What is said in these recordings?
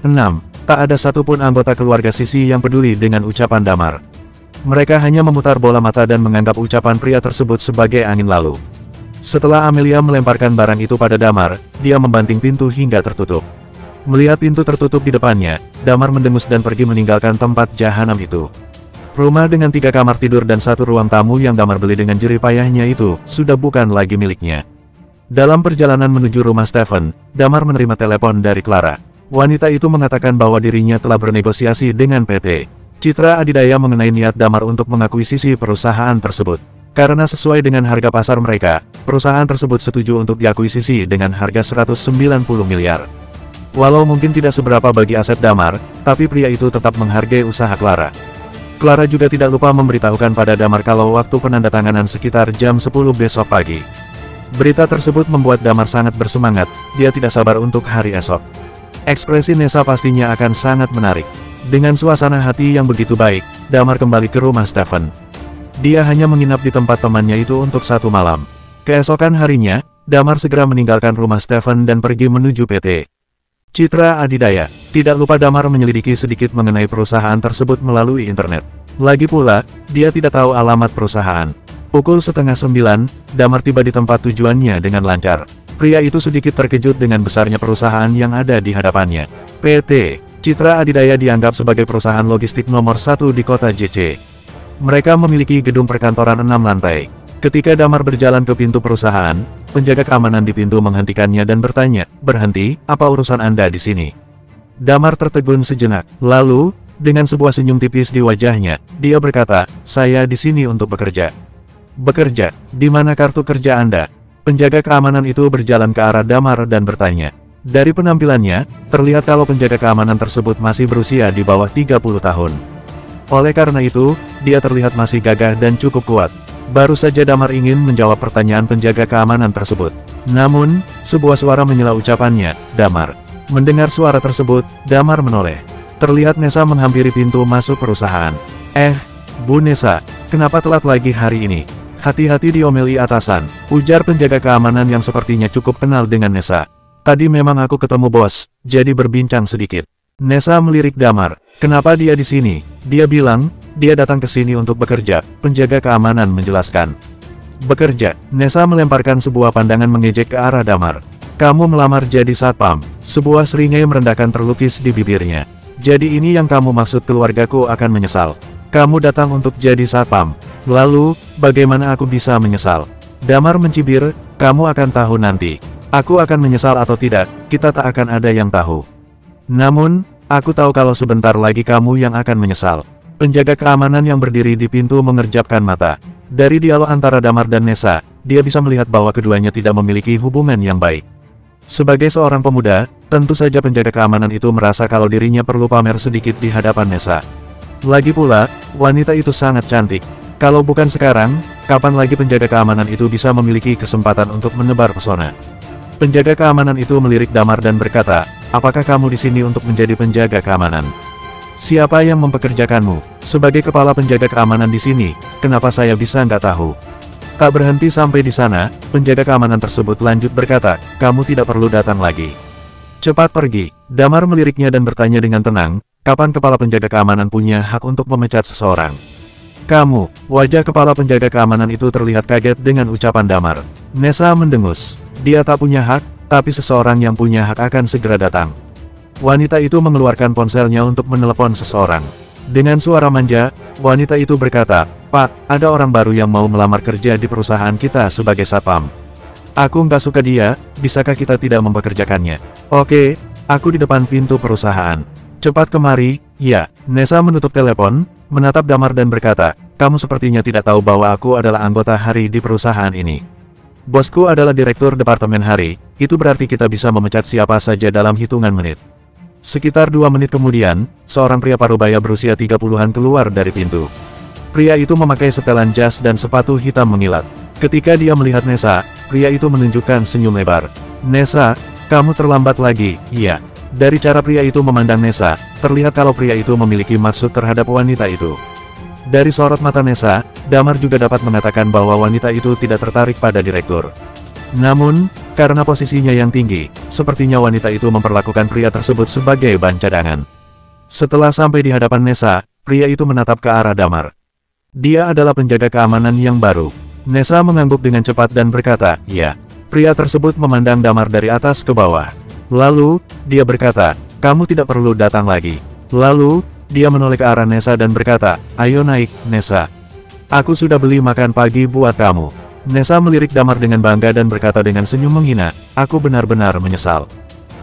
6. Tak ada satupun anggota keluarga Sisi yang peduli dengan ucapan Damar. Mereka hanya memutar bola mata dan menganggap ucapan pria tersebut sebagai angin lalu. Setelah Amelia melemparkan barang itu pada Damar, dia membanting pintu hingga tertutup. Melihat pintu tertutup di depannya, Damar mendengus dan pergi meninggalkan tempat jahanam itu. Rumah dengan 3 kamar tidur dan 1 ruang tamu yang Damar beli dengan jerih payahnya itu, sudah bukan lagi miliknya. Dalam perjalanan menuju rumah Stephen, Damar menerima telepon dari Clara. Wanita itu mengatakan bahwa dirinya telah bernegosiasi dengan PT Citra Adidaya mengenai niat Damar untuk mengakuisisi perusahaan tersebut. Karena sesuai dengan harga pasar mereka, perusahaan tersebut setuju untuk diakuisisi dengan harga 190 miliar. Walau mungkin tidak seberapa bagi aset Damar, tapi pria itu tetap menghargai usaha Clara. Clara juga tidak lupa memberitahukan pada Damar kalau waktu penandatanganan sekitar jam 10 besok pagi. Berita tersebut membuat Damar sangat bersemangat, dia tidak sabar untuk hari esok. Ekspresi Nessa pastinya akan sangat menarik. Dengan suasana hati yang begitu baik, Damar kembali ke rumah Stephen. Dia hanya menginap di tempat temannya itu untuk 1 malam. Keesokan harinya, Damar segera meninggalkan rumah Stephen dan pergi menuju PT Citra Adidaya. Tidak lupa Damar menyelidiki sedikit mengenai perusahaan tersebut melalui internet. Lagi pula, dia tidak tahu alamat perusahaan. Pukul 8:30, Damar tiba di tempat tujuannya dengan lancar. Pria itu sedikit terkejut dengan besarnya perusahaan yang ada di hadapannya. PT Citra Adidaya dianggap sebagai perusahaan logistik nomor 1 di kota JC. Mereka memiliki gedung perkantoran 6 lantai. Ketika Damar berjalan ke pintu perusahaan, penjaga keamanan di pintu menghentikannya dan bertanya, "Berhenti, apa urusan Anda di sini?" Damar tertegun sejenak. Lalu, dengan sebuah senyum tipis di wajahnya, dia berkata, "Saya di sini untuk bekerja." "Bekerja? Di mana kartu kerja Anda?" Penjaga keamanan itu berjalan ke arah Damar dan bertanya. Dari penampilannya, terlihat kalau penjaga keamanan tersebut masih berusia di bawah 30 tahun. Oleh karena itu, dia terlihat masih gagah dan cukup kuat. Baru saja Damar ingin menjawab pertanyaan penjaga keamanan tersebut. Namun, sebuah suara menyela ucapannya, "Damar." Mendengar suara tersebut, Damar menoleh. Terlihat Nessa menghampiri pintu masuk perusahaan. Bu Nessa, kenapa telat lagi hari ini?" "Hati-hati diomeli atasan," ujar penjaga keamanan yang sepertinya cukup kenal dengan Nessa. "Tadi memang aku ketemu bos, jadi berbincang sedikit." Nessa melirik Damar. "Kenapa dia di sini?" Dia bilang, dia datang ke sini untuk bekerja, penjaga keamanan menjelaskan. "Bekerja?" Nessa melemparkan sebuah pandangan mengejek ke arah Damar. "Kamu melamar jadi satpam." Sebuah seringai merendahkan terlukis di bibirnya. "Jadi ini yang kamu maksud keluargaku akan menyesal? Kamu datang untuk jadi satpam. Lalu, bagaimana aku bisa menyesal?" Damar mencibir, "Kamu akan tahu nanti. Aku akan menyesal atau tidak, kita tak akan ada yang tahu. Namun, aku tahu kalau sebentar lagi kamu yang akan menyesal." Penjaga keamanan yang berdiri di pintu mengerjapkan mata. Dari dialog antara Damar dan Nessa, dia bisa melihat bahwa keduanya tidak memiliki hubungan yang baik. Sebagai seorang pemuda, tentu saja penjaga keamanan itu merasa kalau dirinya perlu pamer sedikit di hadapan Nessa. Lagi pula, wanita itu sangat cantik. Kalau bukan sekarang, kapan lagi penjaga keamanan itu bisa memiliki kesempatan untuk menebar pesona? Penjaga keamanan itu melirik Damar dan berkata, "Apakah kamu di sini untuk menjadi penjaga keamanan? Siapa yang mempekerjakanmu?" "Sebagai kepala penjaga keamanan di sini, kenapa saya bisa nggak tahu?" Tak berhenti sampai di sana, penjaga keamanan tersebut lanjut berkata, "Kamu tidak perlu datang lagi. Cepat pergi." Damar meliriknya dan bertanya dengan tenang, "Kapan kepala penjaga keamanan punya hak untuk memecat seseorang?" "Kamu." Wajah kepala penjaga keamanan itu terlihat kaget dengan ucapan Damar. Nessa mendengus. Dia tak punya hak, tapi seseorang yang punya hak akan segera datang. Wanita itu mengeluarkan ponselnya untuk menelepon seseorang. Dengan suara manja, wanita itu berkata, "Pak, ada orang baru yang mau melamar kerja di perusahaan kita sebagai satpam. Aku nggak suka dia, bisakah kita tidak mempekerjakannya?" "Oke, aku di depan pintu perusahaan. Cepat kemari." "Ya." Nessa menutup telepon, menatap Damar dan berkata, "Kamu sepertinya tidak tahu bahwa aku adalah anggota Hari di perusahaan ini. Bosku adalah direktur departemen Hari, itu berarti kita bisa memecat siapa saja dalam hitungan menit." Sekitar 2 menit kemudian, seorang pria parubaya berusia 30-an keluar dari pintu. Pria itu memakai setelan jas dan sepatu hitam mengilat. Ketika dia melihat Nessa, pria itu menunjukkan senyum lebar. "Nessa, kamu terlambat lagi." "Iya." Dari cara pria itu memandang Nessa, terlihat kalau pria itu memiliki maksud terhadap wanita itu. Dari sorot mata Nessa, Damar juga dapat mengatakan bahwa wanita itu tidak tertarik pada direktur. Namun, karena posisinya yang tinggi, sepertinya wanita itu memperlakukan pria tersebut sebagai ban cadangan. Setelah sampai di hadapan Nessa, pria itu menatap ke arah Damar. Dia adalah penjaga keamanan yang baru. Nessa mengangguk dengan cepat dan berkata, "Ya." Pria tersebut memandang Damar dari atas ke bawah. Lalu, dia berkata, "Kamu tidak perlu datang lagi." Lalu, dia menoleh ke arah Nessa dan berkata, "Ayo naik, Nessa. Aku sudah beli makan pagi buat kamu." Nessa melirik Damar dengan bangga dan berkata dengan senyum menghina, "Aku benar-benar menyesal."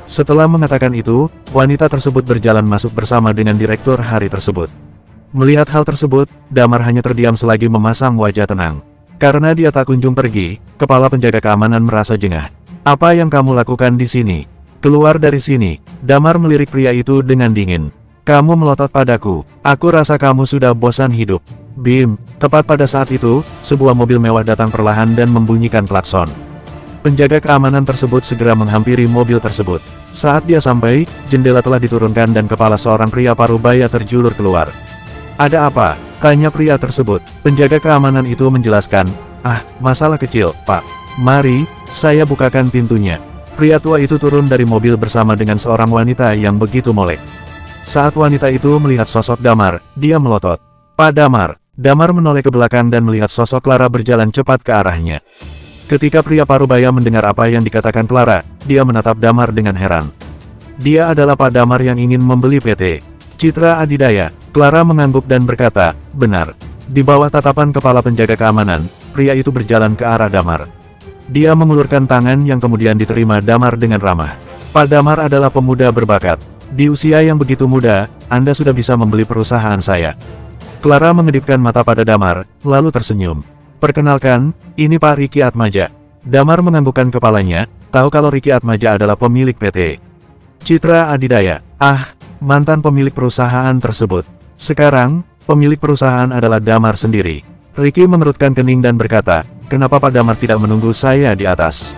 Setelah mengatakan itu, wanita tersebut berjalan masuk bersama dengan direktur hari tersebut. Melihat hal tersebut, Damar hanya terdiam selagi memasang wajah tenang. Karena dia tak kunjung pergi, kepala penjaga keamanan merasa jengah. "Apa yang kamu lakukan di sini? Keluar dari sini." Damar melirik pria itu dengan dingin. "Kamu melotot padaku. Aku rasa kamu sudah bosan hidup." Bim, tepat pada saat itu, sebuah mobil mewah datang perlahan dan membunyikan klakson. Penjaga keamanan tersebut segera menghampiri mobil tersebut. Saat dia sampai, jendela telah diturunkan dan kepala seorang pria parubaya terjulur keluar. "Ada apa?" tanya pria tersebut. Penjaga keamanan itu menjelaskan, "Ah, masalah kecil, Pak. Mari, saya bukakan pintunya." Pria tua itu turun dari mobil bersama dengan seorang wanita yang begitu molek. Saat wanita itu melihat sosok Damar, dia melotot. "Pak Damar." Damar menoleh ke belakang dan melihat sosok Clara berjalan cepat ke arahnya. Ketika pria parubaya mendengar apa yang dikatakan Clara, dia menatap Damar dengan heran. Dia adalah Pak Damar yang ingin membeli PT Citra Adidaya. Clara mengangguk dan berkata, "Benar." Di bawah tatapan kepala penjaga keamanan, pria itu berjalan ke arah Damar. Dia mengulurkan tangan yang kemudian diterima Damar dengan ramah. "Pak Damar adalah pemuda berbakat. Di usia yang begitu muda, Anda sudah bisa membeli perusahaan saya." Clara mengedipkan mata pada Damar, lalu tersenyum. "Perkenalkan, ini Pak Riki Atmaja." Damar menganggukkan kepalanya, tahu kalau Riki Atmaja adalah pemilik PT Citra Adidaya. Mantan pemilik perusahaan tersebut. Sekarang, pemilik perusahaan adalah Damar sendiri. Riki mengerutkan kening dan berkata, "Kenapa Pak Damar tidak menunggu saya di atas?"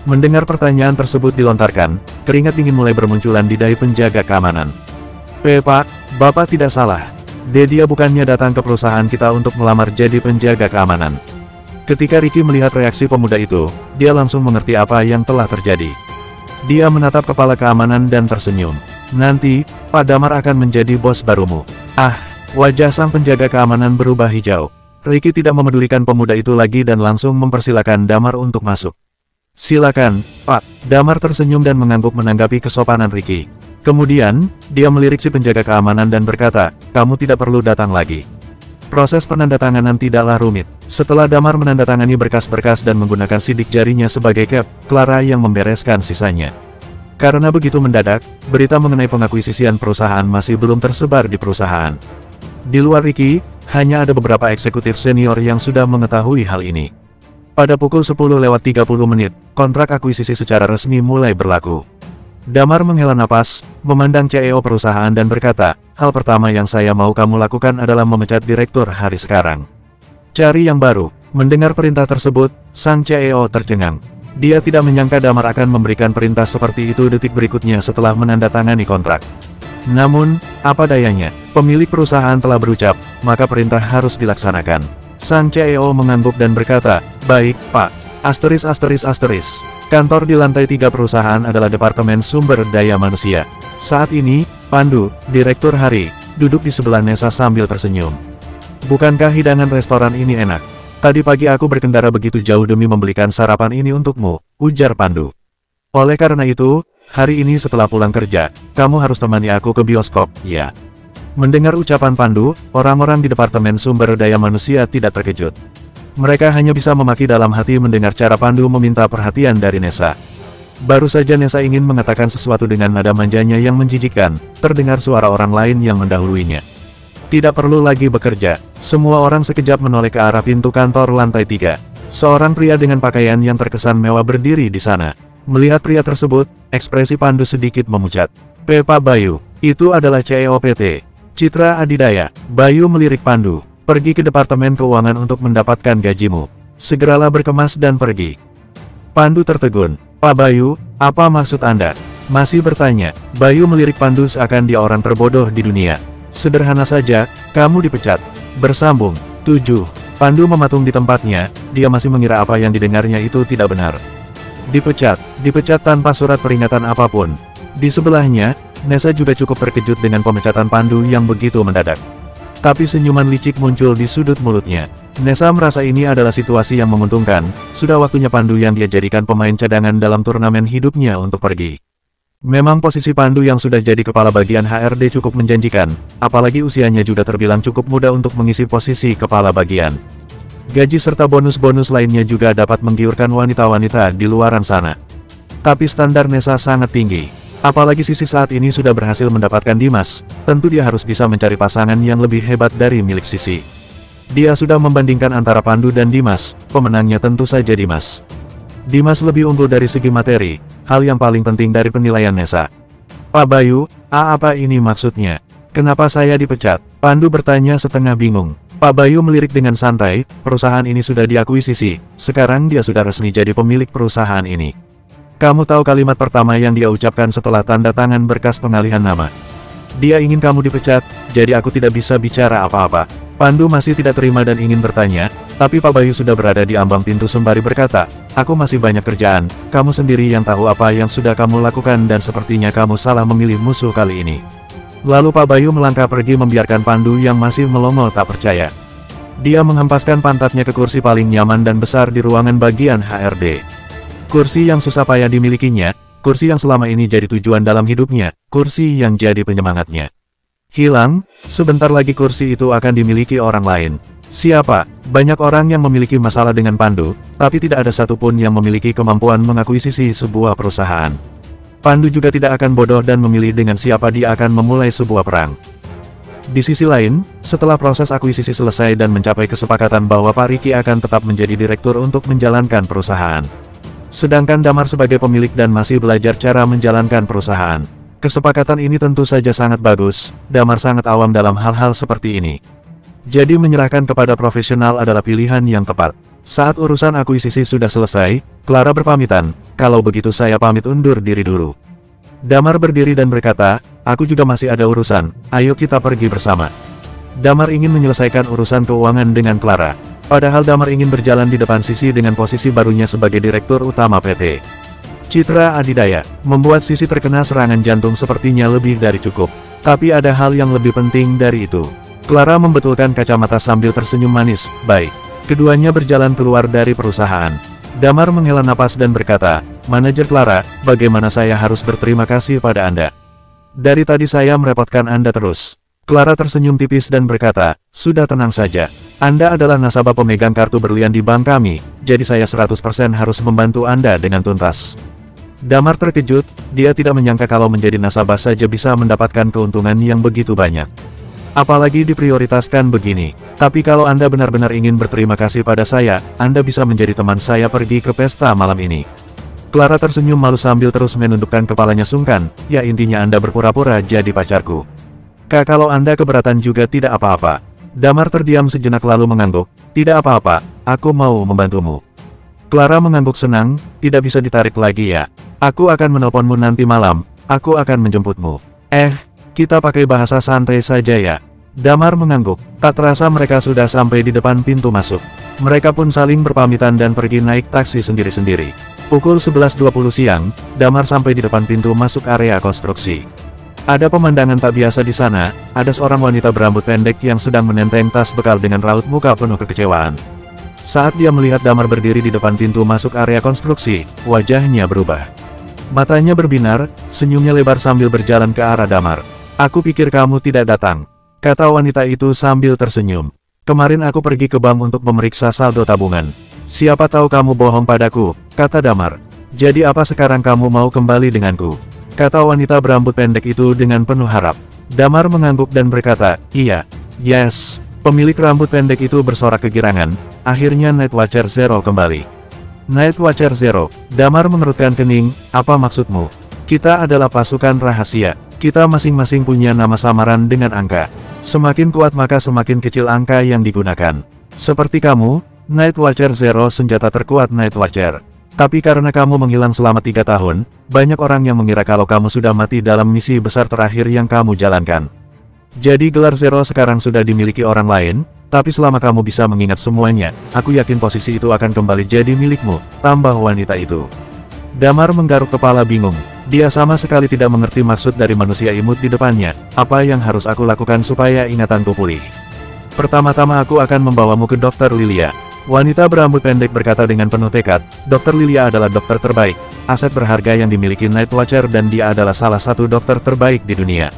Mendengar pertanyaan tersebut dilontarkan, keringat dingin mulai bermunculan di dahi penjaga keamanan. Pak, Bapak tidak salah. Dia bukannya datang ke perusahaan kita untuk melamar jadi penjaga keamanan." Ketika Riki melihat reaksi pemuda itu, dia langsung mengerti apa yang telah terjadi. Dia menatap kepala keamanan dan tersenyum. "Nanti, Pak Damar akan menjadi bos barumu." Wajah sang penjaga keamanan berubah hijau. Riki tidak memedulikan pemuda itu lagi dan langsung mempersilakan Damar untuk masuk. "Silakan, Pak." Damar tersenyum dan mengangguk menanggapi kesopanan Riki. Kemudian, dia melirik si penjaga keamanan dan berkata, "Kamu tidak perlu datang lagi." Proses penandatanganan tidaklah rumit. Setelah Damar menandatangani berkas-berkas dan menggunakan sidik jarinya sebagai cap, Clara yang membereskan sisanya. Karena begitu mendadak, berita mengenai pengakuisisian perusahaan masih belum tersebar di perusahaan. Di luar Riki, hanya ada beberapa eksekutif senior yang sudah mengetahui hal ini. Pada pukul 10:30, kontrak akuisisi secara resmi mulai berlaku. Damar menghela napas, memandang CEO perusahaan dan berkata, "Hal pertama yang saya mau kamu lakukan adalah memecat direktur hari sekarang. Cari yang baru." Mendengar perintah tersebut, sang CEO tercengang. Dia tidak menyangka Damar akan memberikan perintah seperti itu detik berikutnya setelah menandatangani kontrak. Namun, apa dayanya, pemilik perusahaan telah berucap, maka perintah harus dilaksanakan. Sang CEO mengangguk dan berkata, "Baik, Pak." Kantor di lantai 3 perusahaan adalah Departemen Sumber Daya Manusia. Saat ini, Pandu, Direktur Hari, duduk di sebelah Nessa sambil tersenyum. "Bukankah hidangan restoran ini enak? Tadi pagi aku berkendara begitu jauh demi membelikan sarapan ini untukmu," ujar Pandu. "Oleh karena itu, hari ini setelah pulang kerja, kamu harus temani aku ke bioskop, ya?" Mendengar ucapan Pandu, orang-orang di Departemen Sumber Daya Manusia tidak terkejut. Mereka hanya bisa memaki dalam hati mendengar cara Pandu meminta perhatian dari Nessa. Baru saja Nessa ingin mengatakan sesuatu dengan nada manjanya yang menjijikkan, terdengar suara orang lain yang mendahuluinya. "Tidak perlu lagi bekerja." Semua orang sekejap menoleh ke arah pintu kantor lantai 3. Seorang pria dengan pakaian yang terkesan mewah berdiri di sana. Melihat pria tersebut, ekspresi Pandu sedikit memucat. "Pak Bayu, itu adalah CEO PT Citra Adidaya." Bayu melirik Pandu. "Pergi ke Departemen Keuangan untuk mendapatkan gajimu. Segeralah berkemas dan pergi." Pandu tertegun. "Pak Bayu, apa maksud Anda?" Masih bertanya, Bayu melirik Pandu seakan dia orang terbodoh di dunia. "Sederhana saja, kamu dipecat." Bersambung. 7. Pandu mematung di tempatnya, dia masih mengira apa yang didengarnya itu tidak benar. Dipecat tanpa surat peringatan apapun. Di sebelahnya, Nessa juga cukup terkejut dengan pemecatan Pandu yang begitu mendadak. Tapi senyuman licik muncul di sudut mulutnya. Nessa merasa ini adalah situasi yang menguntungkan, sudah waktunya Pandu yang dia jadikan pemain cadangan dalam turnamen hidupnya untuk pergi. Memang posisi Pandu yang sudah jadi kepala bagian HRD cukup menjanjikan, apalagi usianya juga terbilang cukup muda untuk mengisi posisi kepala bagian. Gaji serta bonus-bonus lainnya juga dapat menggiurkan wanita-wanita di luaran sana. Tapi standar Nessa sangat tinggi. Apalagi Sisi saat ini sudah berhasil mendapatkan Dimas, tentu dia harus bisa mencari pasangan yang lebih hebat dari milik Sisi. Dia sudah membandingkan antara Pandu dan Dimas, pemenangnya tentu saja Dimas. Dimas lebih unggul dari segi materi, hal yang paling penting dari penilaian Nessa. Pak Bayu, apa ini maksudnya? Kenapa saya dipecat? Pandu bertanya setengah bingung. Pak Bayu melirik dengan santai, perusahaan ini sudah diakuisisi, sekarang dia sudah resmi jadi pemilik perusahaan ini. Kamu tahu kalimat pertama yang dia ucapkan setelah tanda tangan berkas pengalihan nama? Dia ingin kamu dipecat, jadi aku tidak bisa bicara apa-apa. Pandu masih tidak terima dan ingin bertanya, tapi Pak Bayu sudah berada di ambang pintu sembari berkata, aku masih banyak kerjaan, kamu sendiri yang tahu apa yang sudah kamu lakukan dan sepertinya kamu salah memilih musuh kali ini. Lalu Pak Bayu melangkah pergi membiarkan Pandu yang masih melongo tak percaya. Dia menghempaskan pantatnya ke kursi paling nyaman dan besar di ruangan bagian HRD. Kursi yang susah payah dimilikinya, kursi yang selama ini jadi tujuan dalam hidupnya, kursi yang jadi penyemangatnya. Hilang, sebentar lagi kursi itu akan dimiliki orang lain. Siapa? Banyak orang yang memiliki masalah dengan Pandu, tapi tidak ada satupun yang memiliki kemampuan mengakuisisi sebuah perusahaan. Pandu juga tidak akan bodoh dan memilih dengan siapa dia akan memulai sebuah perang. Di sisi lain, setelah proses akuisisi selesai dan mencapai kesepakatan bahwa Pak Riki akan tetap menjadi direktur untuk menjalankan perusahaan. Sedangkan Damar sebagai pemilik dan masih belajar cara menjalankan perusahaan. Kesepakatan ini tentu saja sangat bagus, Damar sangat awam dalam hal-hal seperti ini. Jadi menyerahkan kepada profesional adalah pilihan yang tepat. Saat urusan akuisisi sudah selesai, Clara berpamitan, kalau begitu saya pamit undur diri dulu. Damar berdiri dan berkata, aku juga masih ada urusan, ayo kita pergi bersama. Damar ingin menyelesaikan urusan keuangan dengan Clara. Padahal Damar ingin berjalan di depan Sisi dengan posisi barunya sebagai direktur utama PT Citra Adidaya. Membuat Sisi terkena serangan jantung sepertinya lebih dari cukup. Tapi ada hal yang lebih penting dari itu. Clara membetulkan kacamata sambil tersenyum manis, baik. Keduanya berjalan keluar dari perusahaan. Damar menghela napas dan berkata, Manajer Clara, bagaimana saya harus berterima kasih pada Anda? Dari tadi saya merepotkan Anda terus. Clara tersenyum tipis dan berkata, sudah tenang saja. Anda adalah nasabah pemegang kartu berlian di bank kami, jadi saya 100% harus membantu Anda dengan tuntas. Damar terkejut, dia tidak menyangka kalau menjadi nasabah saja bisa mendapatkan keuntungan yang begitu banyak. Apalagi diprioritaskan begini. Tapi kalau Anda benar-benar ingin berterima kasih pada saya, Anda bisa menjadi teman saya pergi ke pesta malam ini. Clara tersenyum malu sambil terus menundukkan kepalanya sungkan, ya intinya Anda berpura-pura jadi pacarku. Kalau Anda keberatan juga tidak apa-apa. Damar terdiam sejenak lalu mengangguk, tidak apa-apa, aku mau membantumu. Clara mengangguk senang, tidak bisa ditarik lagi ya. Aku akan menelponmu nanti malam, aku akan menjemputmu. Kita pakai bahasa santai saja ya. Damar mengangguk. Tak terasa mereka sudah sampai di depan pintu masuk. Mereka pun saling berpamitan dan pergi naik taksi sendiri-sendiri. Pukul 11.20 siang, Damar sampai di depan pintu masuk area konstruksi. Ada pemandangan tak biasa di sana, ada seorang wanita berambut pendek yang sedang menenteng tas bekal dengan raut muka penuh kekecewaan. Saat dia melihat Damar berdiri di depan pintu masuk area konstruksi, wajahnya berubah. Matanya berbinar, senyumnya lebar sambil berjalan ke arah Damar. Aku pikir kamu tidak datang, kata wanita itu sambil tersenyum. Kemarin aku pergi ke bank untuk memeriksa saldo tabungan. Siapa tahu kamu bohong padaku, kata Damar. Jadi apa sekarang kamu mau kembali denganku? Kata wanita berambut pendek itu dengan penuh harap. Damar mengangguk dan berkata, iya, yes. Pemilik rambut pendek itu bersorak kegirangan, akhirnya Night Watcher Zero kembali. Night Watcher Zero, Damar mengerutkan kening, apa maksudmu? Kita adalah pasukan rahasia. Kita masing-masing punya nama samaran dengan angka. Semakin kuat maka semakin kecil angka yang digunakan. Seperti kamu, Night Watcher Zero senjata terkuat Night Watcher. Tapi karena kamu menghilang selama 3 tahun, banyak orang yang mengira kalau kamu sudah mati dalam misi besar terakhir yang kamu jalankan. Jadi gelar Zero sekarang sudah dimiliki orang lain, tapi selama kamu bisa mengingat semuanya, aku yakin posisi itu akan kembali jadi milikmu, tambah wanita itu. Damar menggaruk kepala bingung. Dia sama sekali tidak mengerti maksud dari manusia imut di depannya. Apa yang harus aku lakukan supaya ingatanku pulih? Pertama-tama aku akan membawamu ke Dr. Lilia. Wanita berambut pendek berkata dengan penuh tekad. Dr. Lilia adalah dokter terbaik, aset berharga yang dimiliki Night Watcher dan dia adalah salah satu dokter terbaik di dunia.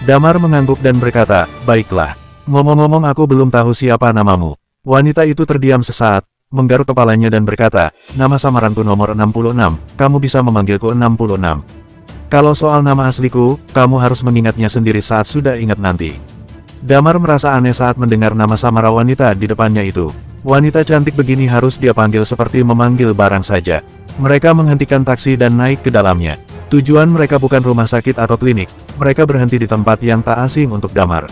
Damar mengangguk dan berkata, baiklah. Ngomong-ngomong aku belum tahu siapa namamu. Wanita itu terdiam sesaat, menggaruk kepalanya dan berkata, nama samaranku nomor 66, kamu bisa memanggilku 66. Kalau soal nama asliku, kamu harus mengingatnya sendiri saat sudah ingat nanti. Damar merasa aneh saat mendengar nama samara wanita di depannya itu. Wanita cantik begini harus dia panggil seperti memanggil barang saja. Mereka menghentikan taksi dan naik ke dalamnya. Tujuan mereka bukan rumah sakit atau klinik, mereka berhenti di tempat yang tak asing untuk Damar.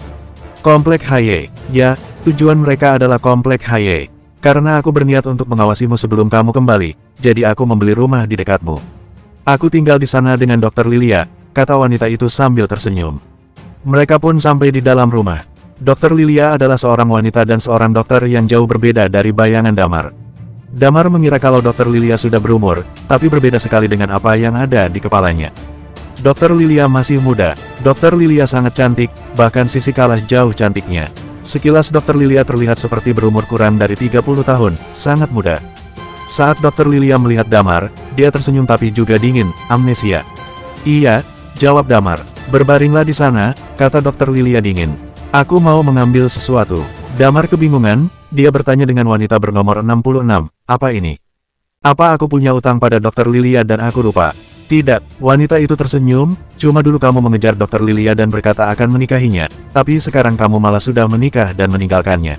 Komplek Haye. Ya, tujuan mereka adalah Komplek Haye. Karena aku berniat untuk mengawasimu sebelum kamu kembali, jadi aku membeli rumah di dekatmu. Aku tinggal di sana dengan Dr. Lilia, kata wanita itu sambil tersenyum. Mereka pun sampai di dalam rumah. Dr. Lilia adalah seorang wanita dan seorang dokter yang jauh berbeda dari bayangan Damar. Damar mengira kalau Dr. Lilia sudah berumur, tapi berbeda sekali dengan apa yang ada di kepalanya. Dr. Lilia masih muda. Dr. Lilia sangat cantik, bahkan Sisi kalah jauh cantiknya. Sekilas Dr. Lilia terlihat seperti berumur kurang dari 30 tahun, sangat muda. Saat Dr. Lilia melihat Damar, dia tersenyum tapi juga dingin, amnesia. Iya, jawab Damar. Berbaringlah di sana, kata Dr. Lilia dingin. Aku mau mengambil sesuatu. Damar kebingungan, dia bertanya dengan wanita bernomor 66, apa ini? Apa aku punya utang pada Dr. Lilia dan aku lupa? Tidak, wanita itu tersenyum, cuma dulu kamu mengejar Dr. Lilia dan berkata akan menikahinya, tapi sekarang kamu malah sudah menikah dan meninggalkannya.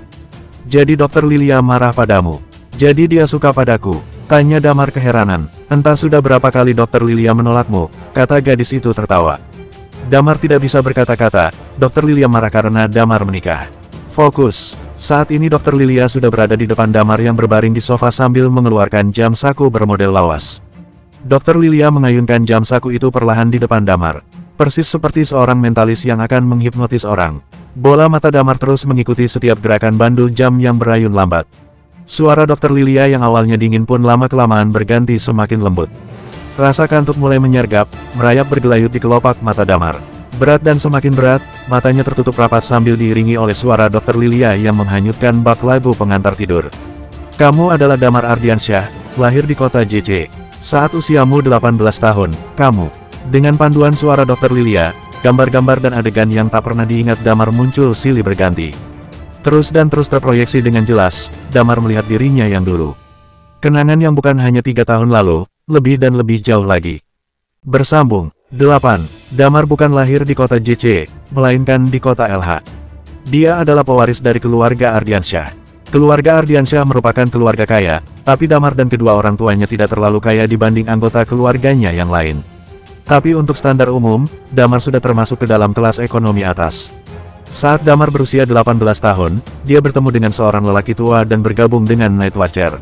Jadi Dr. Lilia marah padamu. Jadi dia suka padaku, tanya Damar keheranan. Entah sudah berapa kali Dr. Lilia menolakmu, kata gadis itu tertawa. Damar tidak bisa berkata-kata, Dr. Lilia marah karena Damar menikah. Fokus. Saat ini Dr. Lilia sudah berada di depan Damar yang berbaring di sofa sambil mengeluarkan jam saku bermodel lawas. Dr. Lilia mengayunkan jam saku itu perlahan di depan Damar. Persis seperti seorang mentalis yang akan menghipnotis orang. Bola mata Damar terus mengikuti setiap gerakan bandul jam yang berayun lambat. Suara Dr. Lilia yang awalnya dingin pun lama-kelamaan berganti semakin lembut. Rasa kantuk mulai menyergap, merayap bergelayut di kelopak mata Damar. Berat dan semakin berat, matanya tertutup rapat sambil diiringi oleh suara Dr. Lilia yang menghanyutkan bak lagu pengantar tidur. Kamu adalah Damar Ardiansyah, lahir di kota JC. Saat usiamu 18 tahun, kamu. Dengan panduan suara Dr. Lilia, gambar-gambar dan adegan yang tak pernah diingat Damar muncul silih berganti. Terus dan terus terproyeksi dengan jelas, Damar melihat dirinya yang dulu. Kenangan yang bukan hanya 3 tahun lalu, lebih dan lebih jauh lagi. Bersambung. 8. Damar bukan lahir di kota JC, melainkan di kota LH. Dia adalah pewaris dari keluarga Ardiansyah. Keluarga Ardiansyah merupakan keluarga kaya, tapi Damar dan kedua orang tuanya tidak terlalu kaya dibanding anggota keluarganya yang lain. Tapi untuk standar umum, Damar sudah termasuk ke dalam kelas ekonomi atas. Saat Damar berusia 18 tahun, dia bertemu dengan seorang lelaki tua dan bergabung dengan Night Watcher.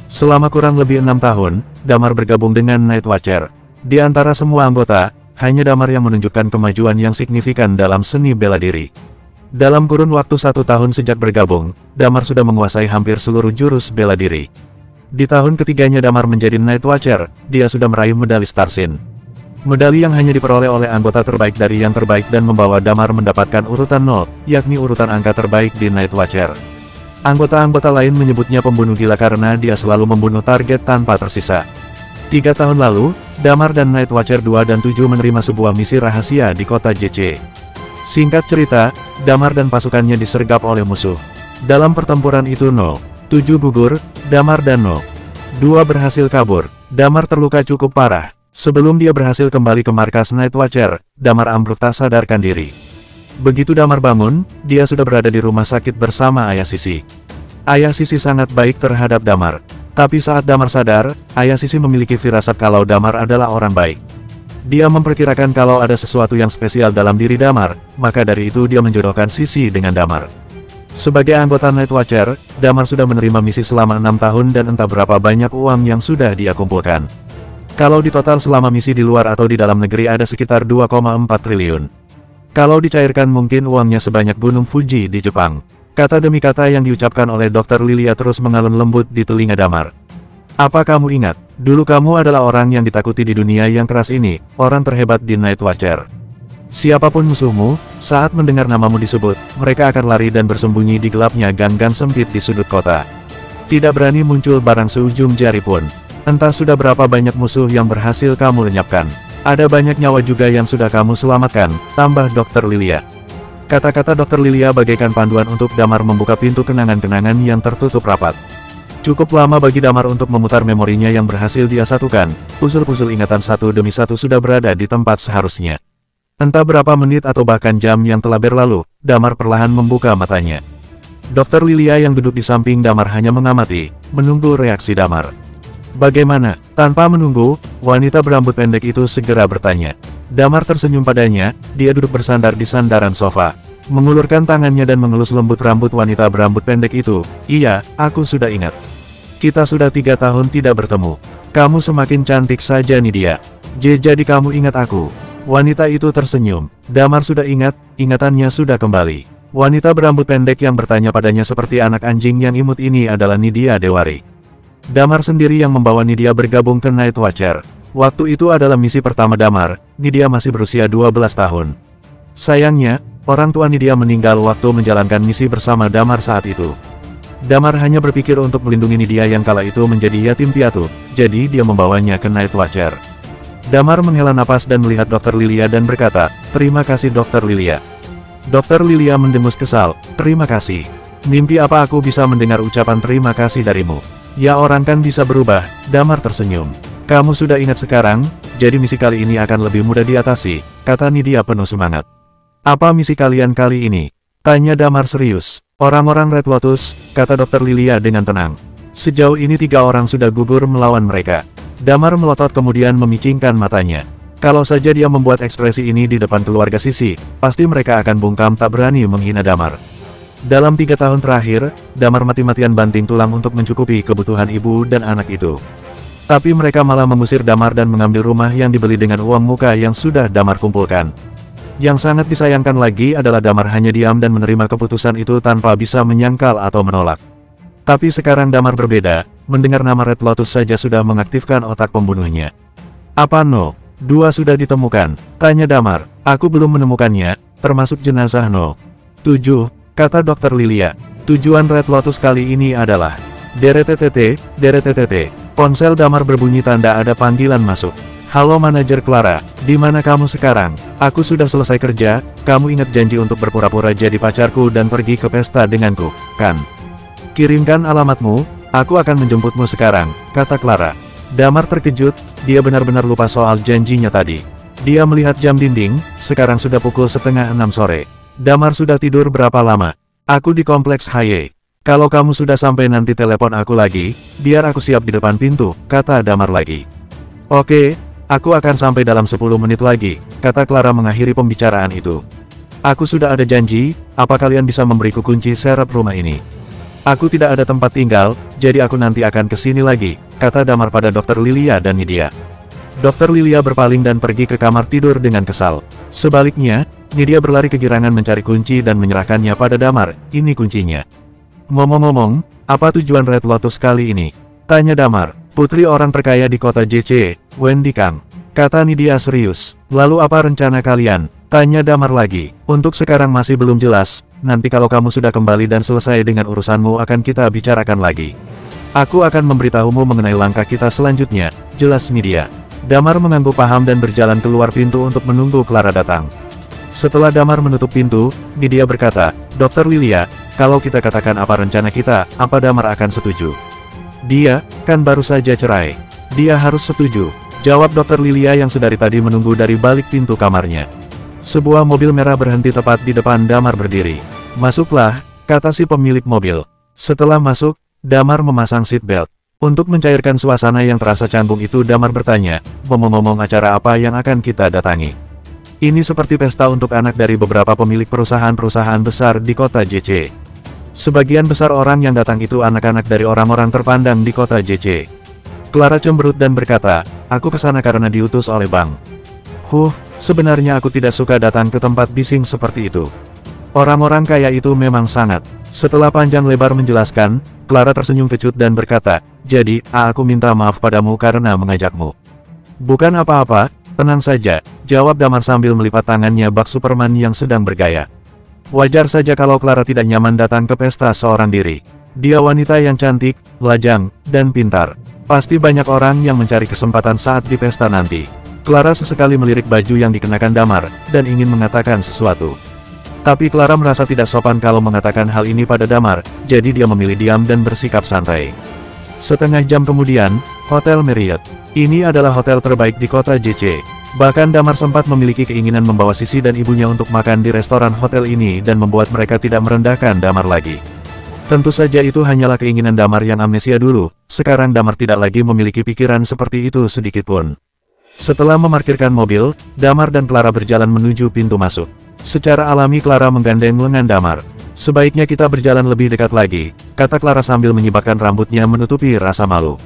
Selama kurang lebih 6 tahun, Damar bergabung dengan Night Watcher. Di antara semua anggota, hanya Damar yang menunjukkan kemajuan yang signifikan dalam seni bela diri. Dalam kurun waktu 1 tahun sejak bergabung, Damar sudah menguasai hampir seluruh jurus bela diri. Di tahun ketiganya Damar menjadi Night Watcher, dia sudah meraih medali Starsin. Medali yang hanya diperoleh oleh anggota terbaik dari yang terbaik dan membawa Damar mendapatkan urutan 0, yakni urutan angka terbaik di Night Watcher. Anggota-anggota lain menyebutnya pembunuh gila karena dia selalu membunuh target tanpa tersisa. 3 tahun lalu, Damar dan Night Watcher 2 dan 7 menerima sebuah misi rahasia di kota JC. Singkat cerita, Damar dan pasukannya disergap oleh musuh. Dalam pertempuran itu 7 gugur, Damar dan 2 berhasil kabur. Damar terluka cukup parah. Sebelum dia berhasil kembali ke markas Night Watcher, Damar ambruk tak sadarkan diri. Begitu Damar bangun, dia sudah berada di rumah sakit bersama ayah Sisi. Ayah Sisi sangat baik terhadap Damar. Tapi saat Damar sadar, ayah Sisi memiliki firasat kalau Damar adalah orang baik. Dia memperkirakan kalau ada sesuatu yang spesial dalam diri Damar, maka dari itu dia menjodohkan Sisi dengan Damar. Sebagai anggota Night Watcher, Damar sudah menerima misi selama 6 tahun dan entah berapa banyak uang yang sudah dia kumpulkan. Kalau di total selama misi di luar atau di dalam negeri ada sekitar 2,4 triliun. Kalau dicairkan mungkin uangnya sebanyak Gunung Fuji di Jepang. Kata demi kata yang diucapkan oleh Dr. Lilia terus mengalun lembut di telinga Damar. Apa kamu ingat? Dulu kamu adalah orang yang ditakuti di dunia yang keras ini, orang terhebat di Night Watcher. Siapapun musuhmu, saat mendengar namamu disebut, mereka akan lari dan bersembunyi di gelapnya gang-gang sempit di sudut kota. Tidak berani muncul barang seujung jari pun. Entah sudah berapa banyak musuh yang berhasil kamu lenyapkan. Ada banyak nyawa juga yang sudah kamu selamatkan, tambah Dr. Lilia. Kata-kata Dr. Lilia bagaikan panduan untuk Damar membuka pintu kenangan-kenangan yang tertutup rapat. Cukup lama bagi Damar untuk memutar memorinya yang berhasil dia satukan, puzzle-puzzle ingatan satu demi satu sudah berada di tempat seharusnya. Entah berapa menit atau bahkan jam yang telah berlalu, Damar perlahan membuka matanya. Dr. Lilia yang duduk di samping Damar hanya mengamati, menunggu reaksi Damar. Bagaimana? Tanpa menunggu, wanita berambut pendek itu segera bertanya. Damar tersenyum padanya, dia duduk bersandar di sandaran sofa. Mengulurkan tangannya dan mengelus lembut rambut wanita berambut pendek itu. Iya, aku sudah ingat. Kita sudah 3 tahun tidak bertemu. Kamu semakin cantik saja Nidia. Jadi kamu ingat aku. Wanita itu tersenyum. Damar sudah ingat, ingatannya sudah kembali. Wanita berambut pendek yang bertanya padanya seperti anak anjing yang imut ini adalah Nidia Dewari. Damar sendiri yang membawa Nidia bergabung ke Night Watcher. Waktu itu adalah misi pertama Damar, Nidia masih berusia 12 tahun. Sayangnya, orang tua Nidia meninggal waktu menjalankan misi bersama Damar saat itu. Damar hanya berpikir untuk melindungi Nidia yang kala itu menjadi yatim piatu, jadi dia membawanya ke Night Watcher. Damar menghela napas dan melihat Dr. Lilia dan berkata, "Terima kasih Dr. Lilia." Dr. Lilia mendengus kesal, "Terima kasih. Mimpi apa aku bisa mendengar ucapan terima kasih darimu? Ya orang kan bisa berubah." Damar tersenyum. "Kamu sudah ingat sekarang, jadi misi kali ini akan lebih mudah diatasi," kata Nidia penuh semangat. "Apa misi kalian kali ini?" tanya Damar serius. "Orang-orang Red Lotus," kata Dr. Lilia dengan tenang. "Sejauh ini 3 orang sudah gugur melawan mereka." Damar melotot kemudian memicingkan matanya. Kalau saja dia membuat ekspresi ini di depan keluarga Sisi, pasti mereka akan bungkam tak berani menghina Damar. Dalam 3 tahun terakhir, Damar mati-matian banting tulang untuk mencukupi kebutuhan ibu dan anak itu. Tapi mereka malah mengusir Damar dan mengambil rumah yang dibeli dengan uang muka yang sudah Damar kumpulkan. Yang sangat disayangkan lagi adalah Damar hanya diam dan menerima keputusan itu tanpa bisa menyangkal atau menolak. Tapi sekarang Damar berbeda, mendengar nama Red Lotus saja sudah mengaktifkan otak pembunuhnya. "Apa No? 2 sudah ditemukan?" tanya Damar. "Aku belum menemukannya, termasuk jenazah No." "7, kata Dr. Lilia. "Tujuan Red Lotus kali ini adalah..." Deret. Ponsel Damar berbunyi tanda ada panggilan masuk. "Halo Manajer Clara, di mana kamu sekarang? Aku sudah selesai kerja, kamu ingat janji untuk berpura-pura jadi pacarku dan pergi ke pesta denganku, kan? Kirimkan alamatmu, aku akan menjemputmu sekarang," kata Clara. Damar terkejut, dia benar-benar lupa soal janjinya tadi. Dia melihat jam dinding, sekarang sudah pukul 5:30 sore. "Damar sudah tidur berapa lama?" "Aku di kompleks Haye. Kalau kamu sudah sampai nanti telepon aku lagi, biar aku siap di depan pintu," kata Damar lagi. "Oke, aku akan sampai dalam 10 menit lagi," kata Clara mengakhiri pembicaraan itu. "Aku sudah ada janji, apa kalian bisa memberiku kunci serep rumah ini?" "Aku tidak ada tempat tinggal, jadi aku nanti akan ke sini lagi," kata Damar pada Dr. Lilia dan Nidia. Dr. Lilia berpaling dan pergi ke kamar tidur dengan kesal. Sebaliknya, Nidia berlari kegirangan mencari kunci dan menyerahkannya pada Damar. "Ini kuncinya." "Ngomong-ngomong, apa tujuan Red Lotus kali ini?" tanya Damar. "Putri orang terkaya di kota JC, Wendy Kang," kata Nidia serius. "Lalu apa rencana kalian?" tanya Damar lagi. "Untuk sekarang masih belum jelas, nanti kalau kamu sudah kembali dan selesai dengan urusanmu akan kita bicarakan lagi. Aku akan memberitahumu mengenai langkah kita selanjutnya," jelas Nidia. Damar mengangguk paham dan berjalan keluar pintu untuk menunggu Clara datang. Setelah Damar menutup pintu, Nidia berkata, "Dr. Lilia, kalau kita katakan apa rencana kita, apa Damar akan setuju?" "Dia, kan baru saja cerai. Dia harus setuju," jawab Dr. Lilia yang sedari tadi menunggu dari balik pintu kamarnya. Sebuah mobil merah berhenti tepat di depan Damar berdiri. "Masuklah," kata si pemilik mobil. Setelah masuk, Damar memasang seatbelt. Untuk mencairkan suasana yang terasa canggung itu Damar bertanya, "Ngomong-ngomong acara apa yang akan kita datangi?" "Ini seperti pesta untuk anak dari beberapa pemilik perusahaan-perusahaan besar di kota JC. Sebagian besar orang yang datang itu anak-anak dari orang-orang terpandang di kota JC." Clara cemberut dan berkata, "Aku kesana karena diutus oleh Bang." Sebenarnya aku tidak suka datang ke tempat bising seperti itu. Orang-orang kaya itu memang sangat..." Setelah panjang lebar menjelaskan, Clara tersenyum kecut dan berkata, jadi, aku minta maaf padamu karena mengajakmu. Bukan apa-apa, tenang saja, jawab Damar sambil melipat tangannya bak Superman yang sedang bergaya. Wajar saja kalau Clara tidak nyaman datang ke pesta seorang diri. Dia wanita yang cantik, lajang, dan pintar. Pasti banyak orang yang mencari kesempatan saat di pesta nanti. Clara sesekali melirik baju yang dikenakan Damar, dan ingin mengatakan sesuatu. Tapi Clara merasa tidak sopan kalau mengatakan hal ini pada Damar, jadi dia memilih diam dan bersikap santai. Setengah jam kemudian, Hotel Marriott. Ini adalah hotel terbaik di kota JC. Bahkan Damar sempat memiliki keinginan membawa Sisi dan ibunya untuk makan di restoran hotel ini dan membuat mereka tidak merendahkan Damar lagi. Tentu saja itu hanyalah keinginan Damar yang amnesia dulu, sekarang Damar tidak lagi memiliki pikiran seperti itu sedikitpun. Setelah memarkirkan mobil, Damar dan Clara berjalan menuju pintu masuk. Secara alami Clara menggandeng lengan Damar. Sebaiknya kita berjalan lebih dekat lagi, kata Clara sambil menyibakkan rambutnya menutupi rasa malu.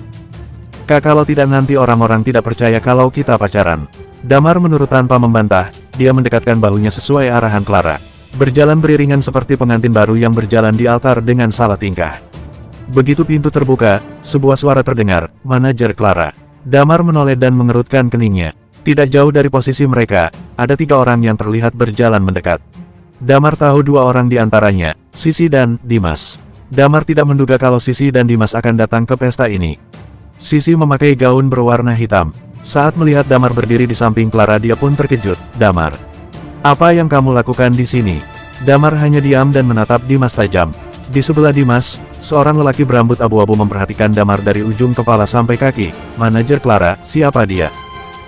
Kak, kalau tidak nanti orang-orang tidak percaya kalau kita pacaran. Damar menurut tanpa membantah, dia mendekatkan bahunya sesuai arahan Clara. Berjalan beriringan seperti pengantin baru yang berjalan di altar dengan salah tingkah. Begitu pintu terbuka, sebuah suara terdengar, manajer Clara. Damar menoleh dan mengerutkan keningnya. Tidak jauh dari posisi mereka, ada 3 orang yang terlihat berjalan mendekat. Damar tahu 2 orang di antaranya, Sisi dan Dimas. Damar tidak menduga kalau Sisi dan Dimas akan datang ke pesta ini. Sisi memakai gaun berwarna hitam. Saat melihat Damar berdiri di samping Clara, dia pun terkejut. Damar, apa yang kamu lakukan di sini? Damar hanya diam dan menatap Dimas tajam. Di sebelah Dimas, seorang lelaki berambut abu-abu memperhatikan Damar dari ujung kepala sampai kaki. Manajer Clara, siapa dia?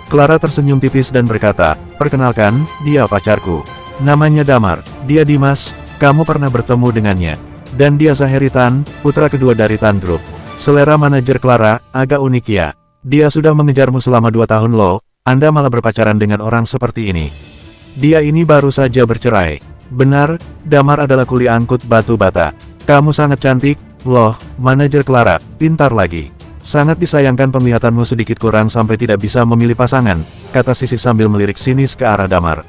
Clara tersenyum tipis dan berkata, perkenalkan, dia pacarku. Namanya Damar, dia Dimas, kamu pernah bertemu dengannya. Dan dia Zaheritan, putra kedua dari Tan Group. Selera manajer Clara, agak unik ya. Dia sudah mengejarmu selama 2 tahun loh, Anda malah berpacaran dengan orang seperti ini. Dia ini baru saja bercerai. Benar, Damar adalah kuli angkut batu bata. Kamu sangat cantik, loh, manajer Clara, pintar lagi. Sangat disayangkan penglihatanmu sedikit kurang sampai tidak bisa memilih pasangan, kata Sisi sambil melirik sinis ke arah Damar.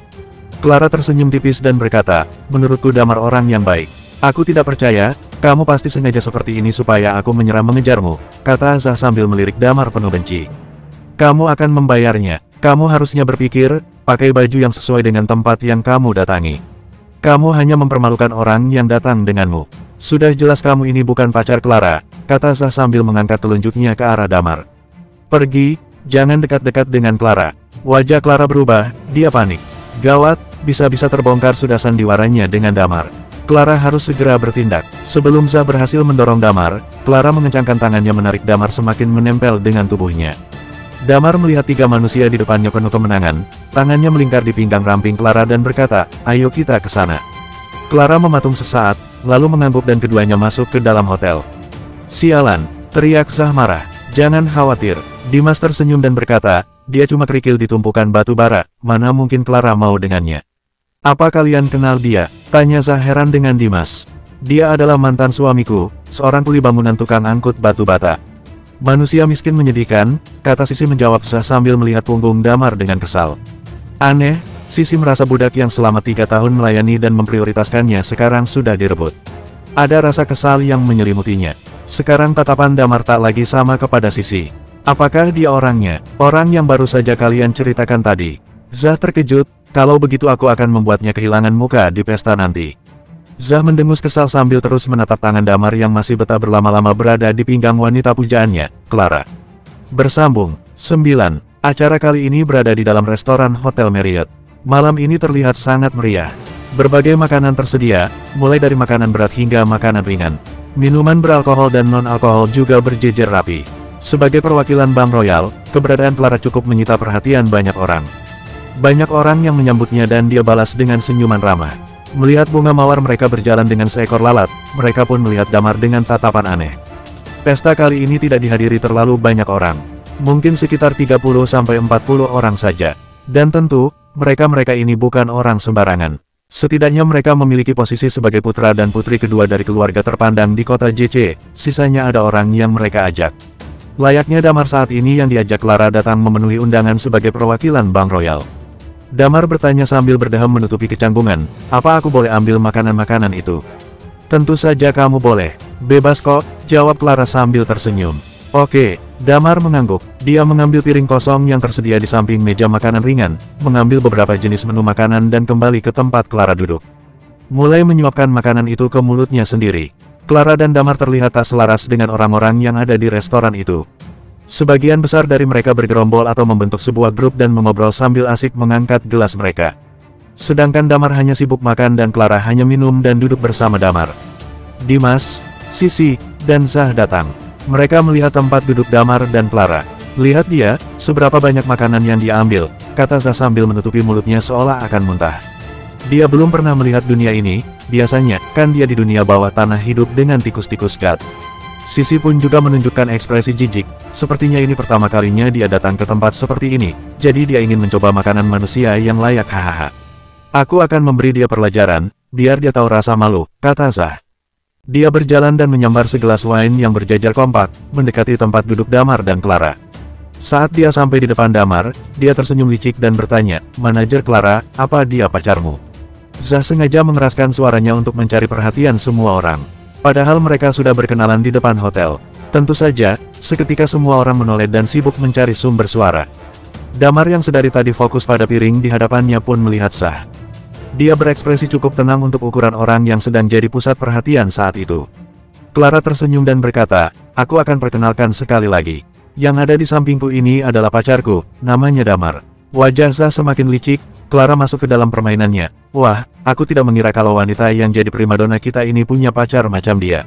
Clara tersenyum tipis dan berkata, menurutku Damar orang yang baik. Aku tidak percaya, kamu pasti sengaja seperti ini supaya aku menyerang mengejarmu, kata Zah sambil melirik Damar penuh benci. Kamu akan membayarnya, kamu harusnya berpikir, pakai baju yang sesuai dengan tempat yang kamu datangi. Kamu hanya mempermalukan orang yang datang denganmu. Sudah jelas kamu ini bukan pacar Clara, kata Zah sambil mengangkat telunjuknya ke arah Damar. Pergi, jangan dekat-dekat dengan Clara. Wajah Clara berubah, dia panik. Gawat, bisa-bisa terbongkar sudah sandiwaranya dengan Damar. Clara harus segera bertindak. Sebelum Zah berhasil mendorong Damar, Clara mengencangkan tangannya menarik Damar semakin menempel dengan tubuhnya. Damar melihat 3 manusia di depannya penuh kemenangan, tangannya melingkar di pinggang ramping Clara dan berkata, ayo kita ke sana. Clara mematung sesaat, lalu mengangguk dan keduanya masuk ke dalam hotel. Sialan, teriak Zah marah. Jangan khawatir, Dimas tersenyum dan berkata, dia cuma kerikil di tumpukan batu bara, mana mungkin Clara mau dengannya. Apa kalian kenal dia? Tanya Zah heran dengan Dimas. Dia adalah mantan suamiku, seorang kuli bangunan tukang angkut batu bata. Manusia miskin menyedihkan, kata Sisi menjawab Zah sambil melihat punggung Damar dengan kesal. Aneh, Sisi merasa budak yang selama 3 tahun melayani dan memprioritaskannya sekarang sudah direbut. Ada rasa kesal yang menyelimutinya. Sekarang tatapan Damar tak lagi sama kepada Sisi. Apakah dia orangnya? Orang yang baru saja kalian ceritakan tadi. Zah terkejut, kalau begitu aku akan membuatnya kehilangan muka di pesta nanti. Zah mendengus kesal sambil terus menatap tangan Damar yang masih betah berlama-lama berada di pinggang wanita pujaannya, Clara. Bersambung. 9. Acara kali ini berada di dalam restoran Hotel Marriott. Malam ini terlihat sangat meriah. Berbagai makanan tersedia, mulai dari makanan berat hingga makanan ringan. Minuman beralkohol dan non-alkohol juga berjejer rapi. Sebagai perwakilan Bank Royal, keberadaan Clara cukup menyita perhatian banyak orang. Banyak orang yang menyambutnya dan dia balas dengan senyuman ramah. Melihat bunga mawar mereka berjalan dengan seekor lalat, mereka pun melihat Damar dengan tatapan aneh. Pesta kali ini tidak dihadiri terlalu banyak orang. Mungkin sekitar 30-40 orang saja. Dan tentu, mereka ini bukan orang sembarangan. Setidaknya mereka memiliki posisi sebagai putra dan putri kedua dari keluarga terpandang di kota JC, sisanya ada orang yang mereka ajak. Layaknya Damar saat ini yang diajak Clara datang memenuhi undangan sebagai perwakilan Bank Royal. Damar bertanya sambil berdeham menutupi kecanggungan, apa aku boleh ambil makanan-makanan itu? Tentu saja kamu boleh. Bebas kok, jawab Clara sambil tersenyum. Oke, Damar mengangguk. Dia mengambil piring kosong yang tersedia di samping meja makanan ringan, mengambil beberapa jenis menu makanan dan kembali ke tempat Clara duduk. Mulai menyuapkan makanan itu ke mulutnya sendiri. Clara dan Damar terlihat tak selaras dengan orang-orang yang ada di restoran itu. Sebagian besar dari mereka bergerombol atau membentuk sebuah grup dan mengobrol sambil asik mengangkat gelas mereka. Sedangkan Damar hanya sibuk makan dan Clara hanya minum dan duduk bersama Damar. Dimas, Sisi, dan Zah datang. Mereka melihat tempat duduk Damar dan Clara. Lihat dia, seberapa banyak makanan yang dia ambil, kata Zah sambil menutupi mulutnya seolah akan muntah. Dia belum pernah melihat dunia ini, biasanya, kan dia di dunia bawah tanah hidup dengan tikus-tikus gat. Sisi pun juga menunjukkan ekspresi jijik, sepertinya ini pertama kalinya dia datang ke tempat seperti ini, jadi dia ingin mencoba makanan manusia yang layak hahaha. Aku akan memberi dia pelajaran, biar dia tahu rasa malu, kata Zah. Dia berjalan dan menyambar segelas wine yang berjajar kompak, mendekati tempat duduk Damar dan Clara. Saat dia sampai di depan Damar, dia tersenyum licik dan bertanya, "Manajer Clara, apa dia pacarmu?" Zah sengaja mengeraskan suaranya untuk mencari perhatian semua orang. Padahal mereka sudah berkenalan di depan hotel. Tentu saja, seketika semua orang menoleh dan sibuk mencari sumber suara. Damar yang sedari tadi fokus pada piring di hadapannya pun melihat Zah. Dia berekspresi cukup tenang untuk ukuran orang yang sedang jadi pusat perhatian saat itu. Clara tersenyum dan berkata, "Aku akan perkenalkan sekali lagi. Yang ada di sampingku ini adalah pacarku, namanya Damar." Wajah Zah semakin licik, Clara masuk ke dalam permainannya. "Wah, aku tidak mengira kalau wanita yang jadi primadona kita ini punya pacar macam dia.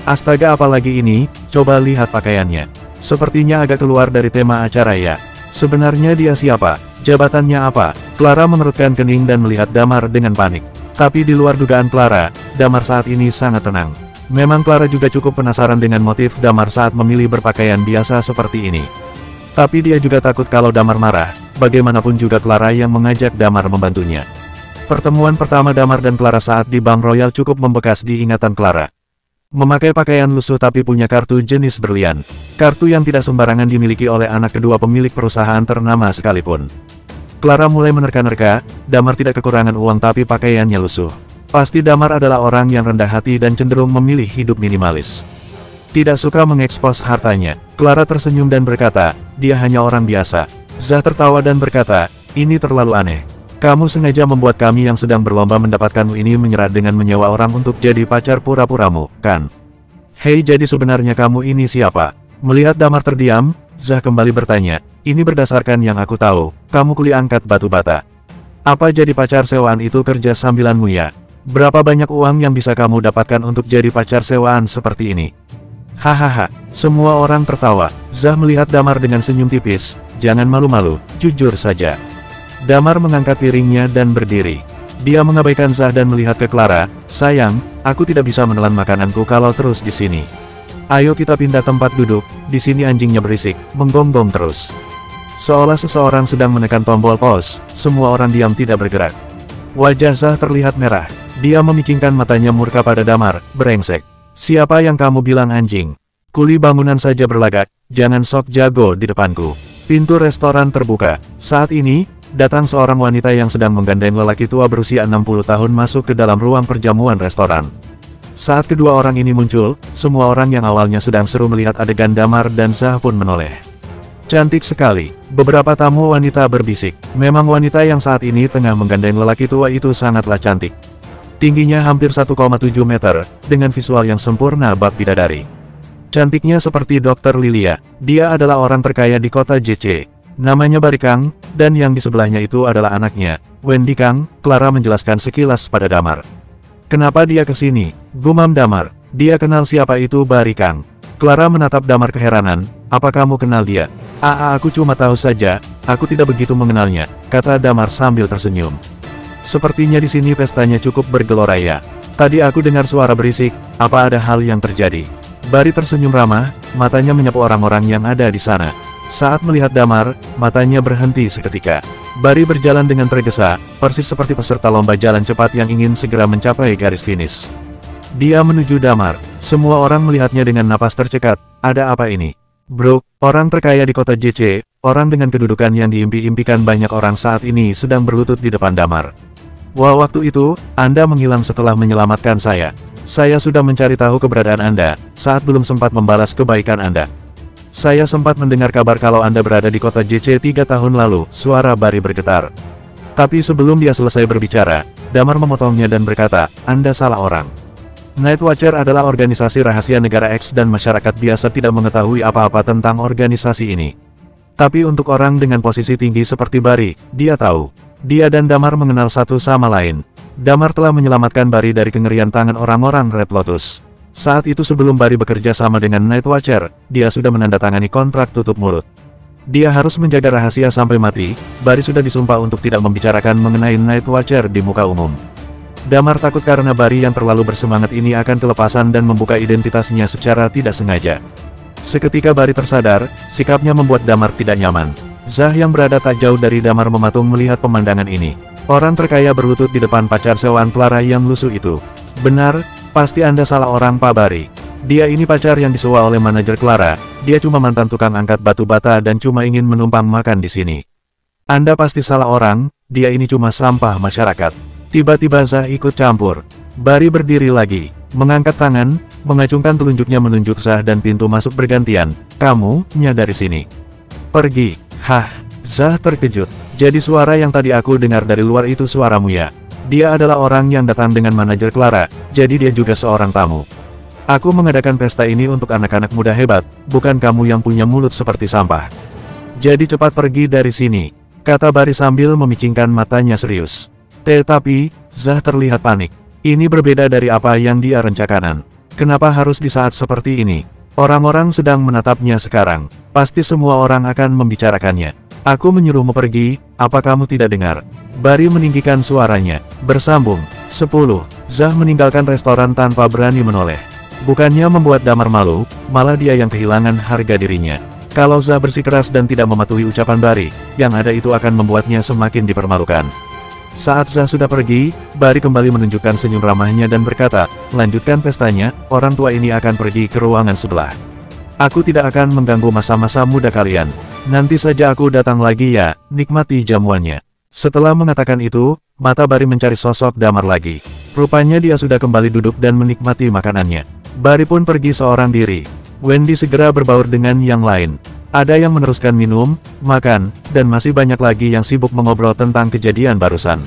Astaga, apalagi ini, coba lihat pakaiannya. Sepertinya agak keluar dari tema acara ya. Sebenarnya dia siapa? Jabatannya apa?" Clara mengerutkan kening dan melihat Damar dengan panik. Tapi di luar dugaan Clara, Damar saat ini sangat tenang. Memang Clara juga cukup penasaran dengan motif Damar saat memilih berpakaian biasa seperti ini. Tapi dia juga takut kalau Damar marah, bagaimanapun juga Clara yang mengajak Damar membantunya. Pertemuan pertama Damar dan Clara saat di Bank Royal cukup membekas di ingatan Clara. Memakai pakaian lusuh tapi punya kartu jenis berlian. Kartu yang tidak sembarangan dimiliki oleh anak kedua pemilik perusahaan ternama sekalipun. Clara mulai menerka-nerka, Damar tidak kekurangan uang tapi pakaiannya lusuh. Pasti Damar adalah orang yang rendah hati dan cenderung memilih hidup minimalis. Tidak suka mengekspos hartanya. Clara tersenyum dan berkata, "Dia hanya orang biasa." Zah tertawa dan berkata, "Ini terlalu aneh. Kamu sengaja membuat kami yang sedang berlomba mendapatkanmu ini menyerah dengan menyewa orang untuk jadi pacar pura-puramu, kan? Hei, jadi sebenarnya kamu ini siapa?" Melihat Damar terdiam, Zah kembali bertanya, "Ini berdasarkan yang aku tahu, kamu kuli angkat batu bata. Apa jadi pacar sewaan itu kerja sambilanmu ya? Berapa banyak uang yang bisa kamu dapatkan untuk jadi pacar sewaan seperti ini?" Hahaha, semua orang tertawa. Zah melihat Damar dengan senyum tipis, "Jangan malu-malu, jujur saja." Damar mengangkat piringnya dan berdiri. Dia mengabaikan Zah dan melihat ke Clara, "Sayang, aku tidak bisa menelan makananku kalau terus di sini. Ayo kita pindah tempat duduk, di sini anjingnya berisik, menggonggong terus." Seolah seseorang sedang menekan tombol pause, semua orang diam tidak bergerak. Wajah Zah terlihat merah. Dia memicingkan matanya murka pada Damar, "Brengsek. Siapa yang kamu bilang anjing? Kuli bangunan saja berlagak, jangan sok jago di depanku." Pintu restoran terbuka. Saat ini, datang seorang wanita yang sedang menggandeng lelaki tua berusia 60 tahun masuk ke dalam ruang perjamuan restoran. Saat kedua orang ini muncul, semua orang yang awalnya sedang seru melihat adegan Damar dan Zah pun menoleh. "Cantik sekali." Beberapa tamu wanita berbisik. Memang wanita yang saat ini tengah menggandeng lelaki tua itu sangatlah cantik. Tingginya hampir 1,7 meter, dengan visual yang sempurna bak bidadari. Cantiknya seperti Dr. Lilia. Dia adalah orang terkaya di kota JC. Namanya Bari Kang, dan yang di sebelahnya itu adalah anaknya, Wendy Kang. Clara menjelaskan sekilas pada Damar. "Kenapa dia ke sini?" gumam Damar. "Dia kenal siapa itu Bari Kang?" Clara menatap Damar keheranan, "Apa kamu kenal dia?" Aku cuma tahu saja, aku tidak begitu mengenalnya," kata Damar sambil tersenyum. "Sepertinya di sini pestanya cukup bergelora ya. Tadi aku dengar suara berisik, apa ada hal yang terjadi?" Bari tersenyum ramah, matanya menyapu orang-orang yang ada di sana. Saat melihat Damar, matanya berhenti seketika. Bari berjalan dengan tergesa, persis seperti peserta lomba jalan cepat yang ingin segera mencapai garis finish. Dia menuju Damar. Semua orang melihatnya dengan napas tercekat. "Ada apa ini? Bro, orang terkaya di kota JC, orang dengan kedudukan yang diimpi-impikan banyak orang saat ini sedang berlutut di depan Damar. Wah, waktu itu, Anda menghilang setelah menyelamatkan saya. Saya sudah mencari tahu keberadaan Anda, saat belum sempat membalas kebaikan Anda." Saya sempat mendengar kabar kalau Anda berada di kota JC 3 tahun lalu, suara Bari bergetar. Tapi sebelum dia selesai berbicara, Damar memotongnya dan berkata, Anda salah orang. Night Watcher adalah organisasi rahasia negara X dan masyarakat biasa tidak mengetahui apa-apa tentang organisasi ini. Tapi untuk orang dengan posisi tinggi seperti Bari, dia tahu. Dia dan Damar mengenal satu sama lain. Damar telah menyelamatkan Bari dari kengerian tangan orang-orang Red Lotus. Saat itu sebelum Bari bekerja sama dengan Night Watcher, dia sudah menandatangani kontrak tutup mulut. Dia harus menjaga rahasia sampai mati. Bari sudah disumpah untuk tidak membicarakan mengenai Night Watcher di muka umum. Damar takut karena Bari yang terlalu bersemangat ini akan kelepasan dan membuka identitasnya secara tidak sengaja. Seketika Bari tersadar, sikapnya membuat Damar tidak nyaman. Zah yang berada tak jauh dari Damar mematung melihat pemandangan ini. Orang terkaya berlutut di depan pacar sewaan Clara yang lusuh itu. Benar, pasti Anda salah orang Pak Bari. Dia ini pacar yang disewa oleh manajer Clara, dia cuma mantan tukang angkat batu bata dan cuma ingin menumpang makan di sini. Anda pasti salah orang, dia ini cuma sampah masyarakat. Tiba-tiba Zah ikut campur. Bari berdiri lagi, mengangkat tangan, mengacungkan telunjuknya menunjuk Zah dan pintu masuk bergantian. Kamu, dari sini. Pergi. Hah, Zah terkejut. Jadi suara yang tadi aku dengar dari luar itu suaramu ya? Dia adalah orang yang datang dengan manajer Clara, jadi dia juga seorang tamu. Aku mengadakan pesta ini untuk anak-anak muda hebat, bukan kamu yang punya mulut seperti sampah. Jadi cepat pergi dari sini, kata Bari sambil memicingkan matanya serius. Tetapi, Zah terlihat panik. Ini berbeda dari apa yang dia rencanakan. Kenapa harus di saat seperti ini? Orang-orang sedang menatapnya sekarang. Pasti semua orang akan membicarakannya. Aku menyuruhmu pergi, apa kamu tidak dengar? Bari meninggikan suaranya. Bersambung. 10. Zah meninggalkan restoran tanpa berani menoleh. Bukannya membuat Damar malu, malah dia yang kehilangan harga dirinya. Kalau Zah bersikeras dan tidak mematuhi ucapan Bari, yang ada itu akan membuatnya semakin dipermalukan. Saat Zah sudah pergi, Bari kembali menunjukkan senyum ramahnya dan berkata, lanjutkan pestanya, orang tua ini akan pergi ke ruangan sebelah. Aku tidak akan mengganggu masa-masa muda kalian. Nanti saja aku datang lagi ya, nikmati jamuannya. Setelah mengatakan itu, mata Bari mencari sosok Damar lagi. Rupanya dia sudah kembali duduk dan menikmati makanannya. Bari pun pergi seorang diri. Wendy segera berbaur dengan yang lain. Ada yang meneruskan minum, makan, dan masih banyak lagi yang sibuk mengobrol tentang kejadian barusan.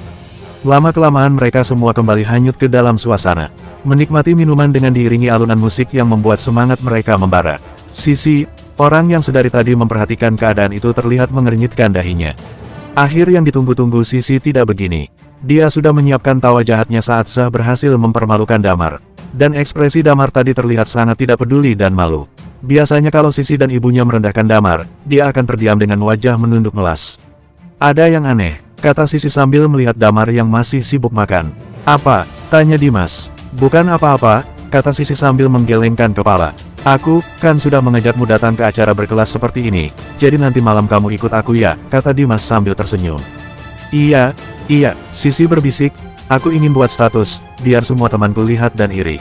Lama-kelamaan mereka semua kembali hanyut ke dalam suasana. Menikmati minuman dengan diiringi alunan musik yang membuat semangat mereka membara. Sisi, orang yang sedari tadi memperhatikan keadaan itu terlihat mengernyitkan dahinya. Akhir yang ditunggu-tunggu Sisi tidak begini. Dia sudah menyiapkan tawa jahatnya saat Zah berhasil mempermalukan Damar. Dan ekspresi Damar tadi terlihat sangat tidak peduli dan malu. Biasanya kalau Sisi dan ibunya merendahkan Damar, dia akan terdiam dengan wajah menunduk melas. Ada yang aneh, kata Sisi sambil melihat Damar yang masih sibuk makan. Apa? Tanya Dimas. Bukan apa-apa, kata Sisi sambil menggelengkan kepala. Aku, kan sudah mengajakmu datang ke acara berkelas seperti ini, jadi nanti malam kamu ikut aku ya, kata Dimas sambil tersenyum. Iya, Sisi berbisik, aku ingin buat status, biar semua temanku lihat dan iri.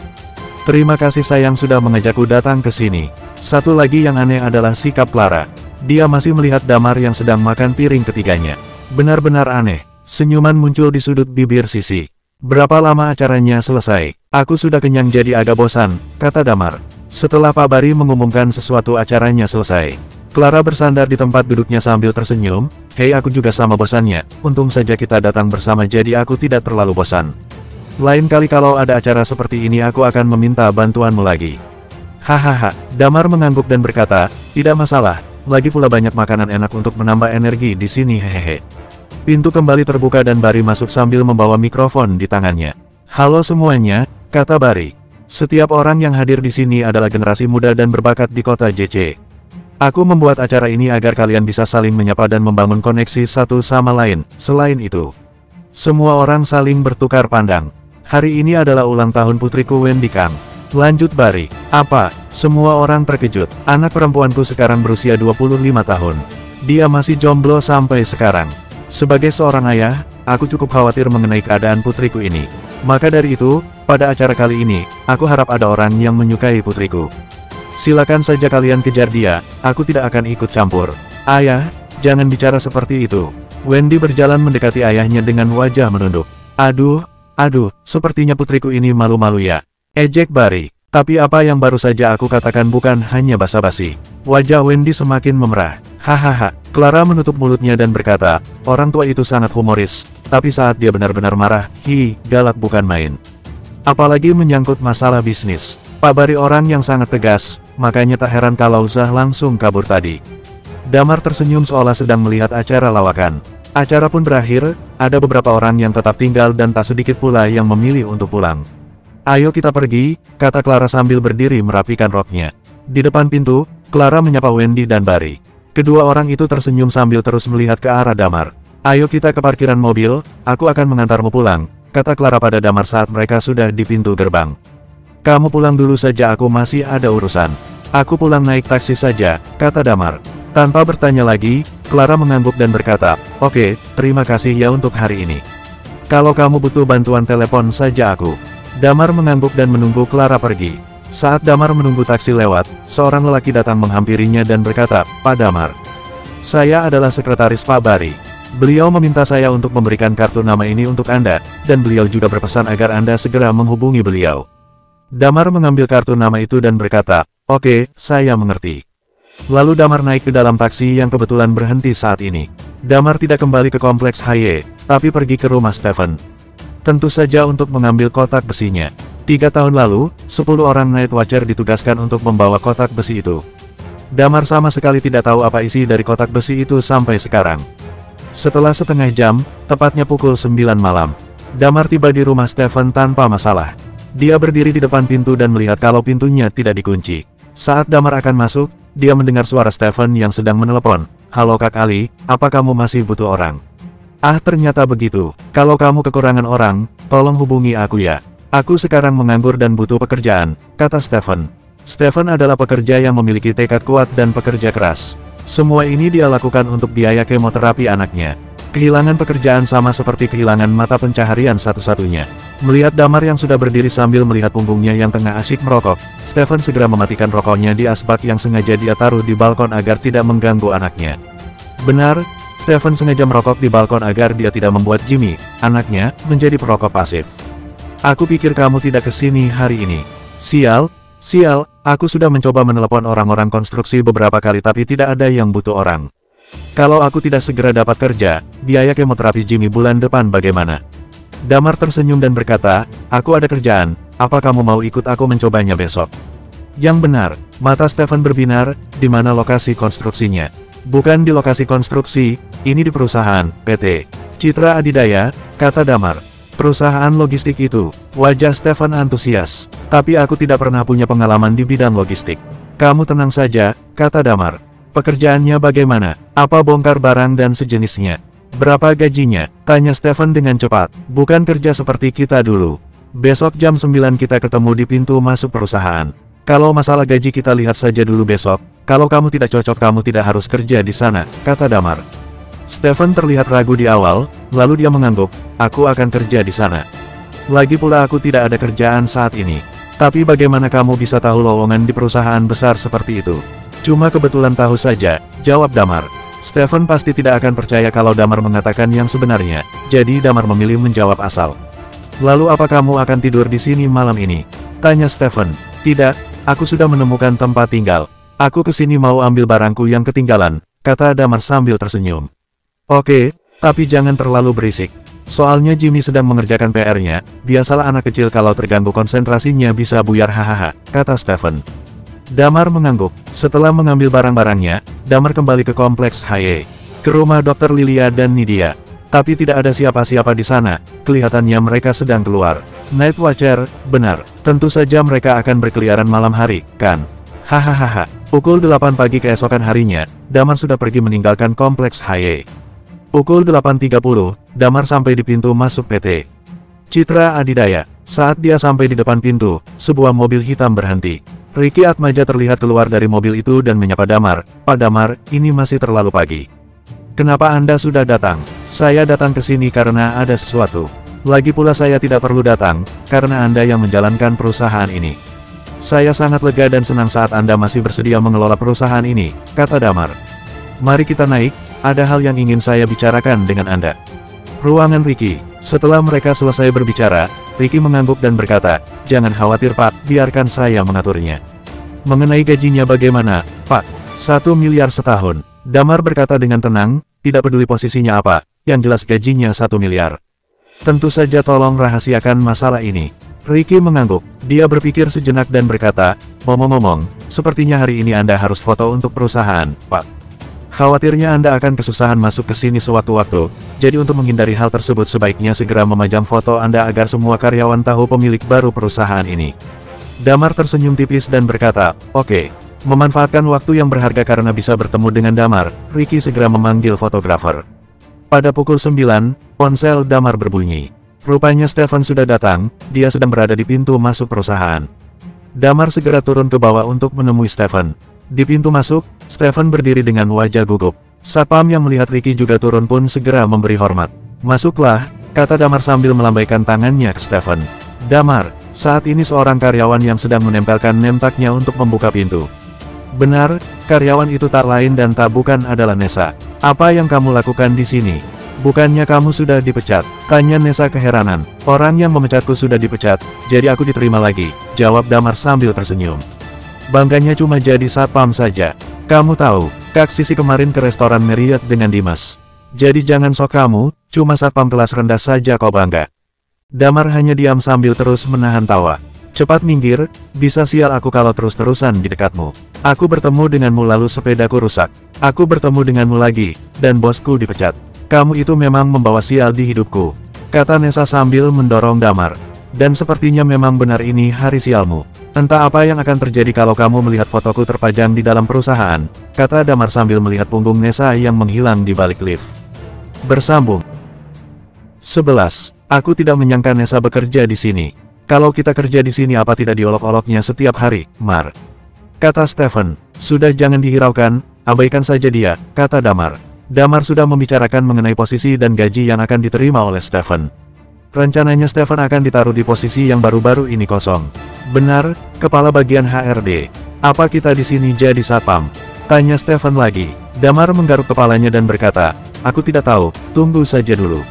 Terima kasih sayang sudah mengajakku datang ke sini. Satu lagi yang aneh adalah sikap Clara. Dia masih melihat Damar yang sedang makan piring ketiganya. Benar-benar aneh. Senyuman muncul di sudut bibir Sisi. Berapa lama acaranya selesai? Aku sudah kenyang jadi agak bosan, kata Damar. Setelah Pak Bari mengumumkan sesuatu acaranya selesai. Clara bersandar di tempat duduknya sambil tersenyum. Hei, aku juga sama bosannya. Untung saja kita datang bersama jadi aku tidak terlalu bosan. Lain kali kalau ada acara seperti ini aku akan meminta bantuanmu lagi. Hahaha, Damar mengangguk dan berkata, tidak masalah, lagi pula banyak makanan enak untuk menambah energi di sini hehehe. Pintu kembali terbuka dan Bari masuk sambil membawa mikrofon di tangannya. Halo semuanya, kata Bari. Setiap orang yang hadir di sini adalah generasi muda dan berbakat di kota JC. Aku membuat acara ini agar kalian bisa saling menyapa dan membangun koneksi satu sama lain. Selain itu, semua orang saling bertukar pandang. Hari ini adalah ulang tahun putriku Wendy Kang. Lanjut Bari. Apa? Semua orang terkejut. Anak perempuanku sekarang berusia 25 tahun. Dia masih jomblo sampai sekarang. Sebagai seorang ayah, aku cukup khawatir mengenai keadaan putriku ini. Maka dari itu, pada acara kali ini, aku harap ada orang yang menyukai putriku. Silakan saja kalian kejar dia, aku tidak akan ikut campur. Ayah, jangan bicara seperti itu. Wendy berjalan mendekati ayahnya dengan wajah menunduk. Aduh, sepertinya putriku ini malu-malu ya. Ejek Bari. Tapi apa yang baru saja aku katakan bukan hanya basa-basi. Wajah Wendy semakin memerah. Hahaha. Clara menutup mulutnya dan berkata, orang tua itu sangat humoris, tapi saat dia benar-benar marah, galak bukan main. Apalagi menyangkut masalah bisnis. Pak Bari orang yang sangat tegas, makanya tak heran kalau Zah langsung kabur tadi. Damar tersenyum seolah sedang melihat acara lawakan. Acara pun berakhir, ada beberapa orang yang tetap tinggal dan tak sedikit pula yang memilih untuk pulang. Ayo kita pergi, kata Clara sambil berdiri merapikan roknya. Di depan pintu, Clara menyapa Wendy dan Bari. Kedua orang itu tersenyum sambil terus melihat ke arah Damar. Ayo kita ke parkiran mobil, aku akan mengantarmu pulang, kata Clara pada Damar saat mereka sudah di pintu gerbang. Kamu pulang dulu saja, aku masih ada urusan. Aku pulang naik taksi saja, kata Damar. Tanpa bertanya lagi, Clara mengangguk dan berkata, oke, terima kasih ya untuk hari ini. Kalau kamu butuh bantuan telepon saja aku. Damar mengangguk dan menunggu Clara pergi. Saat Damar menunggu taksi lewat, seorang lelaki datang menghampirinya dan berkata, Pak Damar, saya adalah sekretaris Pak Bari. Beliau meminta saya untuk memberikan kartu nama ini untuk Anda, dan beliau juga berpesan agar Anda segera menghubungi beliau. Damar mengambil kartu nama itu dan berkata, oke, saya mengerti. Lalu Damar naik ke dalam taksi yang kebetulan berhenti saat ini. Damar tidak kembali ke kompleks HY, tapi pergi ke rumah Stephen. Tentu saja untuk mengambil kotak besinya. 3 tahun lalu, 10 orang Night Watcher ditugaskan untuk membawa kotak besi itu. Damar sama sekali tidak tahu apa isi dari kotak besi itu sampai sekarang. Setelah setengah jam, tepatnya pukul 9 malam, Damar tiba di rumah Stephen tanpa masalah. Dia berdiri di depan pintu dan melihat kalau pintunya tidak dikunci. Saat Damar akan masuk, dia mendengar suara Stephen yang sedang menelepon. Halo Kak Ali, apa kamu masih butuh orang? Ah ternyata begitu, kalau kamu kekurangan orang, tolong hubungi aku ya. Aku sekarang menganggur dan butuh pekerjaan, kata Stephen. Stephen adalah pekerja yang memiliki tekad kuat dan pekerja keras. Semua ini dia lakukan untuk biaya kemoterapi anaknya. Kehilangan pekerjaan sama seperti kehilangan mata pencaharian satu-satunya. Melihat Damar yang sudah berdiri sambil melihat punggungnya yang tengah asyik merokok, Stephen segera mematikan rokoknya di asbak yang sengaja dia taruh di balkon agar tidak mengganggu anaknya. Benar, Stephen sengaja merokok di balkon agar dia tidak membuat Jimmy, anaknya, menjadi perokok pasif. Aku pikir kamu tidak kesini hari ini. Sial, aku sudah mencoba menelepon orang-orang konstruksi beberapa kali tapi tidak ada yang butuh orang. Kalau aku tidak segera dapat kerja, biaya kemoterapi Jimmy bulan depan bagaimana? Damar tersenyum dan berkata, aku ada kerjaan, apa kamu mau ikut aku mencobanya besok? Yang benar, mata Stephen berbinar, di mana lokasi konstruksinya? Bukan di lokasi konstruksi, ini di perusahaan, PT Citra Adidaya, kata Damar. Perusahaan logistik itu, wajah Stephen antusias. Tapi aku tidak pernah punya pengalaman di bidang logistik. Kamu tenang saja, kata Damar. Pekerjaannya bagaimana? Apa bongkar barang dan sejenisnya? Berapa gajinya? Tanya Stephen dengan cepat. Bukan kerja seperti kita dulu. Besok jam 9 kita ketemu di pintu masuk perusahaan. Kalau masalah gaji kita lihat saja dulu besok. Kalau kamu tidak cocok kamu tidak harus kerja di sana, kata Damar. Stephen terlihat ragu di awal, lalu dia mengangguk, aku akan kerja di sana. Lagi pula aku tidak ada kerjaan saat ini. Tapi bagaimana kamu bisa tahu lowongan di perusahaan besar seperti itu? Cuma kebetulan tahu saja, jawab Damar. Stephen pasti tidak akan percaya kalau Damar mengatakan yang sebenarnya, jadi Damar memilih menjawab asal. Lalu apa kamu akan tidur di sini malam ini? Tanya Stephen. Tidak, aku sudah menemukan tempat tinggal. Aku kesini mau ambil barangku yang ketinggalan, kata Damar sambil tersenyum. Oke, tapi jangan terlalu berisik. Soalnya Jimmy sedang mengerjakan PR-nya, biasalah anak kecil kalau terganggu konsentrasinya bisa buyar hahaha, kata Stephen. Damar mengangguk. Setelah mengambil barang-barangnya, Damar kembali ke kompleks HY. Ke rumah Dr. Lilia dan Nidia. Tapi tidak ada siapa-siapa di sana, kelihatannya mereka sedang keluar. Night Watcher, benar, tentu saja mereka akan berkeliaran malam hari, kan? Hahaha. Pukul 8 pagi keesokan harinya, Damar sudah pergi meninggalkan kompleks HY. Pukul 8.30, Damar sampai di pintu masuk PT Citra Adidaya. Saat dia sampai di depan pintu, sebuah mobil hitam berhenti. Ricky Atmaja terlihat keluar dari mobil itu dan menyapa Damar. Pak Damar, ini masih terlalu pagi. Kenapa Anda sudah datang? Saya datang ke sini karena ada sesuatu. Lagi pula saya tidak perlu datang, karena Anda yang menjalankan perusahaan ini. Saya sangat lega dan senang saat Anda masih bersedia mengelola perusahaan ini, kata Damar. Mari kita naik, ada hal yang ingin saya bicarakan dengan Anda. Ruangan Ricky. Setelah mereka selesai berbicara, Ricky mengangguk dan berkata, Jangan khawatir Pak, biarkan saya mengaturnya. Mengenai gajinya bagaimana, Pak? 1 miliar setahun. Damar berkata dengan tenang, tidak peduli posisinya apa, yang jelas gajinya 1 miliar. Tentu saja tolong rahasiakan masalah ini. Ricky mengangguk. Dia berpikir sejenak dan berkata, ngomong-ngomong, sepertinya hari ini Anda harus foto untuk perusahaan, Pak. Khawatirnya Anda akan kesusahan masuk ke sini sewaktu-waktu, jadi untuk menghindari hal tersebut sebaiknya segera memajang foto Anda agar semua karyawan tahu pemilik baru perusahaan ini. Damar tersenyum tipis dan berkata, oke. Memanfaatkan waktu yang berharga karena bisa bertemu dengan Damar, Ricky segera memanggil fotografer. Pada pukul 9, ponsel Damar berbunyi. Rupanya Stefan sudah datang, dia sedang berada di pintu masuk perusahaan. Damar segera turun ke bawah untuk menemui Stefan. Di pintu masuk, Stefan berdiri dengan wajah gugup. Satpam yang melihat Ricky juga turun pun segera memberi hormat. Masuklah, kata Damar sambil melambaikan tangannya ke Stefan. Damar, saat ini seorang karyawan yang sedang menempelkan nemtaknya untuk membuka pintu. Benar, karyawan itu tak lain dan tak bukan adalah Nessa. Apa yang kamu lakukan di sini? Bukannya kamu sudah dipecat? Tanya Nessa keheranan. Orang yang memecatku sudah dipecat, jadi aku diterima lagi, jawab Damar sambil tersenyum. Bangganya cuma jadi satpam saja. Kamu tahu, Kak Sisi kemarin ke restoran Marriott dengan Dimas. Jadi jangan sok kamu, cuma satpam kelas rendah saja kau bangga. Damar hanya diam sambil terus menahan tawa. Cepat minggir, bisa sial aku kalau terus-terusan di dekatmu. Aku bertemu denganmu lalu sepedaku rusak. Aku bertemu denganmu lagi, dan bosku dipecat. Kamu itu memang membawa sial di hidupku, kata Nessa sambil mendorong Damar. Dan sepertinya memang benar ini hari sialmu. Entah apa yang akan terjadi kalau kamu melihat fotoku terpajang di dalam perusahaan, kata Damar sambil melihat punggung Nessa yang menghilang di balik lift. Bersambung. 11. Aku tidak menyangka Nessa bekerja di sini. Kalau kita kerja di sini apa tidak diolok-oloknya setiap hari, Mar? Kata Stefan. Sudah jangan dihiraukan, abaikan saja dia, kata Damar. Damar sudah membicarakan mengenai posisi dan gaji yang akan diterima oleh Stefan. Rencananya Stefan akan ditaruh di posisi yang baru-baru ini kosong. Benar, kepala bagian HRD. Apa kita di sini jadi satpam? Tanya Stefan lagi. Damar menggaruk kepalanya dan berkata, aku tidak tahu, tunggu saja dulu.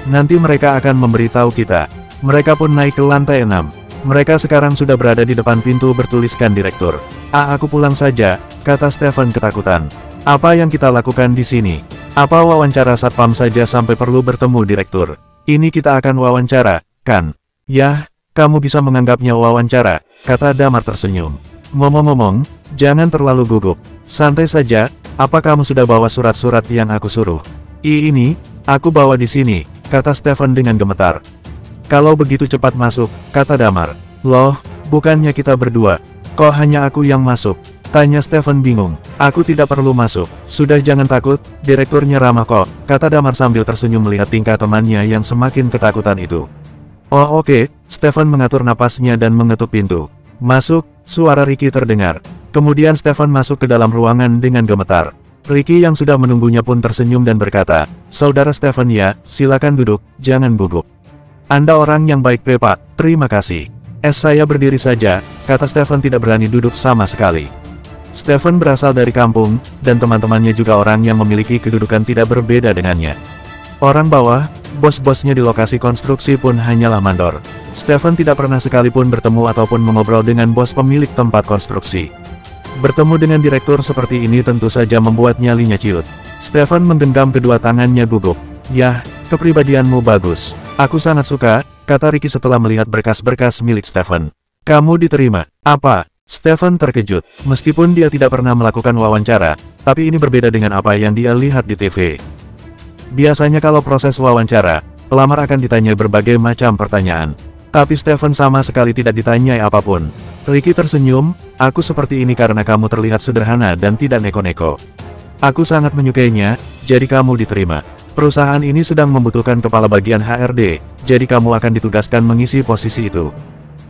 Nanti mereka akan memberitahu kita. Mereka pun naik ke lantai 6. Mereka sekarang sudah berada di depan pintu bertuliskan direktur. Aku pulang saja, kata Stefan ketakutan. Apa yang kita lakukan di sini? Apa wawancara satpam saja sampai perlu bertemu direktur? Ini kita akan wawancara, kan? Yah, kamu bisa menganggapnya wawancara, kata Damar tersenyum. Ngomong-ngomong, jangan terlalu gugup. Santai saja, apa kamu sudah bawa surat-surat yang aku suruh? Ini, aku bawa di sini, kata Stefan dengan gemetar. Kalau begitu cepat masuk, kata Damar. Loh, bukannya kita berdua? Kok hanya aku yang masuk? Tanya Stefan bingung. Aku tidak perlu masuk. Sudah jangan takut, direkturnya ramah kok, kata Damar sambil tersenyum melihat tingkah temannya yang semakin ketakutan itu. Oh oke, Stefan mengatur napasnya dan mengetuk pintu. Masuk, suara Ricky terdengar. Kemudian Stefan masuk ke dalam ruangan dengan gemetar. Ricky yang sudah menunggunya pun tersenyum dan berkata, Saudara Stefan ya, silakan duduk, jangan gugup. Anda orang yang baik Pak, terima kasih. Saya berdiri saja, kata Stefan tidak berani duduk sama sekali. Stefan berasal dari kampung, dan teman-temannya juga orang yang memiliki kedudukan tidak berbeda dengannya. Orang bawah, bos-bosnya di lokasi konstruksi pun hanyalah mandor. Stefan tidak pernah sekalipun bertemu ataupun mengobrol dengan bos pemilik tempat konstruksi. Bertemu dengan direktur seperti ini tentu saja membuat nyalinya ciut. Stefan menggenggam kedua tangannya gugup. Yah, kepribadianmu bagus. Aku sangat suka, kata Ricky setelah melihat berkas-berkas milik Stefan. Kamu diterima. Apa? Stefan terkejut. Meskipun dia tidak pernah melakukan wawancara, tapi ini berbeda dengan apa yang dia lihat di TV. Biasanya kalau proses wawancara, pelamar akan ditanya berbagai macam pertanyaan. Tapi Stefan sama sekali tidak ditanyai apapun. Ricky tersenyum, aku seperti ini karena kamu terlihat sederhana dan tidak neko-neko. Aku sangat menyukainya, jadi kamu diterima. Perusahaan ini sedang membutuhkan kepala bagian HRD, jadi kamu akan ditugaskan mengisi posisi itu.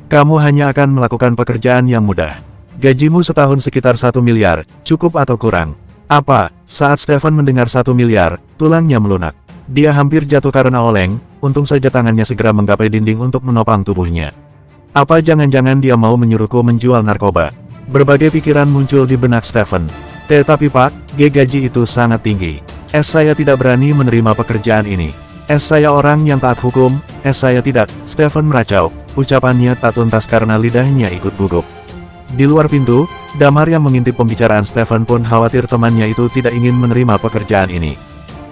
Kamu hanya akan melakukan pekerjaan yang mudah. Gajimu setahun sekitar 1 miliar, cukup atau kurang? Apa? Saat Stefan mendengar 1 miliar, tulangnya melunak. Dia hampir jatuh karena oleng, untung saja tangannya segera menggapai dinding untuk menopang tubuhnya. Apa jangan-jangan dia mau menyuruhku menjual narkoba? Berbagai pikiran muncul di benak Stefan. Tetapi Pak, gaji itu sangat tinggi. Saya tidak berani menerima pekerjaan ini. Saya orang yang taat hukum, saya tidak." Stephen meracau. Ucapannya tak tuntas karena lidahnya ikut gugup. Di luar pintu, Damar yang mengintip pembicaraan Stephen pun khawatir temannya itu tidak ingin menerima pekerjaan ini.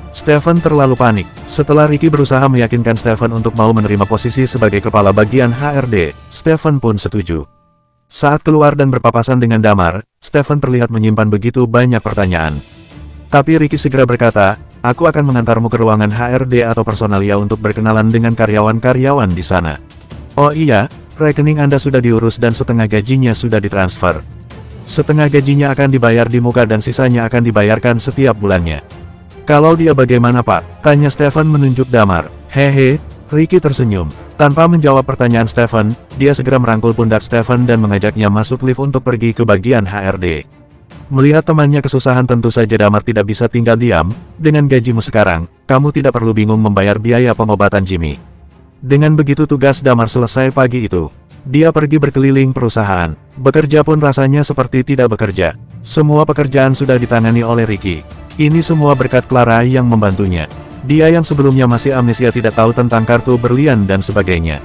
Stephen terlalu panik. Setelah Ricky berusaha meyakinkan Stephen untuk mau menerima posisi sebagai kepala bagian HRD, Stephen pun setuju. Saat keluar dan berpapasan dengan Damar, Stephen terlihat menyimpan begitu banyak pertanyaan. Tapi Ricky segera berkata, "Aku akan mengantarmu ke ruangan HRD atau personalia untuk berkenalan dengan karyawan-karyawan di sana. Oh iya, rekening Anda sudah diurus dan setengah gajinya sudah ditransfer. Setengah gajinya akan dibayar di muka dan sisanya akan dibayarkan setiap bulannya." "Kalau dia bagaimana, Pak?" tanya Stephen menunjuk Damar. "Hehe." Ricky tersenyum. Tanpa menjawab pertanyaan Stephen, dia segera merangkul pundak Stephen dan mengajaknya masuk lift untuk pergi ke bagian HRD. Melihat temannya kesusahan, tentu saja Damar tidak bisa tinggal diam. "Dengan gajimu sekarang, kamu tidak perlu bingung membayar biaya pengobatan Jimmy." Dengan begitu tugas Damar selesai pagi itu. Dia pergi berkeliling perusahaan. Bekerja pun rasanya seperti tidak bekerja. Semua pekerjaan sudah ditangani oleh Ricky. Ini semua berkat Clara yang membantunya. Dia yang sebelumnya masih amnesia tidak tahu tentang kartu berlian dan sebagainya.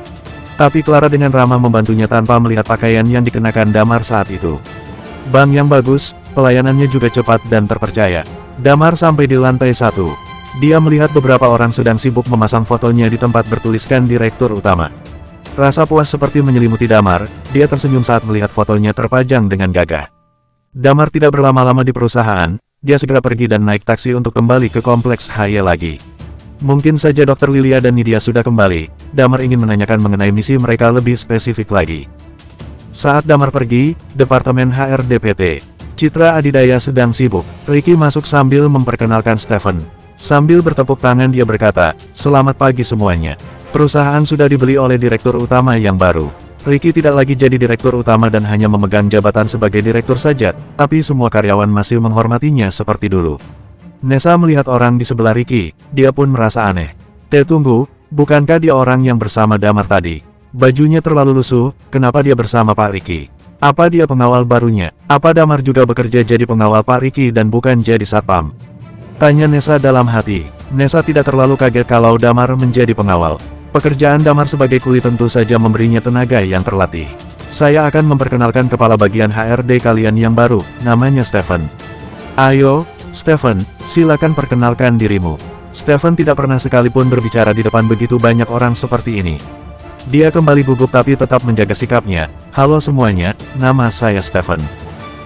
Tapi Clara dengan ramah membantunya tanpa melihat pakaian yang dikenakan Damar saat itu. Bank yang bagus, pelayanannya juga cepat dan terpercaya. Damar sampai di lantai 1. Dia melihat beberapa orang sedang sibuk memasang fotonya di tempat bertuliskan Direktur Utama. Rasa puas seperti menyelimuti Damar, dia tersenyum saat melihat fotonya terpajang dengan gagah. Damar tidak berlama-lama di perusahaan. Dia segera pergi dan naik taksi untuk kembali ke kompleks HY lagi. Mungkin saja Dr. Lilia dan Nidia sudah kembali. Damar ingin menanyakan mengenai misi mereka lebih spesifik lagi. Saat Damar pergi, Departemen HRDPT, Citra Adidaya sedang sibuk. Ricky masuk sambil memperkenalkan Stephen. Sambil bertepuk tangan dia berkata, "Selamat pagi semuanya. Perusahaan sudah dibeli oleh Direktur Utama yang baru." Ricky tidak lagi jadi Direktur Utama dan hanya memegang jabatan sebagai Direktur saja, tapi semua karyawan masih menghormatinya seperti dulu. Nessa melihat orang di sebelah Ricky, dia pun merasa aneh. Tunggu, bukankah dia orang yang bersama Damar tadi? Bajunya terlalu lusuh, kenapa dia bersama Pak Ricky? Apa dia pengawal barunya? Apa Damar juga bekerja jadi pengawal Pak Ricky dan bukan jadi satpam? Tanya Nessa dalam hati. Nessa tidak terlalu kaget kalau Damar menjadi pengawal. Pekerjaan Damar sebagai kuli tentu saja memberinya tenaga yang terlatih. "Saya akan memperkenalkan kepala bagian HRD kalian yang baru, namanya Stephen." "Ayo, Stephen, silakan perkenalkan dirimu." Stephen tidak pernah sekalipun berbicara di depan begitu banyak orang seperti ini. Dia kembali gugup tapi tetap menjaga sikapnya. "Halo semuanya, nama saya Stephen.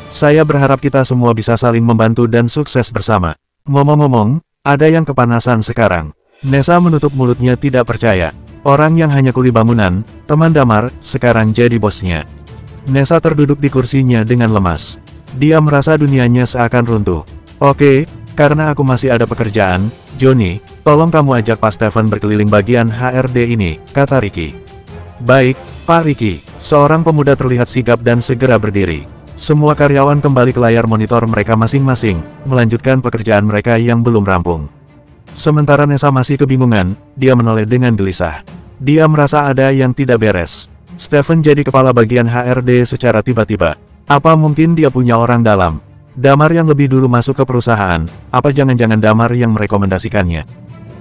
Saya berharap kita semua bisa saling membantu dan sukses bersama." "Ngomong-ngomong, ada yang kepanasan sekarang." Nessa menutup mulutnya tidak percaya. Orang yang hanya kuli bangunan, teman Damar, sekarang jadi bosnya. Nessa terduduk di kursinya dengan lemas. Dia merasa dunianya seakan runtuh. "Oke, karena aku masih ada pekerjaan, Johnny, tolong kamu ajak Pak Stephen berkeliling bagian HRD ini," kata Ricky. "Baik, Pak Ricky." Seorang pemuda terlihat sigap dan segera berdiri. Semua karyawan kembali ke layar monitor mereka masing-masing, melanjutkan pekerjaan mereka yang belum rampung. Sementara Nessa masih kebingungan, dia menoleh dengan gelisah. Dia merasa ada yang tidak beres. Stephen jadi kepala bagian HRD secara tiba-tiba. Apa mungkin dia punya orang dalam? Damar yang lebih dulu masuk ke perusahaan, apa jangan-jangan Damar yang merekomendasikannya?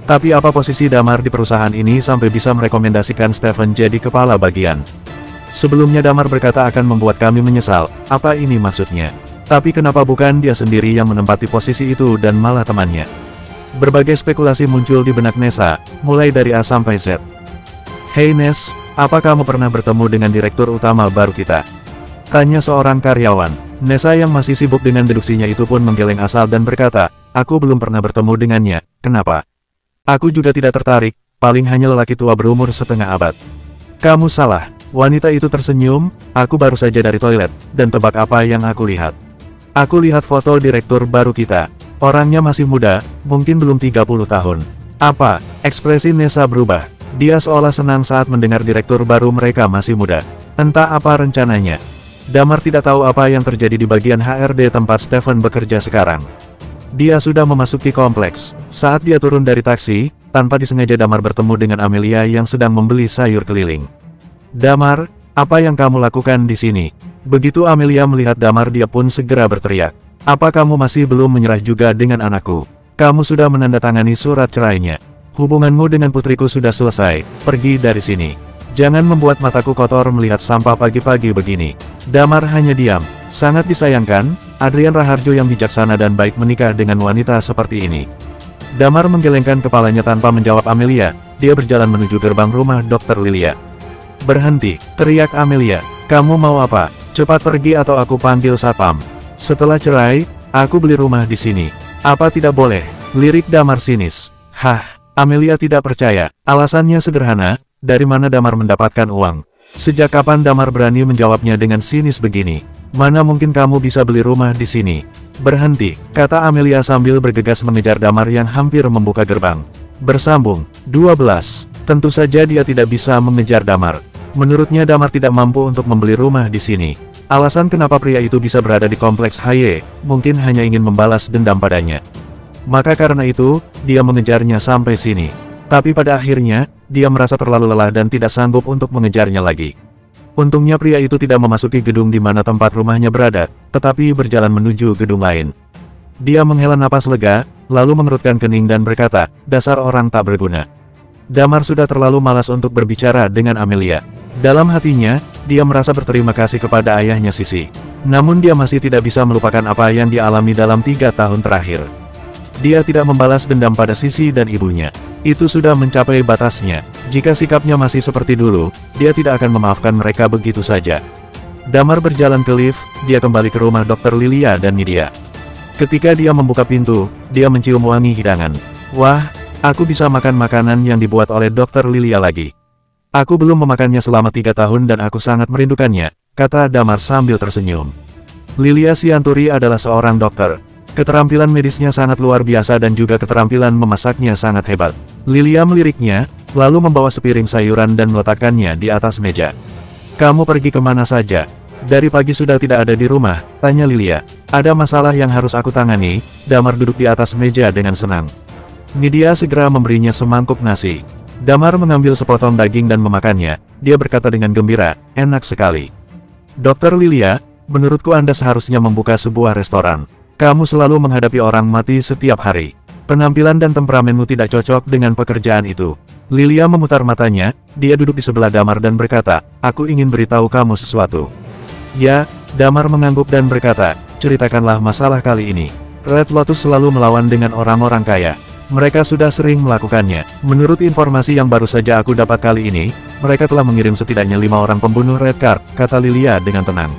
Tapi apa posisi Damar di perusahaan ini sampai bisa merekomendasikan Stephen jadi kepala bagian? Sebelumnya Damar berkata akan membuat kami menyesal, apa ini maksudnya? Tapi kenapa bukan dia sendiri yang menempati posisi itu dan malah temannya? Berbagai spekulasi muncul di benak Nessa, mulai dari A sampai Z. "Hei Ness, apa kamu pernah bertemu dengan Direktur Utama baru kita?" tanya seorang karyawan. Nessa yang masih sibuk dengan deduksinya itu pun menggeleng asal dan berkata, "Aku belum pernah bertemu dengannya, kenapa?" "Aku juga tidak tertarik, paling hanya lelaki tua berumur setengah abad." "Kamu salah." Wanita itu tersenyum, "Aku baru saja dari toilet, dan tebak apa yang aku lihat? Aku lihat foto direktur baru kita. Orangnya masih muda, mungkin belum 30 tahun. Apa?" Ekspresi Nessa berubah. Dia seolah senang saat mendengar direktur baru mereka masih muda. Entah apa rencananya. Damar tidak tahu apa yang terjadi di bagian HRD tempat Stephen bekerja sekarang. Dia sudah memasuki kompleks. Saat dia turun dari taksi, tanpa disengaja Damar bertemu dengan Amelia yang sedang membeli sayur keliling. "Damar, apa yang kamu lakukan di sini?" Begitu Amelia melihat Damar dia pun segera berteriak. "Apa kamu masih belum menyerah juga dengan anakku? Kamu sudah menandatangani surat cerainya?" Hubunganmu dengan putriku sudah selesai, pergi dari sini. Jangan membuat mataku kotor melihat sampah pagi-pagi begini. Damar hanya diam. Sangat disayangkan, Adrian Raharjo yang bijaksana dan baik menikah dengan wanita seperti ini. Damar menggelengkan kepalanya tanpa menjawab Amelia, dia berjalan menuju gerbang rumah Dr. Lilia. Berhenti, teriak Amelia. Kamu mau apa? Cepat pergi atau aku panggil satpam. Setelah cerai, aku beli rumah di sini. Apa tidak boleh? Lirik Damar sinis. Hah, Amelia tidak percaya. Alasannya sederhana, dari mana Damar mendapatkan uang? Sejak kapan Damar berani menjawabnya dengan sinis begini? Mana mungkin kamu bisa beli rumah di sini? Berhenti, kata Amelia sambil bergegas mengejar Damar yang hampir membuka gerbang. Bersambung, 12. Tentu saja dia tidak bisa mengejar Damar. Menurutnya Damar tidak mampu untuk membeli rumah di sini. Alasan kenapa pria itu bisa berada di kompleks Haye, mungkin hanya ingin membalas dendam padanya. Maka karena itu, dia mengejarnya sampai sini. Tapi pada akhirnya, dia merasa terlalu lelah dan tidak sanggup untuk mengejarnya lagi. Untungnya pria itu tidak memasuki gedung di mana tempat rumahnya berada, tetapi berjalan menuju gedung lain. Dia menghela napas lega, lalu mengerutkan kening dan berkata, dasar orang tak berguna. Damar sudah terlalu malas untuk berbicara dengan Amelia. Dalam hatinya, dia merasa berterima kasih kepada ayahnya Sisi. Namun dia masih tidak bisa melupakan apa yang dia alami dalam 3 tahun terakhir. Dia tidak membalas dendam pada Sisi dan ibunya. Itu sudah mencapai batasnya. Jika sikapnya masih seperti dulu, dia tidak akan memaafkan mereka begitu saja. Damar berjalan ke lift, dia kembali ke rumah Dr. Lilia dan Nidia. Ketika dia membuka pintu, dia mencium wangi hidangan. Wah, aku bisa makan makanan yang dibuat oleh Dr. Lilia lagi. Aku belum memakannya selama 3 tahun dan aku sangat merindukannya, kata Damar sambil tersenyum. Lilia Sianturi adalah seorang dokter. Keterampilan medisnya sangat luar biasa dan juga keterampilan memasaknya sangat hebat. Lilia meliriknya, lalu membawa sepiring sayuran dan meletakkannya di atas meja. Kamu pergi kemana saja? Dari pagi sudah tidak ada di rumah, tanya Lilia. Ada masalah yang harus aku tangani. Damar duduk di atas meja dengan senang. Nidia segera memberinya semangkuk nasi. Damar mengambil sepotong daging dan memakannya. Dia berkata dengan gembira, enak sekali. Dokter Lilia, menurutku Anda seharusnya membuka sebuah restoran. Kamu selalu menghadapi orang mati setiap hari. Penampilan dan temperamenmu tidak cocok dengan pekerjaan itu. Lilia memutar matanya, dia duduk di sebelah Damar dan berkata, aku ingin beritahu kamu sesuatu. Ya, Damar mengangguk dan berkata, ceritakanlah masalah kali ini. Red Lotus selalu melawan dengan orang-orang kaya. Mereka sudah sering melakukannya. Menurut informasi yang baru saja aku dapat kali ini, mereka telah mengirim setidaknya 5 orang pembunuh Red Card, kata Lilia dengan tenang.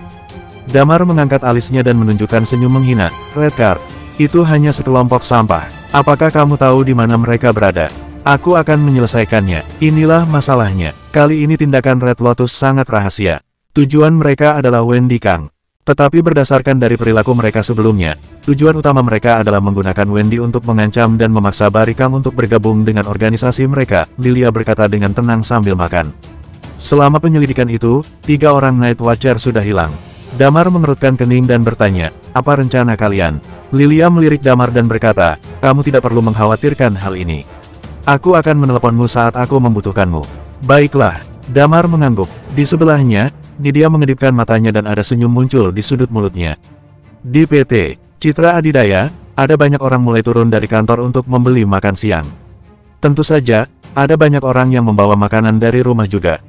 Damar mengangkat alisnya dan menunjukkan senyum menghina. Red Card, itu hanya sekelompok sampah. Apakah kamu tahu di mana mereka berada? Aku akan menyelesaikannya. Inilah masalahnya. Kali ini tindakan Red Lotus sangat rahasia. Tujuan mereka adalah Wendy Kang. Tetapi berdasarkan dari perilaku mereka sebelumnya, tujuan utama mereka adalah menggunakan Wendy untuk mengancam dan memaksa Barry Kang untuk bergabung dengan organisasi mereka, Lilia berkata dengan tenang sambil makan. Selama penyelidikan itu, 3 orang Night Watcher sudah hilang. Damar mengerutkan kening dan bertanya, apa rencana kalian? Lilia melirik Damar dan berkata, kamu tidak perlu mengkhawatirkan hal ini. Aku akan meneleponmu saat aku membutuhkanmu. Baiklah, Damar mengangguk. Di sebelahnya, Nidia mengedipkan matanya dan ada senyum muncul di sudut mulutnya. Di PT Citra Adidaya, ada banyak orang mulai turun dari kantor untuk membeli makan siang. Tentu saja, ada banyak orang yang membawa makanan dari rumah juga.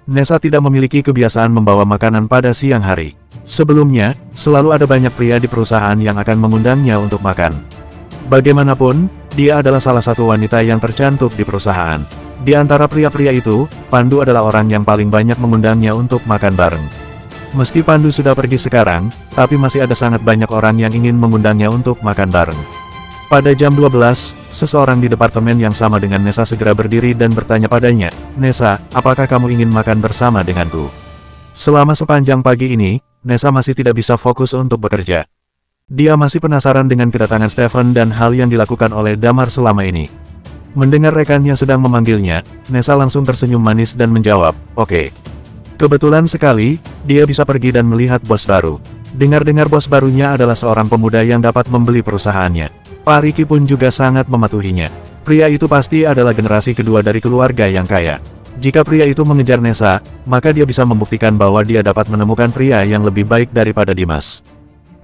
Nessa tidak memiliki kebiasaan membawa makanan pada siang hari. Sebelumnya, selalu ada banyak pria di perusahaan yang akan mengundangnya untuk makan. Bagaimanapun, dia adalah salah satu wanita yang tercantum di perusahaan. Di antara pria-pria itu, Pandu adalah orang yang paling banyak mengundangnya untuk makan bareng. Meski Pandu sudah pergi sekarang, tapi masih ada sangat banyak orang yang ingin mengundangnya untuk makan bareng. Pada jam 12, seseorang di departemen yang sama dengan Nessa segera berdiri dan bertanya padanya, Nessa, apakah kamu ingin makan bersama denganku? Selama sepanjang pagi ini, Nessa masih tidak bisa fokus untuk bekerja. Dia masih penasaran dengan kedatangan Stephen dan hal yang dilakukan oleh Damar selama ini. Mendengar rekannya sedang memanggilnya, Nessa langsung tersenyum manis dan menjawab, oke. Kebetulan sekali, dia bisa pergi dan melihat bos baru. Dengar-dengar bos barunya adalah seorang pemuda yang dapat membeli perusahaannya. Pak Riki pun juga sangat mematuhinya. Pria itu pasti adalah generasi kedua dari keluarga yang kaya. Jika pria itu mengejar Nessa, maka dia bisa membuktikan bahwa dia dapat menemukan pria yang lebih baik daripada Dimas.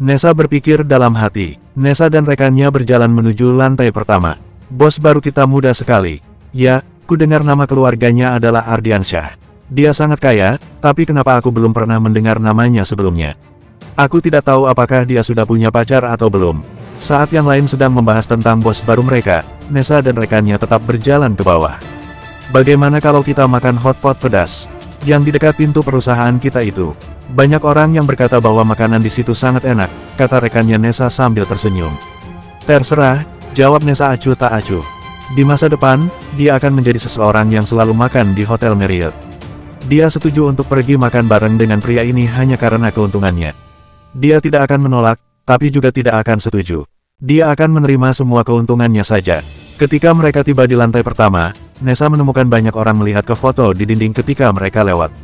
Nessa berpikir dalam hati. Nessa dan rekannya berjalan menuju lantai pertama. Bos baru kita muda sekali. Ya, ku dengar nama keluarganya adalah Ardiansyah. Dia sangat kaya, tapi kenapa aku belum pernah mendengar namanya sebelumnya? Aku tidak tahu apakah dia sudah punya pacar atau belum. Saat yang lain sedang membahas tentang bos baru mereka, Nessa dan rekannya tetap berjalan ke bawah. Bagaimana kalau kita makan hotpot pedas yang di dekat pintu perusahaan kita itu? Banyak orang yang berkata bahwa makanan di situ sangat enak, kata rekannya Nessa sambil tersenyum. Terserah, jawab Nessa acuh tak acuh. Di masa depan, dia akan menjadi seseorang yang selalu makan di Hotel Marriott. Dia setuju untuk pergi makan bareng dengan pria ini hanya karena keuntungannya. Dia tidak akan menolak, tapi juga tidak akan setuju. Dia akan menerima semua keuntungannya saja. Ketika mereka tiba di lantai pertama, Nessa menemukan banyak orang melihat ke foto di dinding ketika mereka lewat.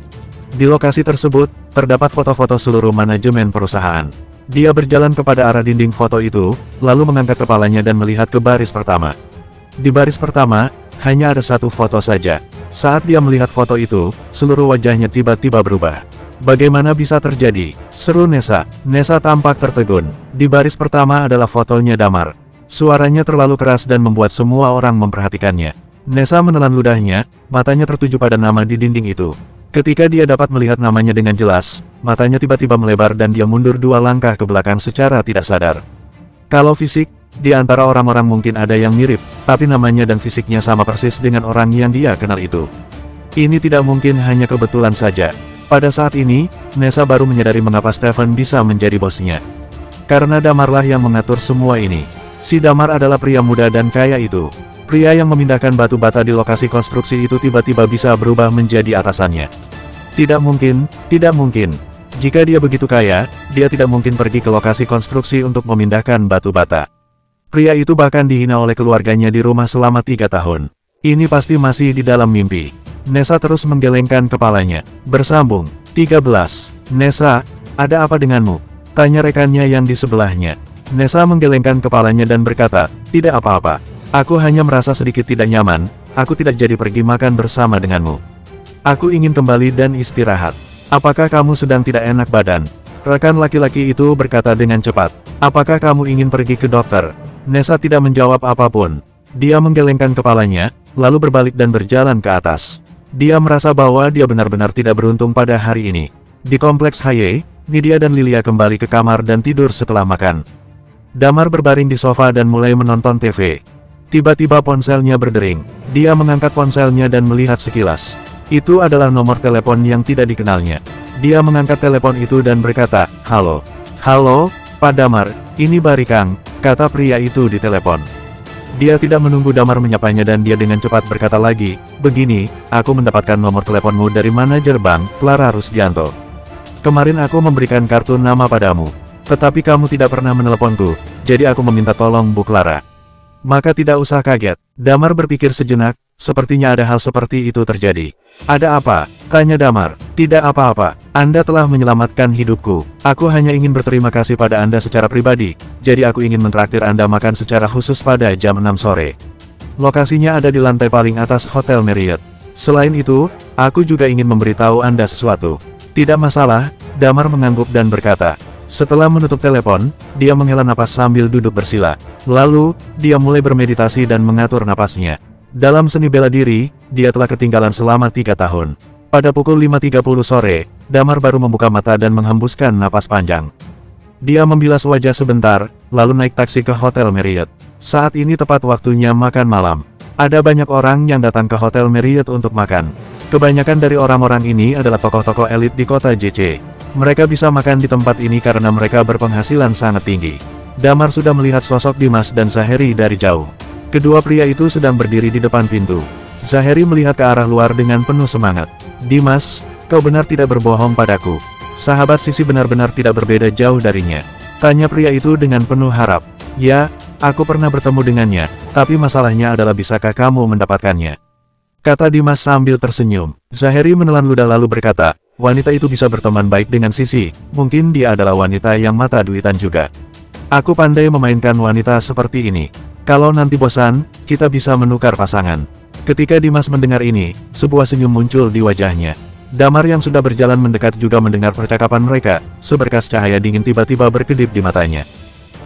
Di lokasi tersebut, terdapat foto-foto seluruh manajemen perusahaan. Dia berjalan kepada arah dinding foto itu, lalu mengangkat kepalanya dan melihat ke baris pertama. Di baris pertama, hanya ada satu foto saja. Saat dia melihat foto itu, seluruh wajahnya tiba-tiba berubah. Bagaimana bisa terjadi? Seru Nessa. Nessa tampak tertegun. Di baris pertama adalah fotonya Damar. Suaranya terlalu keras dan membuat semua orang memperhatikannya. Nessa menelan ludahnya, matanya tertuju pada nama di dinding itu. Ketika dia dapat melihat namanya dengan jelas, matanya tiba-tiba melebar dan dia mundur 2 langkah ke belakang secara tidak sadar. Kalau fisik, di antara orang-orang mungkin ada yang mirip, tapi namanya dan fisiknya sama persis dengan orang yang dia kenal itu. Ini tidak mungkin hanya kebetulan saja. Pada saat ini, Nessa baru menyadari mengapa Stephen bisa menjadi bosnya. Karena Damarlah yang mengatur semua ini. Si Damar adalah pria muda dan kaya itu. Pria yang memindahkan batu bata di lokasi konstruksi itu tiba-tiba bisa berubah menjadi atasannya. Tidak mungkin, tidak mungkin. Jika dia begitu kaya, dia tidak mungkin pergi ke lokasi konstruksi untuk memindahkan batu bata. Pria itu bahkan dihina oleh keluarganya di rumah selama 3 tahun. Ini pasti masih di dalam mimpi. Nessa terus menggelengkan kepalanya. Bersambung. 13. Nessa, ada apa denganmu? Tanya rekannya yang di sebelahnya. Nessa menggelengkan kepalanya dan berkata, tidak apa-apa. Aku hanya merasa sedikit tidak nyaman, aku tidak jadi pergi makan bersama denganmu. Aku ingin kembali dan istirahat. Apakah kamu sedang tidak enak badan? Rekan laki-laki itu berkata dengan cepat. Apakah kamu ingin pergi ke dokter? Nessa tidak menjawab apapun. Dia menggelengkan kepalanya, lalu berbalik dan berjalan ke atas. Dia merasa bahwa dia benar-benar tidak beruntung pada hari ini. Di kompleks Haye, Nidia dan Lilia kembali ke kamar dan tidur setelah makan. Damar berbaring di sofa dan mulai menonton TV. Tiba-tiba ponselnya berdering. Dia mengangkat ponselnya dan melihat sekilas. Itu adalah nomor telepon yang tidak dikenalnya. Dia mengangkat telepon itu dan berkata, halo. Halo, Pak Damar, ini Barikang, kata pria itu di telepon. Dia tidak menunggu Damar menyapanya dan dia dengan cepat berkata lagi, begini, aku mendapatkan nomor teleponmu dari manajer bank, Clara Rusdianto. Kemarin aku memberikan kartu nama padamu, tetapi kamu tidak pernah meneleponku, jadi aku meminta tolong Bu Clara. Maka tidak usah kaget. Damar berpikir sejenak, sepertinya ada hal seperti itu terjadi. Ada apa? Tanya Damar. Tidak apa-apa, Anda telah menyelamatkan hidupku. Aku hanya ingin berterima kasih pada Anda secara pribadi, jadi aku ingin mentraktir Anda makan secara khusus pada jam 6 sore. Lokasinya ada di lantai paling atas Hotel Marriott. Selain itu, aku juga ingin memberitahu Anda sesuatu. Tidak masalah, Damar mengangguk dan berkata. Setelah menutup telepon, dia menghela napas sambil duduk bersila. Lalu, dia mulai bermeditasi dan mengatur napasnya. Dalam seni bela diri, dia telah ketinggalan selama 3 tahun. Pada pukul 5.30 sore, Damar baru membuka mata dan menghembuskan napas panjang. Dia membilas wajah sebentar, lalu naik taksi ke Hotel Marriott. Saat ini tepat waktunya makan malam. Ada banyak orang yang datang ke Hotel Marriott untuk makan. Kebanyakan dari orang-orang ini adalah tokoh-tokoh elit di kota JC. Mereka bisa makan di tempat ini karena mereka berpenghasilan sangat tinggi. Damar sudah melihat sosok Dimas dan Zaheri dari jauh. Kedua pria itu sedang berdiri di depan pintu. Zaheri melihat ke arah luar dengan penuh semangat. Dimas, kau benar tidak berbohong padaku. Sahabat Sisi benar-benar tidak berbeda jauh darinya. Tanya pria itu dengan penuh harap. Ya, aku pernah bertemu dengannya, tapi masalahnya adalah bisakah kamu mendapatkannya? Kata Dimas sambil tersenyum. Zaheri menelan ludah lalu berkata, wanita itu bisa berteman baik dengan Sisi, mungkin dia adalah wanita yang mata duitan juga. Aku pandai memainkan wanita seperti ini. Kalau nanti bosan, kita bisa menukar pasangan. Ketika Dimas mendengar ini, sebuah senyum muncul di wajahnya. Damar yang sudah berjalan mendekat juga mendengar percakapan mereka, seberkas cahaya dingin tiba-tiba berkedip di matanya.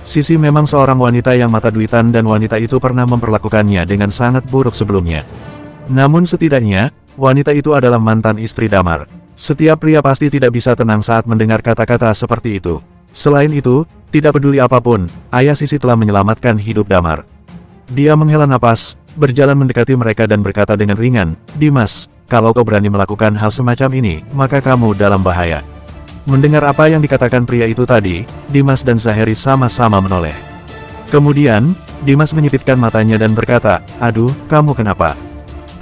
Sisi memang seorang wanita yang mata duitan dan wanita itu pernah memperlakukannya dengan sangat buruk sebelumnya. Namun setidaknya, wanita itu adalah mantan istri Damar. Setiap pria pasti tidak bisa tenang saat mendengar kata-kata seperti itu. Selain itu, tidak peduli apapun, ayah Sisi telah menyelamatkan hidup Damar. Dia menghela napas, berjalan mendekati mereka dan berkata dengan ringan, "Dimas, kalau kau berani melakukan hal semacam ini, maka kamu dalam bahaya." Mendengar apa yang dikatakan pria itu tadi, Dimas dan Zaheri sama-sama menoleh. Kemudian, Dimas menyipitkan matanya dan berkata, "Aduh, kamu kenapa?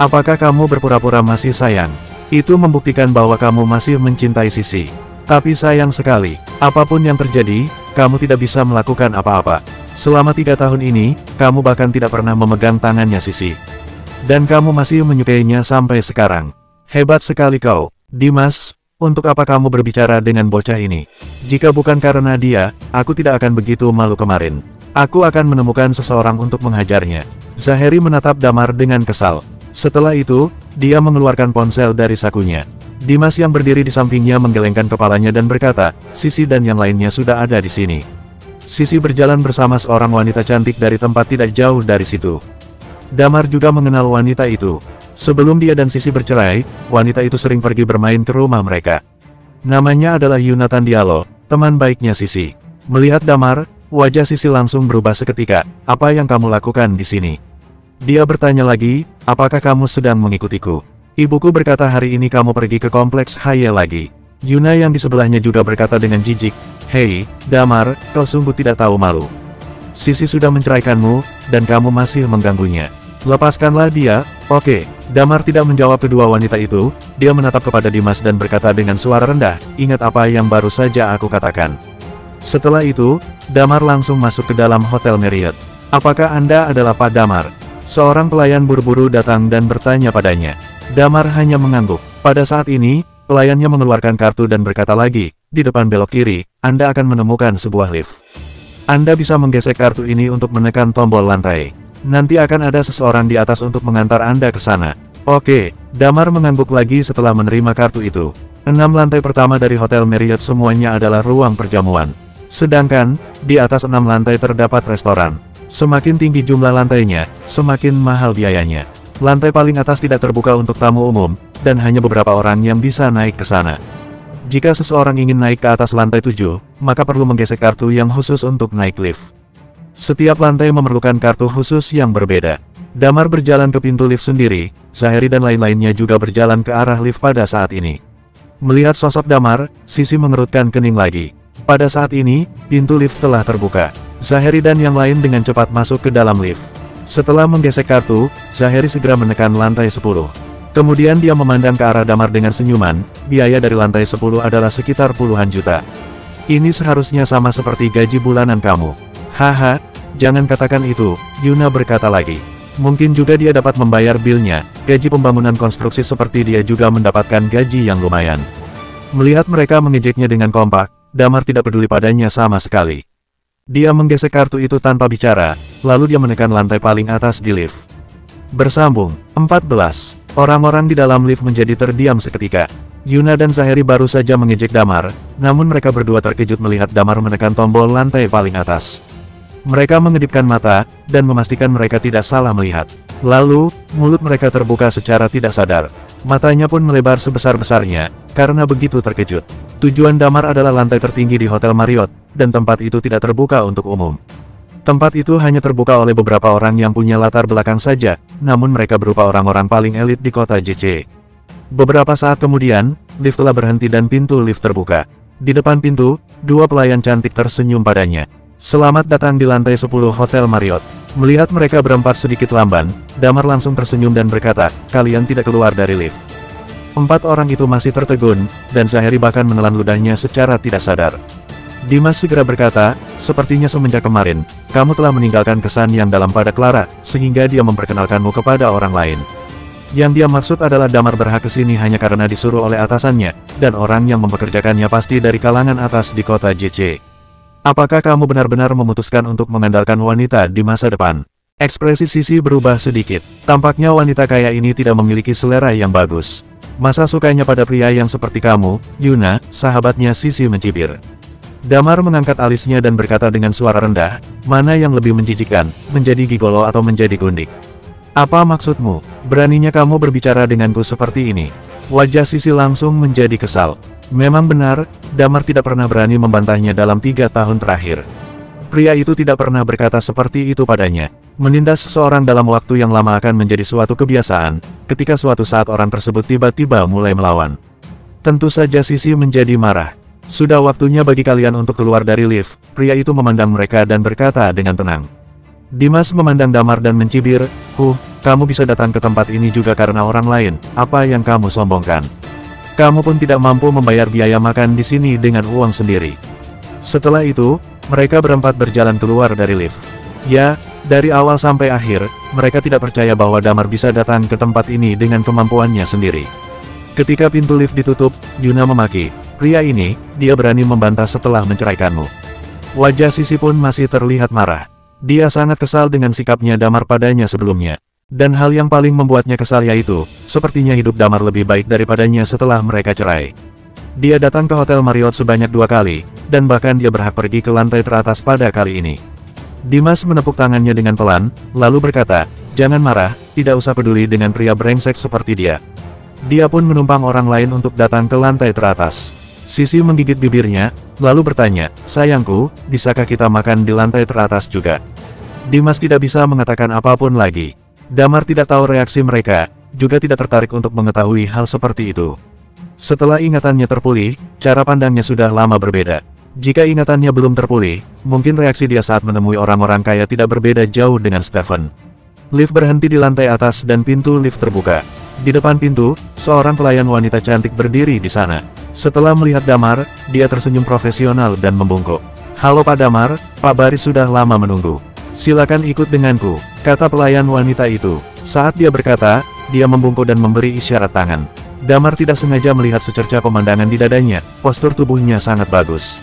Apakah kamu berpura-pura masih sayang? Itu membuktikan bahwa kamu masih mencintai Sisi. Tapi sayang sekali, apapun yang terjadi, kamu tidak bisa melakukan apa-apa. Selama 3 tahun ini, kamu bahkan tidak pernah memegang tangannya Sisi. Dan kamu masih menyukainya sampai sekarang. Hebat sekali kau, Dimas. Untuk apa kamu berbicara dengan bocah ini? Jika bukan karena dia, aku tidak akan begitu malu kemarin. Aku akan menemukan seseorang untuk menghajarnya." Zaheri menatap Damar dengan kesal. Setelah itu, dia mengeluarkan ponsel dari sakunya. Dimas yang berdiri di sampingnya menggelengkan kepalanya dan berkata, "Sisi dan yang lainnya sudah ada di sini." Sisi berjalan bersama seorang wanita cantik dari tempat tidak jauh dari situ. Damar juga mengenal wanita itu. Sebelum dia dan Sisi bercerai, wanita itu sering pergi bermain ke rumah mereka. Namanya adalah Yunatan Diallo, teman baiknya Sisi. Melihat Damar, wajah Sisi langsung berubah seketika. "Apa yang kamu lakukan di sini?" Dia bertanya lagi, "Apakah kamu sedang mengikutiku? Ibuku berkata hari ini kamu pergi ke kompleks Haye lagi." Yuna yang di sebelahnya juga berkata dengan jijik, "Hei, Damar, kau sungguh tidak tahu malu. Sisi sudah menceraikanmu, dan kamu masih mengganggunya. Lepaskanlah dia." "Oke." Damar tidak menjawab kedua wanita itu, dia menatap kepada Dimas dan berkata dengan suara rendah, "Ingat apa yang baru saja aku katakan." Setelah itu, Damar langsung masuk ke dalam Hotel Marriott. "Apakah Anda adalah Pak Damar?" Seorang pelayan buru-buru datang dan bertanya padanya. Damar hanya mengangguk. Pada saat ini, pelayannya mengeluarkan kartu dan berkata lagi, "Di depan belok kiri, Anda akan menemukan sebuah lift. Anda bisa menggesek kartu ini untuk menekan tombol lantai. Nanti akan ada seseorang di atas untuk mengantar Anda ke sana." "Oke." Damar mengangguk lagi setelah menerima kartu itu. 6 lantai pertama dari Hotel Marriott semuanya adalah ruang perjamuan. Sedangkan, di atas 6 lantai terdapat restoran. Semakin tinggi jumlah lantainya, semakin mahal biayanya. Lantai paling atas tidak terbuka untuk tamu umum, dan hanya beberapa orang yang bisa naik ke sana. Jika seseorang ingin naik ke atas lantai 7, maka perlu menggesek kartu yang khusus untuk naik lift. Setiap lantai memerlukan kartu khusus yang berbeda. Damar berjalan ke pintu lift sendiri, Zaheri dan lain-lainnya juga berjalan ke arah lift pada saat ini. Melihat sosok Damar, Sisi mengerutkan kening lagi. Pada saat ini, pintu lift telah terbuka. Zaheri dan yang lain dengan cepat masuk ke dalam lift. Setelah menggesek kartu, Zaheri segera menekan lantai 10. Kemudian dia memandang ke arah Damar dengan senyuman, "Biaya dari lantai 10 adalah sekitar puluhan juta. Ini seharusnya sama seperti gaji bulanan kamu." "Haha, jangan katakan itu," Yuna berkata lagi. "Mungkin juga dia dapat membayar bilnya, gaji pembangunan konstruksi seperti dia juga mendapatkan gaji yang lumayan." Melihat mereka mengejeknya dengan kompak, Damar tidak peduli padanya sama sekali. Dia menggesek kartu itu tanpa bicara, lalu dia menekan lantai paling atas di lift. Bersambung, 14. Orang-orang di dalam lift menjadi terdiam seketika. Yuna dan Zaheri baru saja mengejek Damar, namun mereka berdua terkejut melihat Damar menekan tombol lantai paling atas. Mereka mengedipkan mata, dan memastikan mereka tidak salah melihat. Lalu, mulut mereka terbuka secara tidak sadar. Matanya pun melebar sebesar-besarnya, karena begitu terkejut. Tujuan Damar adalah lantai tertinggi di Hotel Marriott, dan tempat itu tidak terbuka untuk umum. Tempat itu hanya terbuka oleh beberapa orang yang punya latar belakang saja, namun mereka berupa orang-orang paling elit di kota JC. Beberapa saat kemudian, lift telah berhenti dan pintu lift terbuka. Di depan pintu, 2 pelayan cantik tersenyum padanya. "Selamat datang di lantai 10 Hotel Marriott." Melihat mereka berempat sedikit lamban, Damar langsung tersenyum dan berkata, "Kalian tidak keluar dari lift." 4 orang itu masih tertegun, dan Zaheri bahkan menelan ludahnya secara tidak sadar. Dimas segera berkata, "Sepertinya semenjak kemarin, kamu telah meninggalkan kesan yang dalam pada Clara, sehingga dia memperkenalkanmu kepada orang lain." Yang dia maksud adalah Damar berhak ke sini hanya karena disuruh oleh atasannya, dan orang yang mempekerjakannya pasti dari kalangan atas di kota JC. "Apakah kamu benar-benar memutuskan untuk mengandalkan wanita di masa depan?" Ekspresi Sisi berubah sedikit. Tampaknya wanita kaya ini tidak memiliki selera yang bagus. "Masa sukanya pada pria yang seperti kamu, Yuna?" sahabatnya Sisi mencibir. Damar mengangkat alisnya dan berkata dengan suara rendah, "Mana yang lebih menjijikkan, menjadi gigolo atau menjadi gundik? Apa maksudmu? Beraninya kamu berbicara denganku seperti ini? Wajah Sisi langsung menjadi kesal. Memang benar, Damar tidak pernah berani membantahnya dalam 3 tahun terakhir. Pria itu tidak pernah berkata seperti itu padanya. Menindas seseorang dalam waktu yang lama akan menjadi suatu kebiasaan, ketika suatu saat orang tersebut tiba-tiba mulai melawan. Tentu saja Sisi menjadi marah. Sudah waktunya bagi kalian untuk keluar dari lift. Pria itu memandang mereka dan berkata dengan tenang. Dimas memandang Damar dan mencibir, kamu bisa datang ke tempat ini juga karena orang lain, apa yang kamu sombongkan? Kamu pun tidak mampu membayar biaya makan di sini dengan uang sendiri. Setelah itu, mereka berempat berjalan keluar dari lift. Ya, dari awal sampai akhir, mereka tidak percaya bahwa Damar bisa datang ke tempat ini dengan kemampuannya sendiri. Ketika pintu lift ditutup, Yuna memaki, pria ini, dia berani membantah setelah menceraikanmu. Wajah Sisi pun masih terlihat marah. Dia sangat kesal dengan sikapnya Damar padanya sebelumnya. Dan hal yang paling membuatnya kesal yaitu, sepertinya hidup Damar lebih baik daripadanya setelah mereka cerai. Dia datang ke Hotel Marriott sebanyak 2 kali, dan bahkan dia berhak pergi ke lantai teratas pada kali ini. Dimas menepuk tangannya dengan pelan, lalu berkata, jangan marah, tidak usah peduli dengan pria brengsek seperti dia. Dia pun menumpang orang lain untuk datang ke lantai teratas. Sisi menggigit bibirnya, lalu bertanya, sayangku, bisakah kita makan di lantai teratas juga? Dimas tidak bisa mengatakan apapun lagi. Damar tidak tahu reaksi mereka, juga tidak tertarik untuk mengetahui hal seperti itu. Setelah ingatannya terpulih, cara pandangnya sudah lama berbeda. Jika ingatannya belum terpulih, mungkin reaksi dia saat menemui orang-orang kaya tidak berbeda jauh dengan Stephen. Lift berhenti di lantai atas dan pintu lift terbuka. Di depan pintu, seorang pelayan wanita cantik berdiri di sana. Setelah melihat Damar, dia tersenyum profesional dan membungkuk. Halo Pak Damar, Pak Baris sudah lama menunggu. Silakan ikut denganku, kata pelayan wanita itu. Saat dia berkata, dia membungkuk dan memberi isyarat tangan. Damar tidak sengaja melihat secerca pemandangan di dadanya, postur tubuhnya sangat bagus.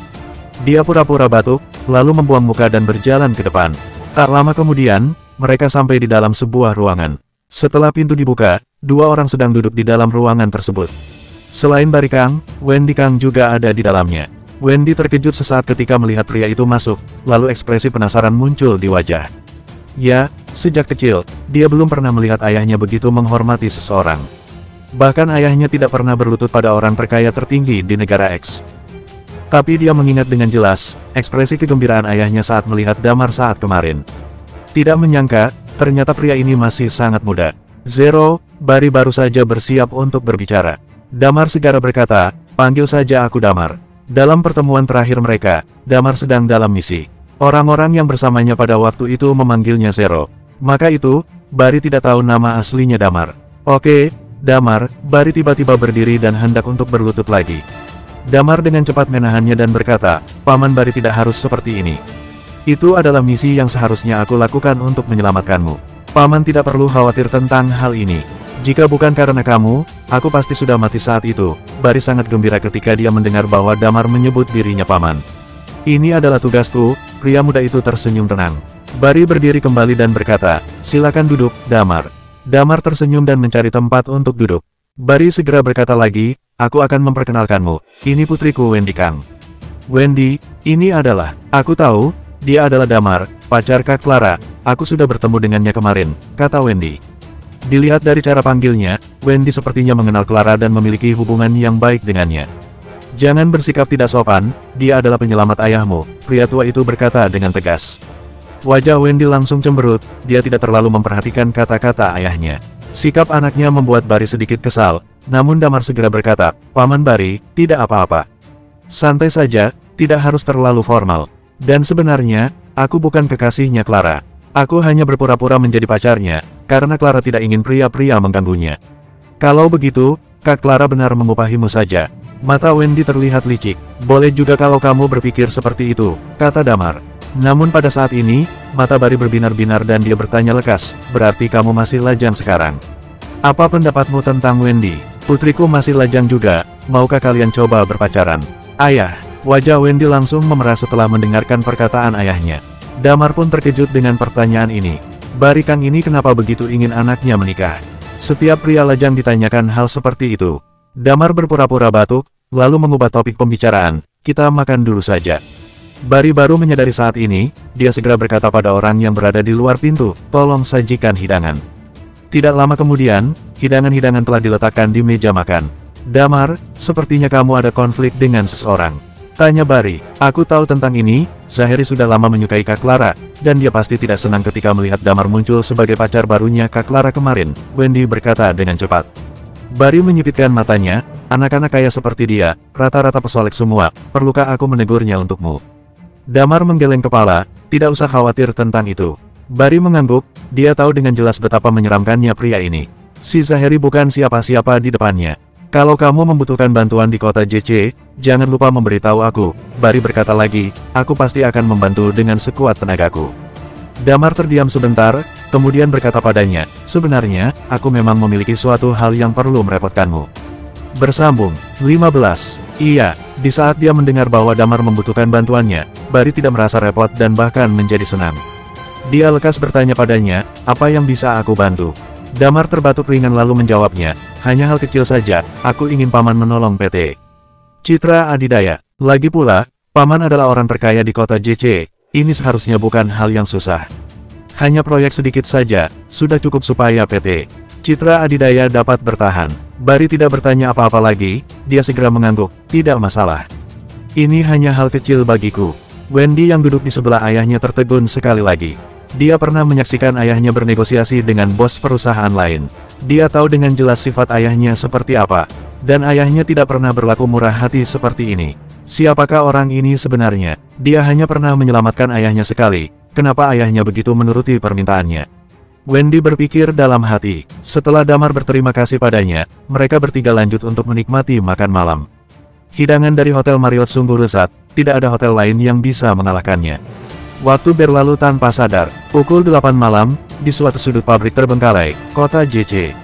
Dia pura-pura batuk, lalu membuang muka dan berjalan ke depan. Tak lama kemudian, mereka sampai di dalam sebuah ruangan. Setelah pintu dibuka, 2 orang sedang duduk di dalam ruangan tersebut. Selain Bari Kang, Wendy Kang juga ada di dalamnya. Wendy terkejut sesaat ketika melihat pria itu masuk, lalu ekspresi penasaran muncul di wajah. Ya, sejak kecil, dia belum pernah melihat ayahnya begitu menghormati seseorang. Bahkan ayahnya tidak pernah berlutut pada orang terkaya tertinggi di negara X. Tapi dia mengingat dengan jelas, ekspresi kegembiraan ayahnya saat melihat Damar saat kemarin. Tidak menyangka, ternyata pria ini masih sangat muda. Zero, Bari baru saja bersiap untuk berbicara. Damar segera berkata, panggil saja aku Damar. Dalam pertemuan terakhir mereka, Damar sedang dalam misi. Orang-orang yang bersamanya pada waktu itu memanggilnya Zero. Maka itu, Bari tidak tahu nama aslinya Damar. Oke, Damar, Bari tiba-tiba berdiri dan hendak untuk berlutut lagi. Damar dengan cepat menahannya dan berkata, Paman Bari tidak harus seperti ini. Itu adalah misi yang seharusnya aku lakukan untuk menyelamatkanmu. Paman tidak perlu khawatir tentang hal ini. Jika bukan karena kamu, aku pasti sudah mati saat itu. Bari sangat gembira ketika dia mendengar bahwa Damar menyebut dirinya Paman. Ini adalah tugasku, pria muda itu tersenyum tenang. Bari berdiri kembali dan berkata, silakan duduk, Damar. Damar tersenyum dan mencari tempat untuk duduk. Bari segera berkata lagi, aku akan memperkenalkanmu. Ini putriku Wendy Kang. Wendy, ini adalah, aku tahu, dia adalah Damar, pacar Kak Clara. Aku sudah bertemu dengannya kemarin, kata Wendy. Dilihat dari cara panggilnya, Wendy sepertinya mengenal Clara dan memiliki hubungan yang baik dengannya. Jangan bersikap tidak sopan, dia adalah penyelamat ayahmu, pria tua itu berkata dengan tegas. Wajah Wendy langsung cemberut, dia tidak terlalu memperhatikan kata-kata ayahnya. Sikap anaknya membuat Bari sedikit kesal, namun Damar segera berkata, Paman Bari, tidak apa-apa. Santai saja, tidak harus terlalu formal. Dan sebenarnya, aku bukan kekasihnya Clara. Aku hanya berpura-pura menjadi pacarnya, karena Clara tidak ingin pria-pria mengganggunya. Kalau begitu, Kak Clara benar mengupahimu saja. Mata Wendy terlihat licik. Boleh juga kalau kamu berpikir seperti itu, kata Damar. Namun pada saat ini, mata Bari berbinar-binar dan dia bertanya lekas, berarti kamu masih lajang sekarang. Apa pendapatmu tentang Wendy? Putriku masih lajang juga, maukah kalian coba berpacaran? Ayah, wajah Wendy langsung memerah setelah mendengarkan perkataan ayahnya. Damar pun terkejut dengan pertanyaan ini. Bari Kang ini kenapa begitu ingin anaknya menikah? Setiap pria lajang ditanyakan hal seperti itu. Damar berpura-pura batuk, lalu mengubah topik pembicaraan, kita makan dulu saja. Bari baru menyadari saat ini, dia segera berkata pada orang yang berada di luar pintu, tolong sajikan hidangan. Tidak lama kemudian, hidangan-hidangan telah diletakkan di meja makan. Damar, sepertinya kamu ada konflik dengan seseorang. Tanya Barry. Aku tahu tentang ini, Zahiri sudah lama menyukai Kak Clara, dan dia pasti tidak senang ketika melihat Damar muncul sebagai pacar barunya Kak Clara kemarin, Wendy berkata dengan cepat. Barry menyipitkan matanya, anak-anak kaya seperti dia, rata-rata pesolek semua, perlukah aku menegurnya untukmu? Damar menggeleng kepala, tidak usah khawatir tentang itu. Barry mengangguk, dia tahu dengan jelas betapa menyeramkannya pria ini. Si Zahiri bukan siapa-siapa di depannya. Kalau kamu membutuhkan bantuan di kota JC, jangan lupa memberitahu aku. Barry berkata lagi, aku pasti akan membantu dengan sekuat tenagaku. Damar terdiam sebentar, kemudian berkata padanya, sebenarnya, aku memang memiliki suatu hal yang perlu merepotkanmu. Bersambung, 15. Iya, di saat dia mendengar bahwa Damar membutuhkan bantuannya, Barry tidak merasa repot dan bahkan menjadi senang. Dia lekas bertanya padanya, apa yang bisa aku bantu? Damar terbatuk ringan lalu menjawabnya, hanya hal kecil saja, aku ingin paman menolong PT Citra Adidaya. Lagi pula, paman adalah orang terkaya di kota JC, ini seharusnya bukan hal yang susah. Hanya proyek sedikit saja, sudah cukup supaya PT Citra Adidaya dapat bertahan. Barry tidak bertanya apa-apa lagi, dia segera mengangguk, tidak masalah. Ini hanya hal kecil bagiku. Wendy yang duduk di sebelah ayahnya tertegun sekali lagi. Dia pernah menyaksikan ayahnya bernegosiasi dengan bos perusahaan lain. Dia tahu dengan jelas sifat ayahnya seperti apa. Dan ayahnya tidak pernah berlaku murah hati seperti ini. Siapakah orang ini sebenarnya? Dia hanya pernah menyelamatkan ayahnya sekali. Kenapa ayahnya begitu menuruti permintaannya? Wendy berpikir dalam hati. Setelah Damar berterima kasih padanya, mereka bertiga lanjut untuk menikmati makan malam. Hidangan dari Hotel Marriott sungguh lezat, tidak ada hotel lain yang bisa mengalahkannya. Waktu berlalu tanpa sadar, pukul 8 malam, di suatu sudut pabrik terbengkalai, kota JC.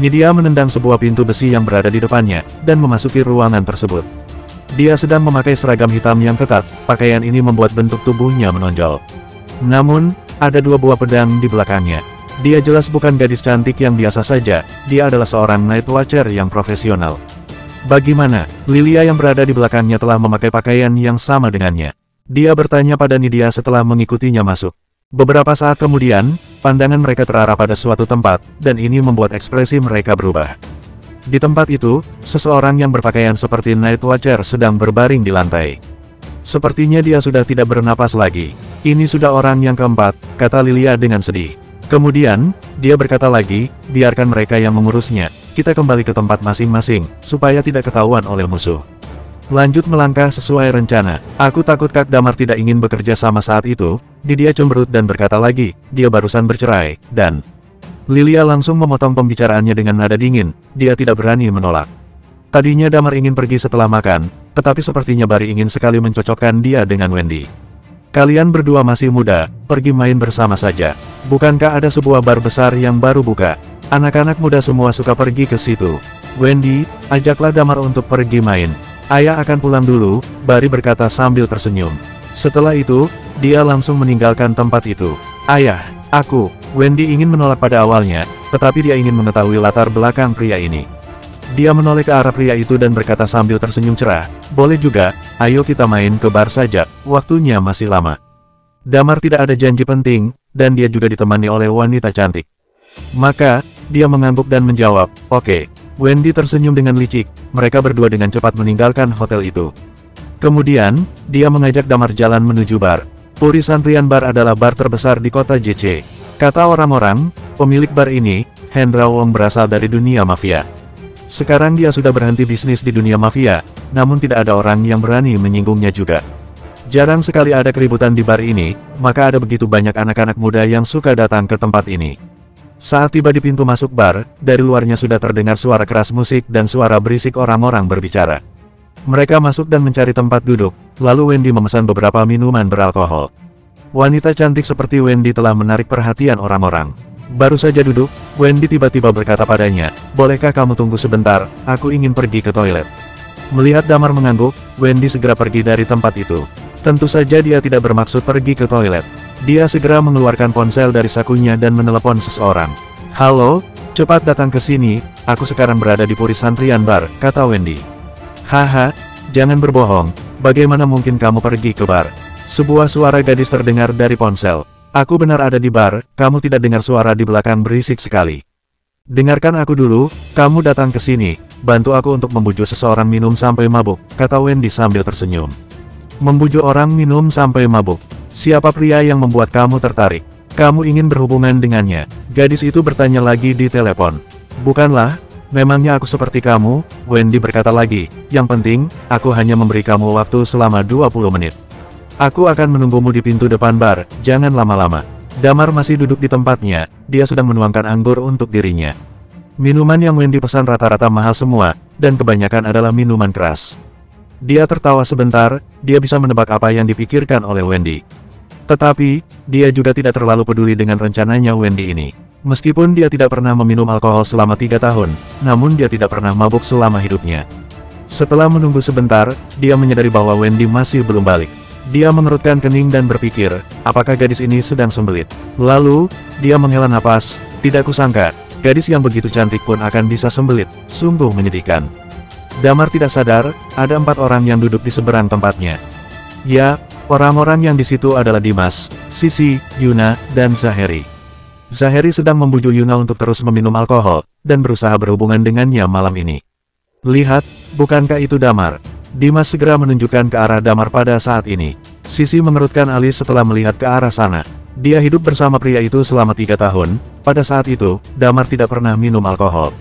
Nidia menendang sebuah pintu besi yang berada di depannya, dan memasuki ruangan tersebut. Dia sedang memakai seragam hitam yang ketat, pakaian ini membuat bentuk tubuhnya menonjol. Namun, ada dua buah pedang di belakangnya. Dia jelas bukan gadis cantik yang biasa saja, dia adalah seorang night watcher yang profesional. Bagaimana, Lilia yang berada di belakangnya telah memakai pakaian yang sama dengannya? Dia bertanya pada Nidia setelah mengikutinya masuk. Beberapa saat kemudian, pandangan mereka terarah pada suatu tempat, dan ini membuat ekspresi mereka berubah. Di tempat itu, seseorang yang berpakaian seperti Night Watcher sedang berbaring di lantai. Sepertinya dia sudah tidak bernapas lagi. Ini sudah orang yang keempat, kata Lilia dengan sedih. Kemudian, dia berkata lagi, biarkan mereka yang mengurusnya, kita kembali ke tempat masing-masing, supaya tidak ketahuan oleh musuh. Lanjut melangkah sesuai rencana. Aku takut Kak Damar tidak ingin bekerja sama saat itu. Nidia cemberut dan berkata lagi, dia barusan bercerai, dan... Lilia langsung memotong pembicaraannya dengan nada dingin, dia tidak berani menolak. Tadinya Damar ingin pergi setelah makan, tetapi sepertinya Barry ingin sekali mencocokkan dia dengan Wendy. Kalian berdua masih muda, pergi main bersama saja. Bukankah ada sebuah bar besar yang baru buka? Anak-anak muda semua suka pergi ke situ. Wendy, ajaklah Damar untuk pergi main. Ayah akan pulang dulu, Barry berkata sambil tersenyum. Setelah itu, dia langsung meninggalkan tempat itu. Ayah, Wendy ingin menolak pada awalnya, tetapi dia ingin mengetahui latar belakang pria ini. Dia menoleh ke arah pria itu dan berkata sambil tersenyum cerah, boleh juga, ayo kita main ke bar saja, waktunya masih lama. Damar tidak ada janji penting, dan dia juga ditemani oleh wanita cantik. Maka, dia mengangguk dan menjawab, oke. Wendy tersenyum dengan licik, mereka berdua dengan cepat meninggalkan hotel itu. Kemudian, dia mengajak Damar jalan menuju bar. Puri Santrian Bar adalah bar terbesar di kota JC. Kata orang-orang, pemilik bar ini, Hendra Wong berasal dari dunia mafia. Sekarang dia sudah berhenti bisnis di dunia mafia, namun tidak ada orang yang berani menyinggungnya juga. Jarang sekali ada keributan di bar ini, maka ada begitu banyak anak-anak muda yang suka datang ke tempat ini. Saat tiba di pintu masuk bar, dari luarnya sudah terdengar suara keras musik dan suara berisik orang-orang berbicara. Mereka masuk dan mencari tempat duduk, lalu Wendy memesan beberapa minuman beralkohol. Wanita cantik seperti Wendy telah menarik perhatian orang-orang. Baru saja duduk, Wendy tiba-tiba berkata padanya, bolehkah kamu tunggu sebentar, aku ingin pergi ke toilet. Melihat Damar mengangguk, Wendy segera pergi dari tempat itu. Tentu saja dia tidak bermaksud pergi ke toilet. Dia segera mengeluarkan ponsel dari sakunya dan menelepon seseorang. Halo, cepat datang ke sini, aku sekarang berada di Puri Santrian Bar, kata Wendy. Haha, jangan berbohong, bagaimana mungkin kamu pergi ke bar? Sebuah suara gadis terdengar dari ponsel. Aku benar ada di bar, kamu tidak dengar suara di belakang berisik sekali. Dengarkan aku dulu, kamu datang ke sini, bantu aku untuk membujuk seseorang minum sampai mabuk, kata Wendy sambil tersenyum. Membujuk orang minum sampai mabuk. Siapa pria yang membuat kamu tertarik? Kamu ingin berhubungan dengannya? Gadis itu bertanya lagi di telepon. Bukanlah, memangnya aku seperti kamu, Wendy berkata lagi. Yang penting, aku hanya memberi kamu waktu selama 20 menit. Aku akan menunggumu di pintu depan bar, jangan lama-lama. Damar masih duduk di tempatnya, dia sedang menuangkan anggur untuk dirinya. Minuman yang Wendy pesan rata-rata mahal semua, dan kebanyakan adalah minuman keras. Dia tertawa sebentar, dia bisa menebak apa yang dipikirkan oleh Wendy. Tetapi, dia juga tidak terlalu peduli dengan rencananya Wendy ini. Meskipun dia tidak pernah meminum alkohol selama 3 tahun, namun dia tidak pernah mabuk selama hidupnya. Setelah menunggu sebentar, dia menyadari bahwa Wendy masih belum balik. Dia mengerutkan kening dan berpikir, apakah gadis ini sedang sembelit? Lalu, dia menghela napas, tidak kusangka, gadis yang begitu cantik pun akan bisa sembelit, sungguh menyedihkan. Damar tidak sadar, ada 4 orang yang duduk di seberang tempatnya. Ya, orang-orang yang di situ adalah Dimas, Sisi, Yuna, dan Zaheri. Zaheri sedang membujuk Yuna untuk terus meminum alkohol, dan berusaha berhubungan dengannya malam ini. Lihat, bukankah itu Damar? Dimas segera menunjukkan ke arah Damar pada saat ini. Sisi mengerutkan alis setelah melihat ke arah sana. Dia hidup bersama pria itu selama 3 tahun, pada saat itu, Damar tidak pernah minum alkohol.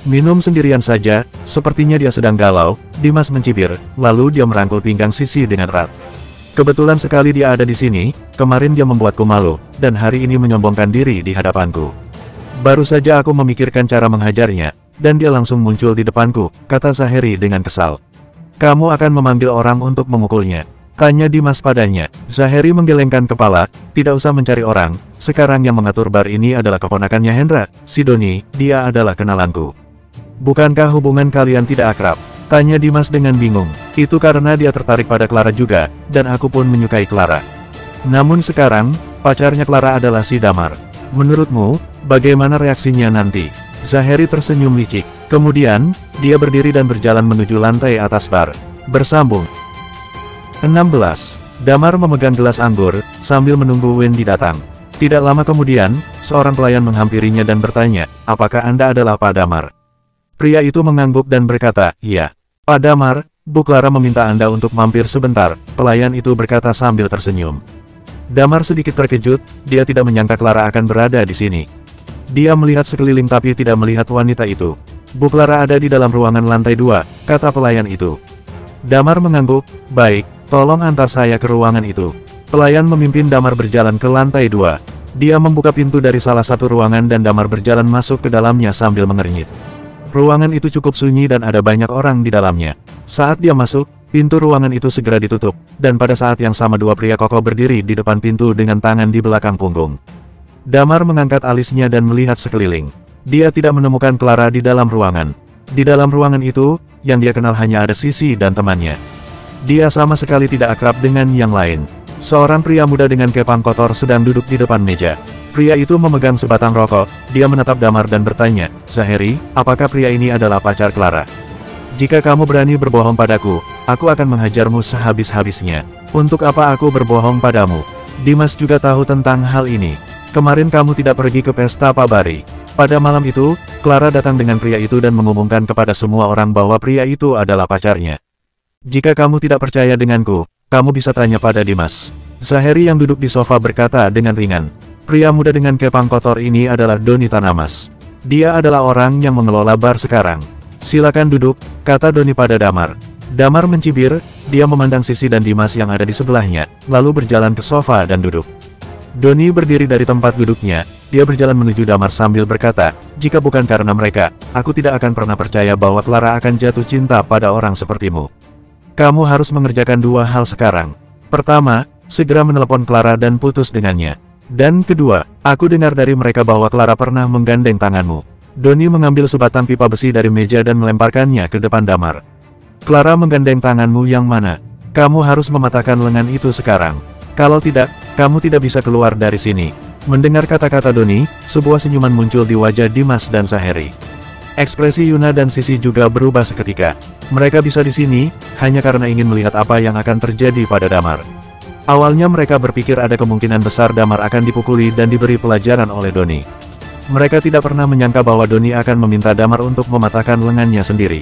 Minum sendirian saja, sepertinya dia sedang galau, Dimas mencibir, lalu dia merangkul pinggang Sisi dengan erat. Kebetulan sekali dia ada di sini, kemarin dia membuatku malu, dan hari ini menyombongkan diri di hadapanku. Baru saja aku memikirkan cara menghajarnya, dan dia langsung muncul di depanku, kata Zaheri dengan kesal. Kamu akan memanggil orang untuk memukulnya? Tanya Dimas padanya. Zaheri menggelengkan kepala, tidak usah mencari orang, sekarang yang mengatur bar ini adalah keponakannya Hendra, si Doni, dia adalah kenalanku. Bukankah hubungan kalian tidak akrab? Tanya Dimas dengan bingung. Itu karena dia tertarik pada Clara juga, dan aku pun menyukai Clara. Namun sekarang, pacarnya Clara adalah si Damar. Menurutmu, bagaimana reaksinya nanti? Zaheri tersenyum licik. Kemudian, dia berdiri dan berjalan menuju lantai atas bar. Bersambung. 16. Damar memegang gelas anggur, sambil menunggu Wendy datang. Tidak lama kemudian, seorang pelayan menghampirinya dan bertanya, apakah Anda adalah Pak Damar? Pria itu mengangguk dan berkata, iya. Pak Damar, Bu Clara meminta Anda untuk mampir sebentar, pelayan itu berkata sambil tersenyum. Damar sedikit terkejut, dia tidak menyangka Clara akan berada di sini. Dia melihat sekeliling tapi tidak melihat wanita itu. Bu Clara ada di dalam ruangan lantai 2, kata pelayan itu. Damar mengangguk, baik, tolong antar saya ke ruangan itu. Pelayan memimpin Damar berjalan ke lantai 2. Dia membuka pintu dari salah satu ruangan dan Damar berjalan masuk ke dalamnya sambil mengernyit. Ruangan itu cukup sunyi dan ada banyak orang di dalamnya. Saat dia masuk, pintu ruangan itu segera ditutup, dan pada saat yang sama 2 pria kokoh berdiri di depan pintu dengan tangan di belakang punggung. Damar mengangkat alisnya dan melihat sekeliling. Dia tidak menemukan Clara di dalam ruangan. Di dalam ruangan itu, yang dia kenal hanya ada Sisi dan temannya. Dia sama sekali tidak akrab dengan yang lain. Seorang pria muda dengan kepang kotor sedang duduk di depan meja. Pria itu memegang sebatang rokok, dia menatap Damar dan bertanya, Zaheri, apakah pria ini adalah pacar Clara? Jika kamu berani berbohong padaku, aku akan menghajarmu sehabis-habisnya. Untuk apa aku berbohong padamu? Dimas juga tahu tentang hal ini. Kemarin kamu tidak pergi ke pesta Pabari. Pada malam itu, Clara datang dengan pria itu dan mengumumkan kepada semua orang bahwa pria itu adalah pacarnya. Jika kamu tidak percaya denganku, kamu bisa tanya pada Dimas. Zaheri yang duduk di sofa berkata dengan ringan. Pria muda dengan kepang kotor ini adalah Doni Tanamas. Dia adalah orang yang mengelola bar sekarang. Silakan duduk, kata Doni pada Damar. Damar mencibir, dia memandang Sisi dan Dimas yang ada di sebelahnya, lalu berjalan ke sofa dan duduk. Doni berdiri dari tempat duduknya, dia berjalan menuju Damar sambil berkata, jika bukan karena mereka, aku tidak akan pernah percaya bahwa Clara akan jatuh cinta pada orang sepertimu. Kamu harus mengerjakan 2 hal sekarang. Pertama, segera menelepon Clara dan putus dengannya. Dan kedua, aku dengar dari mereka bahwa Clara pernah menggandeng tanganmu. Doni mengambil sebatang pipa besi dari meja dan melemparkannya ke depan Damar. Clara menggandeng tanganmu yang mana? Kamu harus mematahkan lengan itu sekarang. Kalau tidak, kamu tidak bisa keluar dari sini. Mendengar kata-kata Doni, sebuah senyuman muncul di wajah Dimas dan Zaheri. Ekspresi Yuna dan Sisi juga berubah seketika. Mereka bisa di sini, hanya karena ingin melihat apa yang akan terjadi pada Damar. Awalnya mereka berpikir ada kemungkinan besar Damar akan dipukuli dan diberi pelajaran oleh Doni. Mereka tidak pernah menyangka bahwa Doni akan meminta Damar untuk mematahkan lengannya sendiri.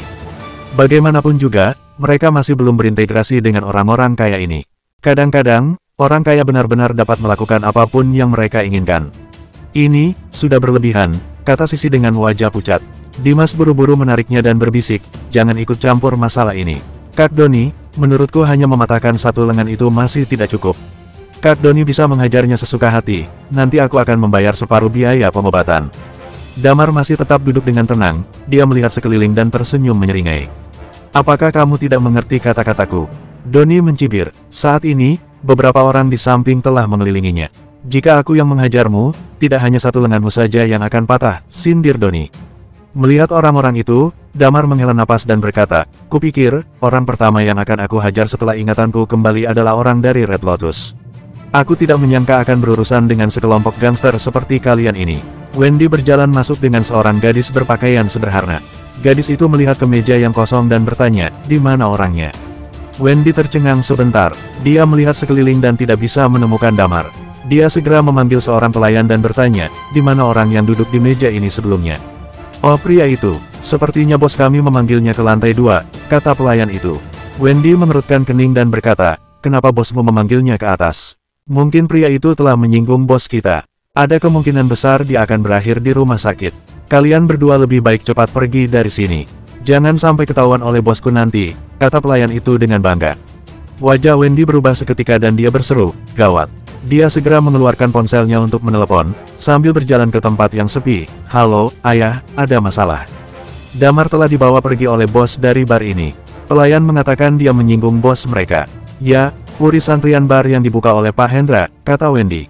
Bagaimanapun juga, mereka masih belum berintegrasi dengan orang-orang kaya ini. Kadang-kadang, orang kaya benar-benar dapat melakukan apapun yang mereka inginkan. Ini, sudah berlebihan, kata Sisi dengan wajah pucat. Dimas buru-buru menariknya dan berbisik, jangan ikut campur masalah ini. Kak Doni, menurutku hanya mematahkan satu lengan itu masih tidak cukup. Kak Doni bisa menghajarnya sesuka hati, nanti aku akan membayar separuh biaya pengobatan. Damar masih tetap duduk dengan tenang, dia melihat sekeliling dan tersenyum menyeringai. Apakah kamu tidak mengerti kata-kataku? Doni mencibir, saat ini, beberapa orang di samping telah mengelilinginya. Jika aku yang menghajarmu, tidak hanya satu lenganmu saja yang akan patah, sindir Doni. Melihat orang-orang itu, Damar menghela napas dan berkata, kupikir, orang pertama yang akan aku hajar setelah ingatanku kembali adalah orang dari Red Lotus. Aku tidak menyangka akan berurusan dengan sekelompok gangster seperti kalian ini. Wendy berjalan masuk dengan seorang gadis berpakaian sederhana. Gadis itu melihat ke meja yang kosong dan bertanya, di mana orangnya? Wendy tercengang sebentar, dia melihat sekeliling dan tidak bisa menemukan Damar. Dia segera memanggil seorang pelayan dan bertanya, di mana orang yang duduk di meja ini sebelumnya? Oh pria itu, sepertinya bos kami memanggilnya ke lantai 2, kata pelayan itu. Wendy mengerutkan kening dan berkata, kenapa bosmu memanggilnya ke atas? Mungkin pria itu telah menyinggung bos kita. Ada kemungkinan besar dia akan berakhir di rumah sakit. Kalian berdua lebih baik cepat pergi dari sini. Jangan sampai ketahuan oleh bosku nanti, kata pelayan itu dengan bangga. Wajah Wendy berubah seketika dan dia berseru, gawat. Dia segera mengeluarkan ponselnya untuk menelepon, sambil berjalan ke tempat yang sepi. Halo, ayah, ada masalah. Damar telah dibawa pergi oleh bos dari bar ini. Pelayan mengatakan dia menyinggung bos mereka. Ya, Puris antrian bar yang dibuka oleh Pak Hendra, kata Wendy.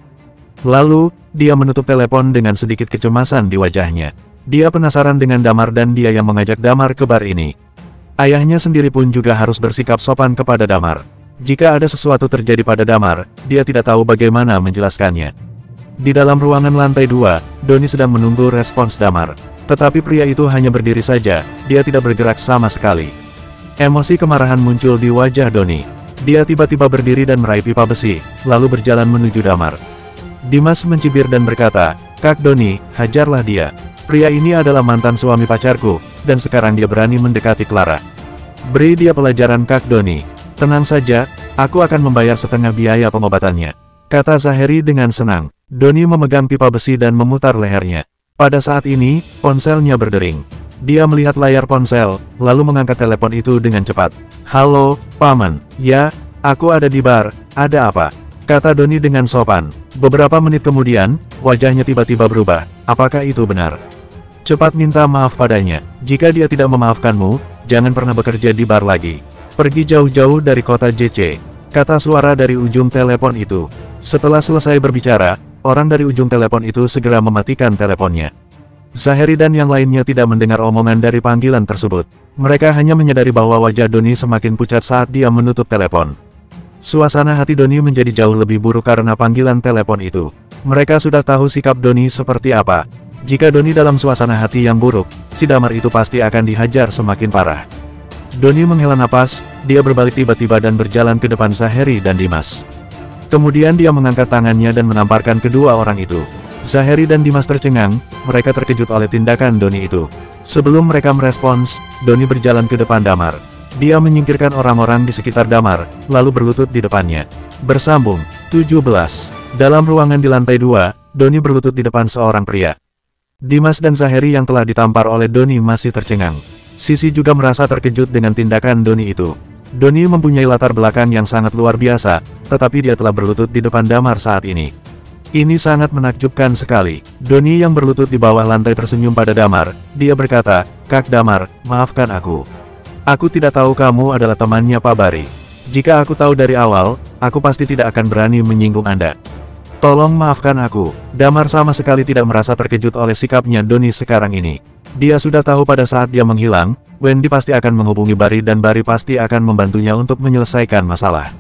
Lalu, dia menutup telepon dengan sedikit kecemasan di wajahnya. Dia penasaran dengan Damar dan dia yang mengajak Damar ke bar ini. Ayahnya sendiri pun juga harus bersikap sopan kepada Damar. Jika ada sesuatu terjadi pada Damar, dia tidak tahu bagaimana menjelaskannya. Di dalam ruangan lantai 2, Doni sedang menunggu respons Damar. Tetapi pria itu hanya berdiri saja, dia tidak bergerak sama sekali. Emosi kemarahan muncul di wajah Doni. Dia tiba-tiba berdiri dan meraih pipa besi, lalu berjalan menuju Damar. Dimas mencibir dan berkata, Kak Doni, hajarlah dia. Pria ini adalah mantan suami pacarku, dan sekarang dia berani mendekati Clara. Beri dia pelajaran Kak Doni. Tenang saja, aku akan membayar setengah biaya pengobatannya, kata Zaheri dengan senang. Doni memegang pipa besi dan memutar lehernya. Pada saat ini, ponselnya berdering. Dia melihat layar ponsel, lalu mengangkat telepon itu dengan cepat. Halo, Paman. Ya, aku ada di bar, ada apa? Kata Doni dengan sopan. Beberapa menit kemudian, wajahnya tiba-tiba berubah. Apakah itu benar? Cepat minta maaf padanya. Jika dia tidak memaafkanmu, jangan pernah bekerja di bar lagi. Pergi jauh-jauh dari kota JC, kata suara dari ujung telepon itu. Setelah selesai berbicara, orang dari ujung telepon itu segera mematikan teleponnya. Zaheri dan yang lainnya tidak mendengar omongan dari panggilan tersebut. Mereka hanya menyadari bahwa wajah Doni semakin pucat saat dia menutup telepon. Suasana hati Doni menjadi jauh lebih buruk karena panggilan telepon itu. Mereka sudah tahu sikap Doni seperti apa. Jika Doni dalam suasana hati yang buruk, si Damar itu pasti akan dihajar semakin parah. Doni menghela napas, dia berbalik tiba-tiba dan berjalan ke depan Zaheri dan Dimas. Kemudian dia mengangkat tangannya dan menamparkan kedua orang itu. Zaheri dan Dimas tercengang, mereka terkejut oleh tindakan Doni itu. Sebelum mereka merespons, Doni berjalan ke depan Damar. Dia menyingkirkan orang-orang di sekitar Damar, lalu berlutut di depannya. Bersambung, 17. Dalam ruangan di lantai 2, Doni berlutut di depan seorang pria. Dimas dan Zaheri yang telah ditampar oleh Doni masih tercengang. Sisi juga merasa terkejut dengan tindakan Doni itu. Doni mempunyai latar belakang yang sangat luar biasa, tetapi dia telah berlutut di depan Damar saat ini. Ini sangat menakjubkan sekali. Doni yang berlutut di bawah lantai tersenyum pada Damar. Dia berkata, Kak Damar, maafkan aku. Aku tidak tahu kamu adalah temannya Pak Bari. Jika aku tahu dari awal, aku pasti tidak akan berani menyinggung Anda. Tolong maafkan aku. Damar sama sekali tidak merasa terkejut oleh sikapnya Doni sekarang ini. Dia sudah tahu pada saat dia menghilang, Wendy pasti akan menghubungi Bari dan Bari pasti akan membantunya untuk menyelesaikan masalah.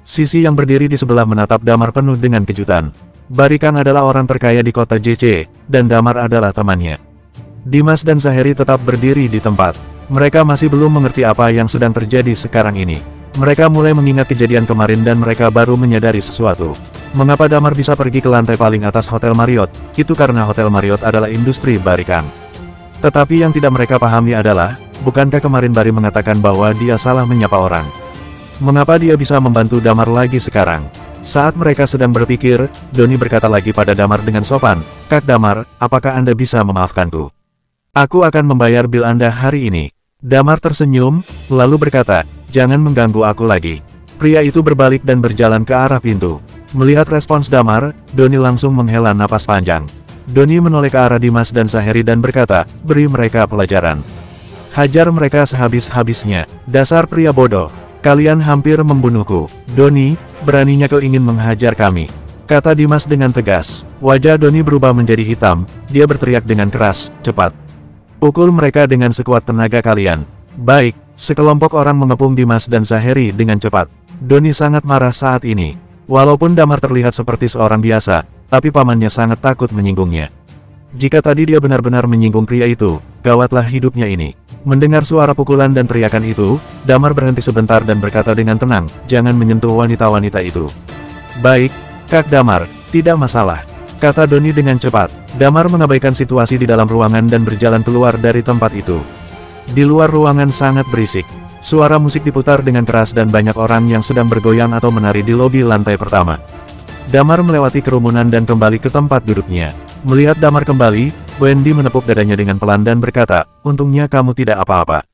Sisi yang berdiri di sebelah menatap Damar penuh dengan kejutan. Bari Kang adalah orang terkaya di kota JC, dan Damar adalah temannya. Dimas dan Zaheri tetap berdiri di tempat. Mereka masih belum mengerti apa yang sedang terjadi sekarang ini. Mereka mulai mengingat kejadian kemarin dan mereka baru menyadari sesuatu. Mengapa Damar bisa pergi ke lantai paling atas Hotel Marriott? Itu karena Hotel Marriott adalah industri barikan. Tetapi yang tidak mereka pahami adalah, bukankah kemarin Bari mengatakan bahwa dia salah menyapa orang? Mengapa dia bisa membantu Damar lagi sekarang? Saat mereka sedang berpikir, Doni berkata lagi pada Damar dengan sopan, "Kak Damar, apakah Anda bisa memaafkanku? Aku akan membayar bil Anda hari ini." Damar tersenyum, lalu berkata, "Jangan mengganggu aku lagi." Pria itu berbalik dan berjalan ke arah pintu. Melihat respons Damar, Doni langsung menghela napas panjang. Doni menoleh ke arah Dimas dan Saheri dan berkata, "Beri mereka pelajaran. Hajar mereka sehabis-habisnya, dasar pria bodoh. Kalian hampir membunuhku. Doni, beraninya kau ingin menghajar kami," kata Dimas dengan tegas. Wajah Doni berubah menjadi hitam, dia berteriak dengan keras, "Cepat. Pukul mereka dengan sekuat tenaga kalian." "Baik." Sekelompok orang mengepung Dimas dan Saheri dengan cepat. Doni sangat marah saat ini. Walaupun Damar terlihat seperti seorang biasa, tapi pamannya sangat takut menyinggungnya. Jika tadi dia benar-benar menyinggung pria itu, gawatlah hidupnya ini. Mendengar suara pukulan dan teriakan itu, Damar berhenti sebentar dan berkata dengan tenang, "Jangan menyentuh wanita-wanita itu." "Baik, Kak Damar, tidak masalah," kata Doni dengan cepat. Damar mengabaikan situasi di dalam ruangan dan berjalan keluar dari tempat itu. Di luar ruangan sangat berisik. Suara musik diputar dengan keras dan banyak orang yang sedang bergoyang atau menari di lobi lantai pertama. Damar melewati kerumunan dan kembali ke tempat duduknya. Melihat Damar kembali, Wendy menepuk dadanya dengan pelan dan berkata, "Untungnya kamu tidak apa-apa."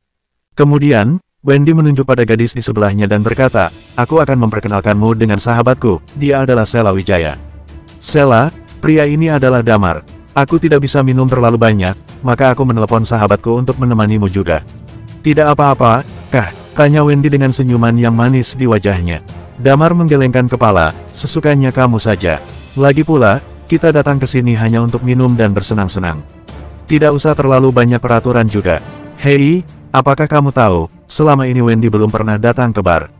Kemudian, Wendy menunjuk pada gadis di sebelahnya dan berkata, "Aku akan memperkenalkanmu dengan sahabatku, dia adalah Sela Wijaya." "Sela, pria ini adalah Damar. Aku tidak bisa minum terlalu banyak, maka aku menelepon sahabatku untuk menemanimu juga." "Tidak apa-apa, kah?" tanya Wendy dengan senyuman yang manis di wajahnya. Damar menggelengkan kepala, "Sesukanya kamu saja. Lagi pula, kita datang ke sini hanya untuk minum dan bersenang-senang. Tidak usah terlalu banyak peraturan juga." "Hei, apakah kamu tahu, selama ini Wendy belum pernah datang ke bar.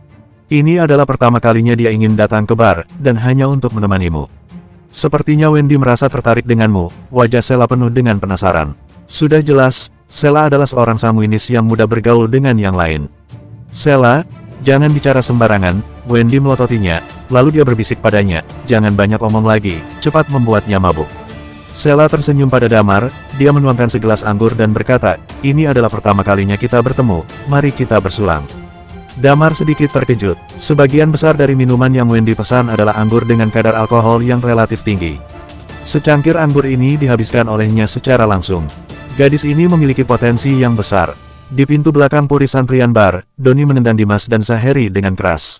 Ini adalah pertama kalinya dia ingin datang ke bar, dan hanya untuk menemanimu." "Sepertinya Wendy merasa tertarik denganmu." Wajah Sela penuh dengan penasaran. Sudah jelas, Sela adalah seorang sanguinis yang mudah bergaul dengan yang lain. "Sela, jangan bicara sembarangan," Wendy melototinya, lalu dia berbisik padanya, "Jangan banyak omong lagi, cepat membuatnya mabuk." Sela tersenyum pada Damar, dia menuangkan segelas anggur dan berkata, "Ini adalah pertama kalinya kita bertemu, mari kita bersulang." Damar sedikit terkejut. Sebagian besar dari minuman yang Wendy pesan adalah anggur dengan kadar alkohol yang relatif tinggi. Secangkir anggur ini dihabiskan olehnya secara langsung. Gadis ini memiliki potensi yang besar. Di pintu belakang Puri Santrian Bar, Doni menendang Dimas dan Saheri dengan keras.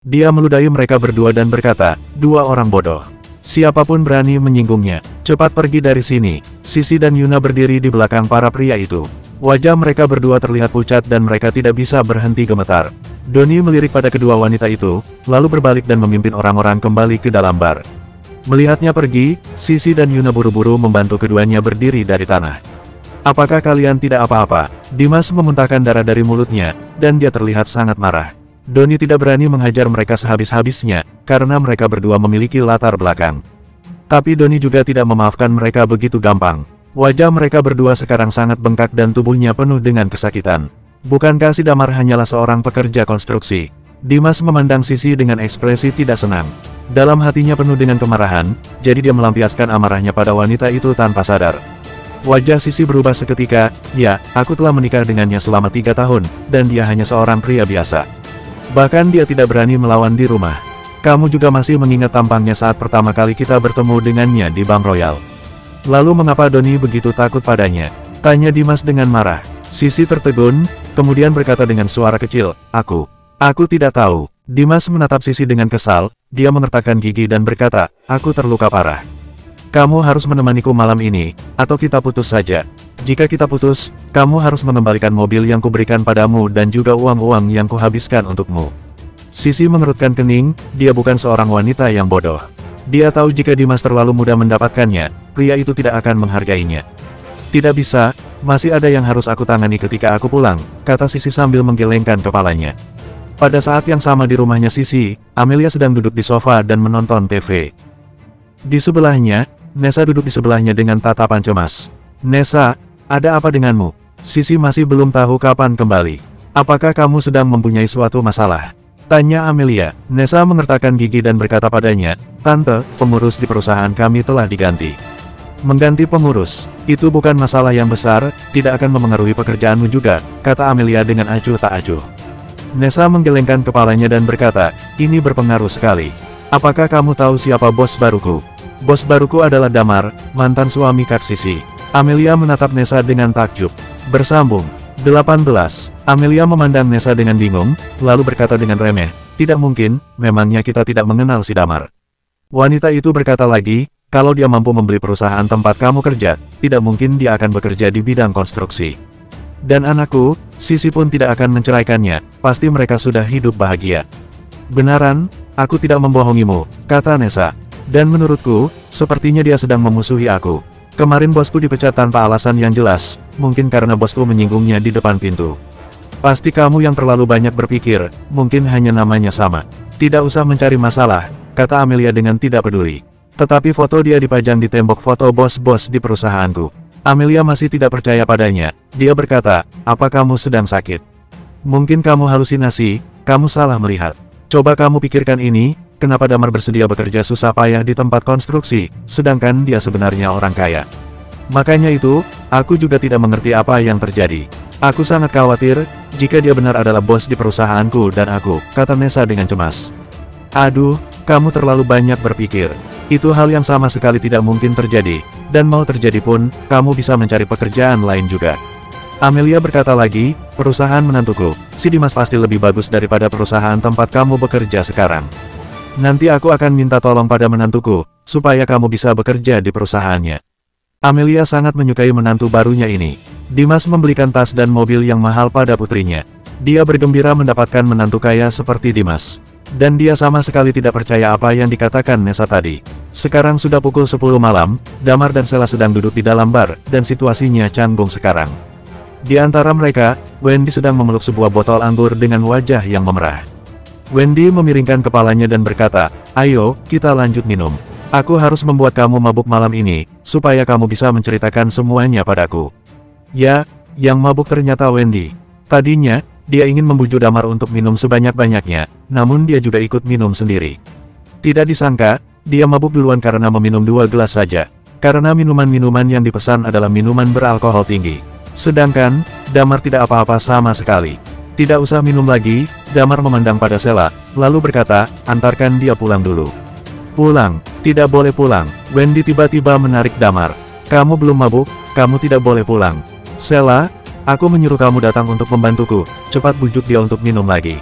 Dia meludahi mereka berdua dan berkata, "Dua orang bodoh. Siapapun berani menyinggungnya, cepat pergi dari sini." Sisi dan Yuna berdiri di belakang para pria itu. Wajah mereka berdua terlihat pucat dan mereka tidak bisa berhenti gemetar. Doni melirik pada kedua wanita itu, lalu berbalik dan memimpin orang-orang kembali ke dalam bar. Melihatnya pergi, Sisi dan Yuna buru-buru membantu keduanya berdiri dari tanah. "Apakah kalian tidak apa-apa?" Dimas memuntahkan darah dari mulutnya, dan dia terlihat sangat marah. Doni tidak berani menghajar mereka sehabis-habisnya, karena mereka berdua memiliki latar belakang. Tapi Doni juga tidak memaafkan mereka begitu gampang. Wajah mereka berdua sekarang sangat bengkak dan tubuhnya penuh dengan kesakitan. Bukankah si Damar hanyalah seorang pekerja konstruksi? Dimas memandang Sisi dengan ekspresi tidak senang. Dalam hatinya penuh dengan kemarahan, jadi dia melampiaskan amarahnya pada wanita itu tanpa sadar. Wajah Sisi berubah seketika, "Ya, aku telah menikah dengannya selama 3 tahun, dan dia hanya seorang pria biasa. Bahkan dia tidak berani melawan di rumah. Kamu juga masih mengingat tampangnya saat pertama kali kita bertemu dengannya di Bank Royal. Lalu mengapa Doni begitu takut padanya?" tanya Dimas dengan marah. Sisi tertegun, kemudian berkata dengan suara kecil, Aku tidak tahu." Dimas menatap Sisi dengan kesal, dia mengertakkan gigi dan berkata, "Aku terluka parah. Kamu harus menemaniku malam ini, atau kita putus saja. Jika kita putus, kamu harus mengembalikan mobil yang kuberikan padamu dan juga uang-uang yang kuhabiskan untukmu." Sisi mengerutkan kening, dia bukan seorang wanita yang bodoh. Dia tahu jika Dimas terlalu mudah mendapatkannya, pria itu tidak akan menghargainya. "Tidak bisa, masih ada yang harus aku tangani ketika aku pulang," kata Sisi sambil menggelengkan kepalanya. Pada saat yang sama di rumahnya Sisi, Amelia sedang duduk di sofa dan menonton TV. Di sebelahnya, Nessa duduk di sebelahnya dengan tatapan cemas. "Nessa, ada apa denganmu?" Sisi masih belum tahu kapan kembali. Apakah kamu sedang mempunyai suatu masalah? Tanya Amelia. Nessa mengertakkan gigi dan berkata padanya, Tante, pengurus di perusahaan kami telah diganti. Mengganti pengurus, itu bukan masalah yang besar, tidak akan memengaruhi pekerjaanmu juga, kata Amelia dengan acuh tak acuh. Nessa menggelengkan kepalanya dan berkata, ini berpengaruh sekali. Apakah kamu tahu siapa bos baruku? Bos baruku adalah Damar, mantan suami Kak Sisi. Amelia menatap Nessa dengan takjub. Bersambung. 18. Amelia memandang Nessa dengan bingung, lalu berkata dengan remeh, tidak mungkin, memangnya kita tidak mengenal si Damar. Wanita itu berkata lagi, kalau dia mampu membeli perusahaan tempat kamu kerja, tidak mungkin dia akan bekerja di bidang konstruksi. Dan anakku, Sisi pun tidak akan menceraikannya, pasti mereka sudah hidup bahagia. Benaran, aku tidak membohongimu, kata Nessa. Dan menurutku, sepertinya dia sedang memusuhi aku. Kemarin bosku dipecat tanpa alasan yang jelas, mungkin karena bosku menyinggungnya di depan pintu. Pasti kamu yang terlalu banyak berpikir, mungkin hanya namanya sama. Tidak usah mencari masalah, kata Amelia dengan tidak peduli. Tetapi foto dia dipajang di tembok foto bos-bos di perusahaanku. Amelia masih tidak percaya padanya. Dia berkata, apa kamu sedang sakit? Mungkin kamu halusinasi, kamu salah melihat. Coba kamu pikirkan ini, kenapa Damar bersedia bekerja susah payah di tempat konstruksi, sedangkan dia sebenarnya orang kaya. Makanya itu, aku juga tidak mengerti apa yang terjadi. Aku sangat khawatir, jika dia benar adalah bos di perusahaanku dan aku, kata Nessa dengan cemas. Aduh, kamu terlalu banyak berpikir. Itu hal yang sama sekali tidak mungkin terjadi, dan mau terjadi pun, kamu bisa mencari pekerjaan lain juga. Amelia berkata lagi, perusahaan menantuku, si Dimas pasti lebih bagus daripada perusahaan tempat kamu bekerja sekarang. Nanti aku akan minta tolong pada menantuku, supaya kamu bisa bekerja di perusahaannya. Amelia sangat menyukai menantu barunya ini. Dimas membelikan tas dan mobil yang mahal pada putrinya. Dia bergembira mendapatkan menantu kaya seperti Dimas. Dan dia sama sekali tidak percaya apa yang dikatakan Nessa tadi. Sekarang sudah pukul 10 malam, Damar dan Sela sedang duduk di dalam bar, dan situasinya canggung sekarang. Di antara mereka, Wendy sedang memeluk sebuah botol anggur dengan wajah yang memerah. Wendy memiringkan kepalanya dan berkata, ayo, kita lanjut minum. Aku harus membuat kamu mabuk malam ini, supaya kamu bisa menceritakan semuanya padaku. Ya, yang mabuk ternyata Wendy. Tadinya, dia ingin membujuk Damar untuk minum sebanyak-banyaknya, namun dia juga ikut minum sendiri. Tidak disangka, dia mabuk duluan karena meminum 2 gelas saja. Karena minuman-minuman yang dipesan adalah minuman beralkohol tinggi. Sedangkan, Damar tidak apa-apa sama sekali. Tidak usah minum lagi, Damar memandang pada Sela, lalu berkata, antarkan dia pulang dulu. Pulang, tidak boleh pulang. Wendy tiba-tiba menarik Damar. Kamu belum mabuk, kamu tidak boleh pulang. Sela, aku menyuruh kamu datang untuk membantuku, cepat bujuk dia untuk minum lagi.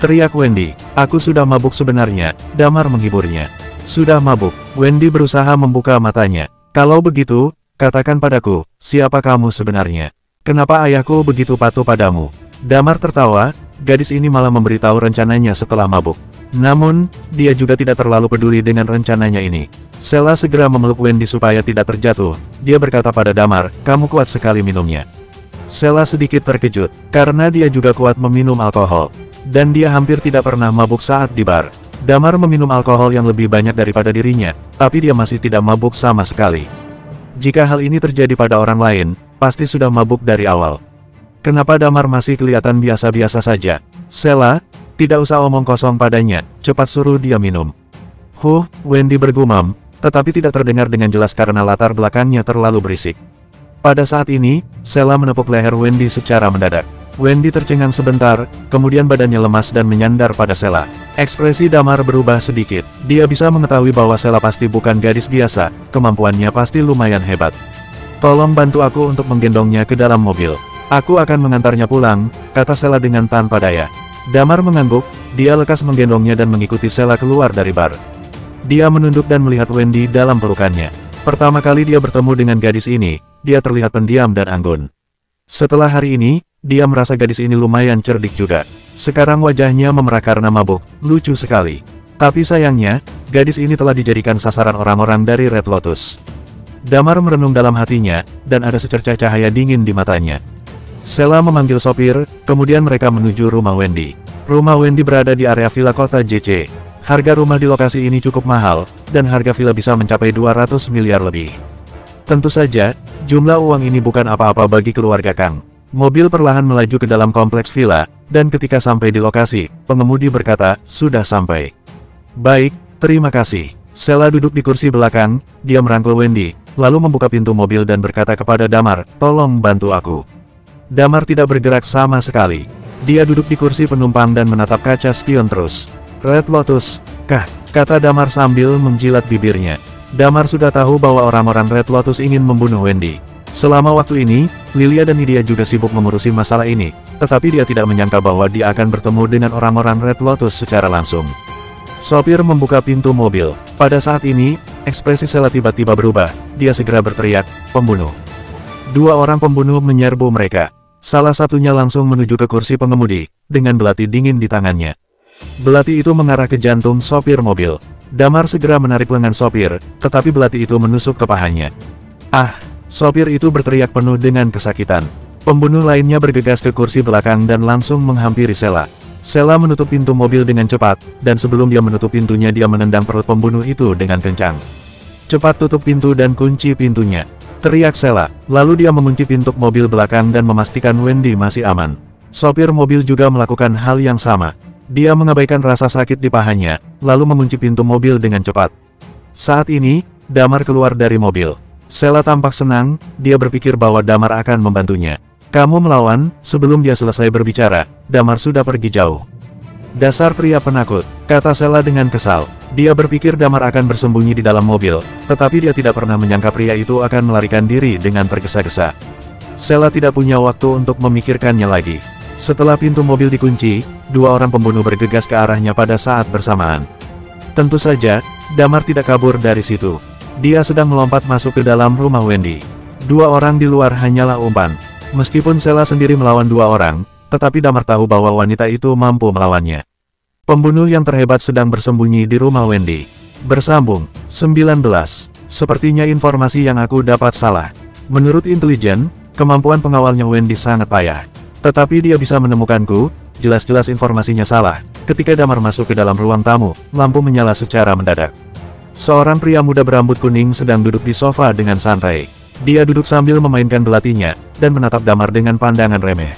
Teriak Wendy, aku sudah mabuk sebenarnya, Damar menghiburnya. Sudah mabuk, Wendy berusaha membuka matanya. Kalau begitu, katakan padaku, siapa kamu sebenarnya? Kenapa ayahku begitu patuh padamu? Damar tertawa, gadis ini malah memberitahu rencananya setelah mabuk. Namun, dia juga tidak terlalu peduli dengan rencananya ini. Sela segera memeluk Wendy supaya tidak terjatuh. Dia berkata pada Damar, kamu kuat sekali minumnya. Sela sedikit terkejut, karena dia juga kuat meminum alkohol. Dan dia hampir tidak pernah mabuk saat di bar. Damar meminum alkohol yang lebih banyak daripada dirinya, tapi dia masih tidak mabuk sama sekali. Jika hal ini terjadi pada orang lain, pasti sudah mabuk dari awal. Kenapa Damar masih kelihatan biasa-biasa saja? Sela, tidak usah omong kosong padanya, cepat suruh dia minum. Wendy bergumam, tetapi tidak terdengar dengan jelas karena latar belakangnya terlalu berisik. Pada saat ini, Sela menepuk leher Wendy secara mendadak. Wendy tercengang sebentar, kemudian badannya lemas dan menyandar pada Sela. Ekspresi Damar berubah sedikit. Dia bisa mengetahui bahwa Sela pasti bukan gadis biasa, kemampuannya pasti lumayan hebat. Tolong bantu aku untuk menggendongnya ke dalam mobil. Aku akan mengantarnya pulang, kata Sela dengan tanpa daya. Damar mengangguk, dia lekas menggendongnya dan mengikuti Sela keluar dari bar. Dia menunduk dan melihat Wendy dalam pelukannya. Pertama kali dia bertemu dengan gadis ini, dia terlihat pendiam dan anggun. Setelah hari ini, dia merasa gadis ini lumayan cerdik juga. Sekarang wajahnya memerah karena mabuk, lucu sekali. Tapi sayangnya, gadis ini telah dijadikan sasaran orang-orang dari Red Lotus. Damar merenung dalam hatinya, dan ada secercah cahaya dingin di matanya. Sela memanggil sopir, kemudian mereka menuju rumah Wendy. Rumah Wendy berada di area villa kota JC. Harga rumah di lokasi ini cukup mahal, dan harga villa bisa mencapai 200 miliar lebih. Tentu saja, jumlah uang ini bukan apa-apa bagi keluarga Kang. Mobil perlahan melaju ke dalam kompleks villa, dan ketika sampai di lokasi, pengemudi berkata, "Sudah sampai." "Baik, terima kasih." Sheila duduk di kursi belakang, dia merangkul Wendy, lalu membuka pintu mobil dan berkata kepada Damar, "Tolong bantu aku." Damar tidak bergerak sama sekali. Dia duduk di kursi penumpang dan menatap kaca spion terus. "Red Lotus, kah?" kata Damar sambil menjilat bibirnya. Damar sudah tahu bahwa orang-orang Red Lotus ingin membunuh Wendy. Selama waktu ini, Lilia dan Nidia juga sibuk mengurusi masalah ini, tetapi dia tidak menyangka bahwa dia akan bertemu dengan orang-orang Red Lotus secara langsung. Sopir membuka pintu mobil. Pada saat ini, ekspresi Sheila tiba-tiba berubah. Dia segera berteriak, "Pembunuh!" Dua orang pembunuh menyerbu mereka. Salah satunya langsung menuju ke kursi pengemudi, dengan belati dingin di tangannya. Belati itu mengarah ke jantung sopir mobil. Damar segera menarik lengan sopir, tetapi belati itu menusuk ke pahanya. "Ah!" Sopir itu berteriak penuh dengan kesakitan. Pembunuh lainnya bergegas ke kursi belakang dan langsung menghampiri Sheila. Sheila menutup pintu mobil dengan cepat, dan sebelum dia menutup pintunya dia menendang perut pembunuh itu dengan kencang. "Cepat tutup pintu dan kunci pintunya," teriak Sheila. Lalu dia mengunci pintu mobil belakang dan memastikan Wendy masih aman. Sopir mobil juga melakukan hal yang sama. Dia mengabaikan rasa sakit di pahanya, lalu mengunci pintu mobil dengan cepat. Saat ini, Damar keluar dari mobil. Sheila tampak senang, dia berpikir bahwa Damar akan membantunya. "Kamu melawan." Sebelum dia selesai berbicara, Damar sudah pergi jauh. "Dasar pria penakut," kata Sheila dengan kesal. Dia berpikir Damar akan bersembunyi di dalam mobil, tetapi dia tidak pernah menyangka pria itu akan melarikan diri dengan tergesa-gesa. Sheila tidak punya waktu untuk memikirkannya lagi. Setelah pintu mobil dikunci, dua orang pembunuh bergegas ke arahnya pada saat bersamaan. Tentu saja, Damar tidak kabur dari situ. Dia sedang melompat masuk ke dalam rumah Wendy. Dua orang di luar hanyalah umpan. Meskipun Sheila sendiri melawan dua orang, tetapi Damar tahu bahwa wanita itu mampu melawannya. Pembunuh yang terhebat sedang bersembunyi di rumah Wendy. Bersambung, 19. Sepertinya informasi yang aku dapat salah. Menurut intelijen, kemampuan pengawalnya Wendy sangat payah. Tetapi dia bisa menemukanku, jelas-jelas informasinya salah. Ketika Damar masuk ke dalam ruang tamu, lampu menyala secara mendadak. Seorang pria muda berambut kuning sedang duduk di sofa dengan santai. Dia duduk sambil memainkan belatinya, dan menatap Damar dengan pandangan remeh.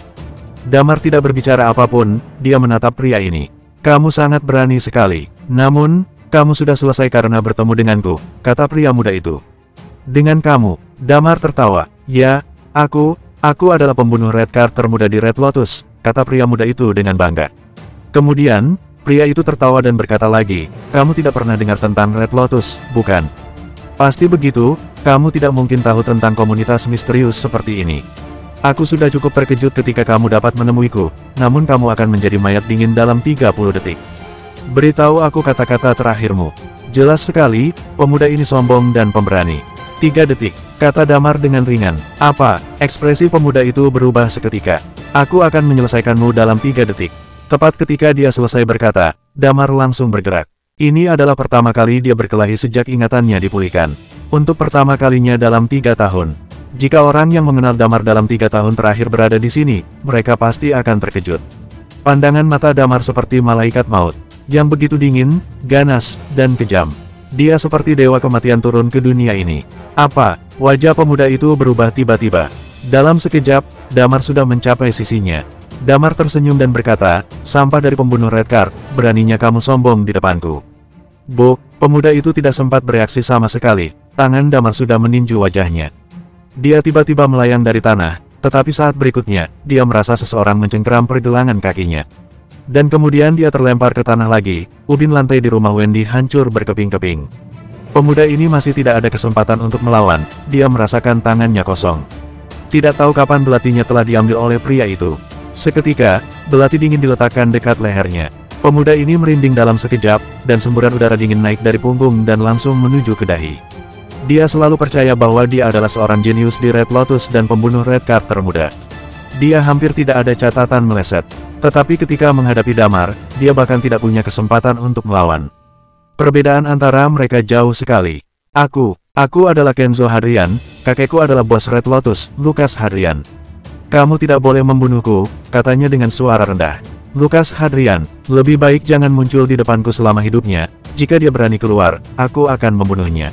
Damar tidak berbicara apapun, dia menatap pria ini. "Kamu sangat berani sekali. Namun, kamu sudah selesai karena bertemu denganku," kata pria muda itu. "Dengan kamu?" Damar tertawa. "Ya, aku adalah pembunuh Red Card termuda di Red Lotus," kata pria muda itu dengan bangga. Kemudian, pria itu tertawa dan berkata lagi, "Kamu tidak pernah dengar tentang Red Lotus, bukan? Pasti begitu, kamu tidak mungkin tahu tentang komunitas misterius seperti ini. Aku sudah cukup terkejut ketika kamu dapat menemuiku, namun kamu akan menjadi mayat dingin dalam 30 detik. Beritahu aku kata-kata terakhirmu." Jelas sekali, pemuda ini sombong dan pemberani. 3 detik, kata Damar dengan ringan. "Apa?" Ekspresi pemuda itu berubah seketika. "Aku akan menyelesaikanmu dalam 3 detik. Tepat ketika dia selesai berkata, Damar langsung bergerak. Ini adalah pertama kali dia berkelahi sejak ingatannya dipulihkan. Untuk pertama kalinya dalam 3 tahun. Jika orang yang mengenal Damar dalam 3 tahun terakhir berada di sini, mereka pasti akan terkejut. Pandangan mata Damar seperti malaikat maut, yang begitu dingin, ganas, dan kejam. Dia seperti dewa kematian turun ke dunia ini. "Apa?" Wajah pemuda itu berubah tiba-tiba. Dalam sekejap, Damar sudah mencapai sisinya. Damar tersenyum dan berkata, "Sampah dari pembunuh Red Card, beraninya kamu sombong di depanku." "Bu," pemuda itu tidak sempat bereaksi sama sekali. Tangan Damar sudah meninju wajahnya. Dia tiba-tiba melayang dari tanah, tetapi saat berikutnya, dia merasa seseorang mencengkeram pergelangan kakinya. Dan kemudian dia terlempar ke tanah lagi, ubin lantai di rumah Wendy hancur berkeping-keping. Pemuda ini masih tidak ada kesempatan untuk melawan, dia merasakan tangannya kosong. Tidak tahu kapan belatinya telah diambil oleh pria itu. Seketika, belati dingin diletakkan dekat lehernya. Pemuda ini merinding dalam sekejap, dan semburan udara dingin naik dari punggung dan langsung menuju ke dahi. Dia selalu percaya bahwa dia adalah seorang jenius di Red Lotus dan pembunuh Red Card termuda. Dia hampir tidak ada catatan meleset. Tetapi ketika menghadapi Damar, dia bahkan tidak punya kesempatan untuk melawan. Perbedaan antara mereka jauh sekali. Aku adalah Kenzo Hadrian, kakekku adalah bos Red Lotus, Lucas Hadrian. Kamu tidak boleh membunuhku, katanya dengan suara rendah. Lucas Hadrian, lebih baik jangan muncul di depanku selama hidupnya, jika dia berani keluar, aku akan membunuhnya.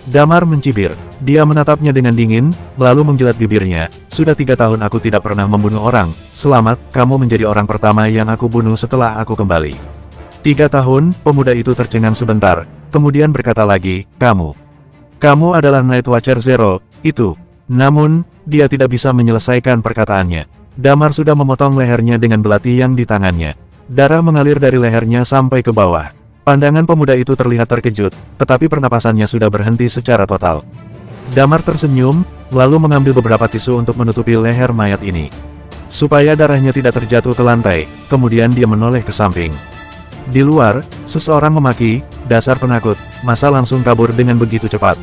Damar mencibir. Dia menatapnya dengan dingin, lalu menjilat bibirnya. Sudah 3 tahun aku tidak pernah membunuh orang. Selamat, kamu menjadi orang pertama yang aku bunuh setelah aku kembali. 3 tahun, pemuda itu tercengang sebentar, kemudian berkata lagi, Kamu adalah Night Watcher Zero, itu. Namun, dia tidak bisa menyelesaikan perkataannya. Damar sudah memotong lehernya dengan belati yang di tangannya. Darah mengalir dari lehernya sampai ke bawah. Pandangan pemuda itu terlihat terkejut, tetapi pernapasannya sudah berhenti secara total. Damar tersenyum, lalu mengambil beberapa tisu untuk menutupi leher mayat ini. Supaya darahnya tidak terjatuh ke lantai, kemudian dia menoleh ke samping. Di luar, seseorang memaki, dasar penakut, masa langsung kabur dengan begitu cepat.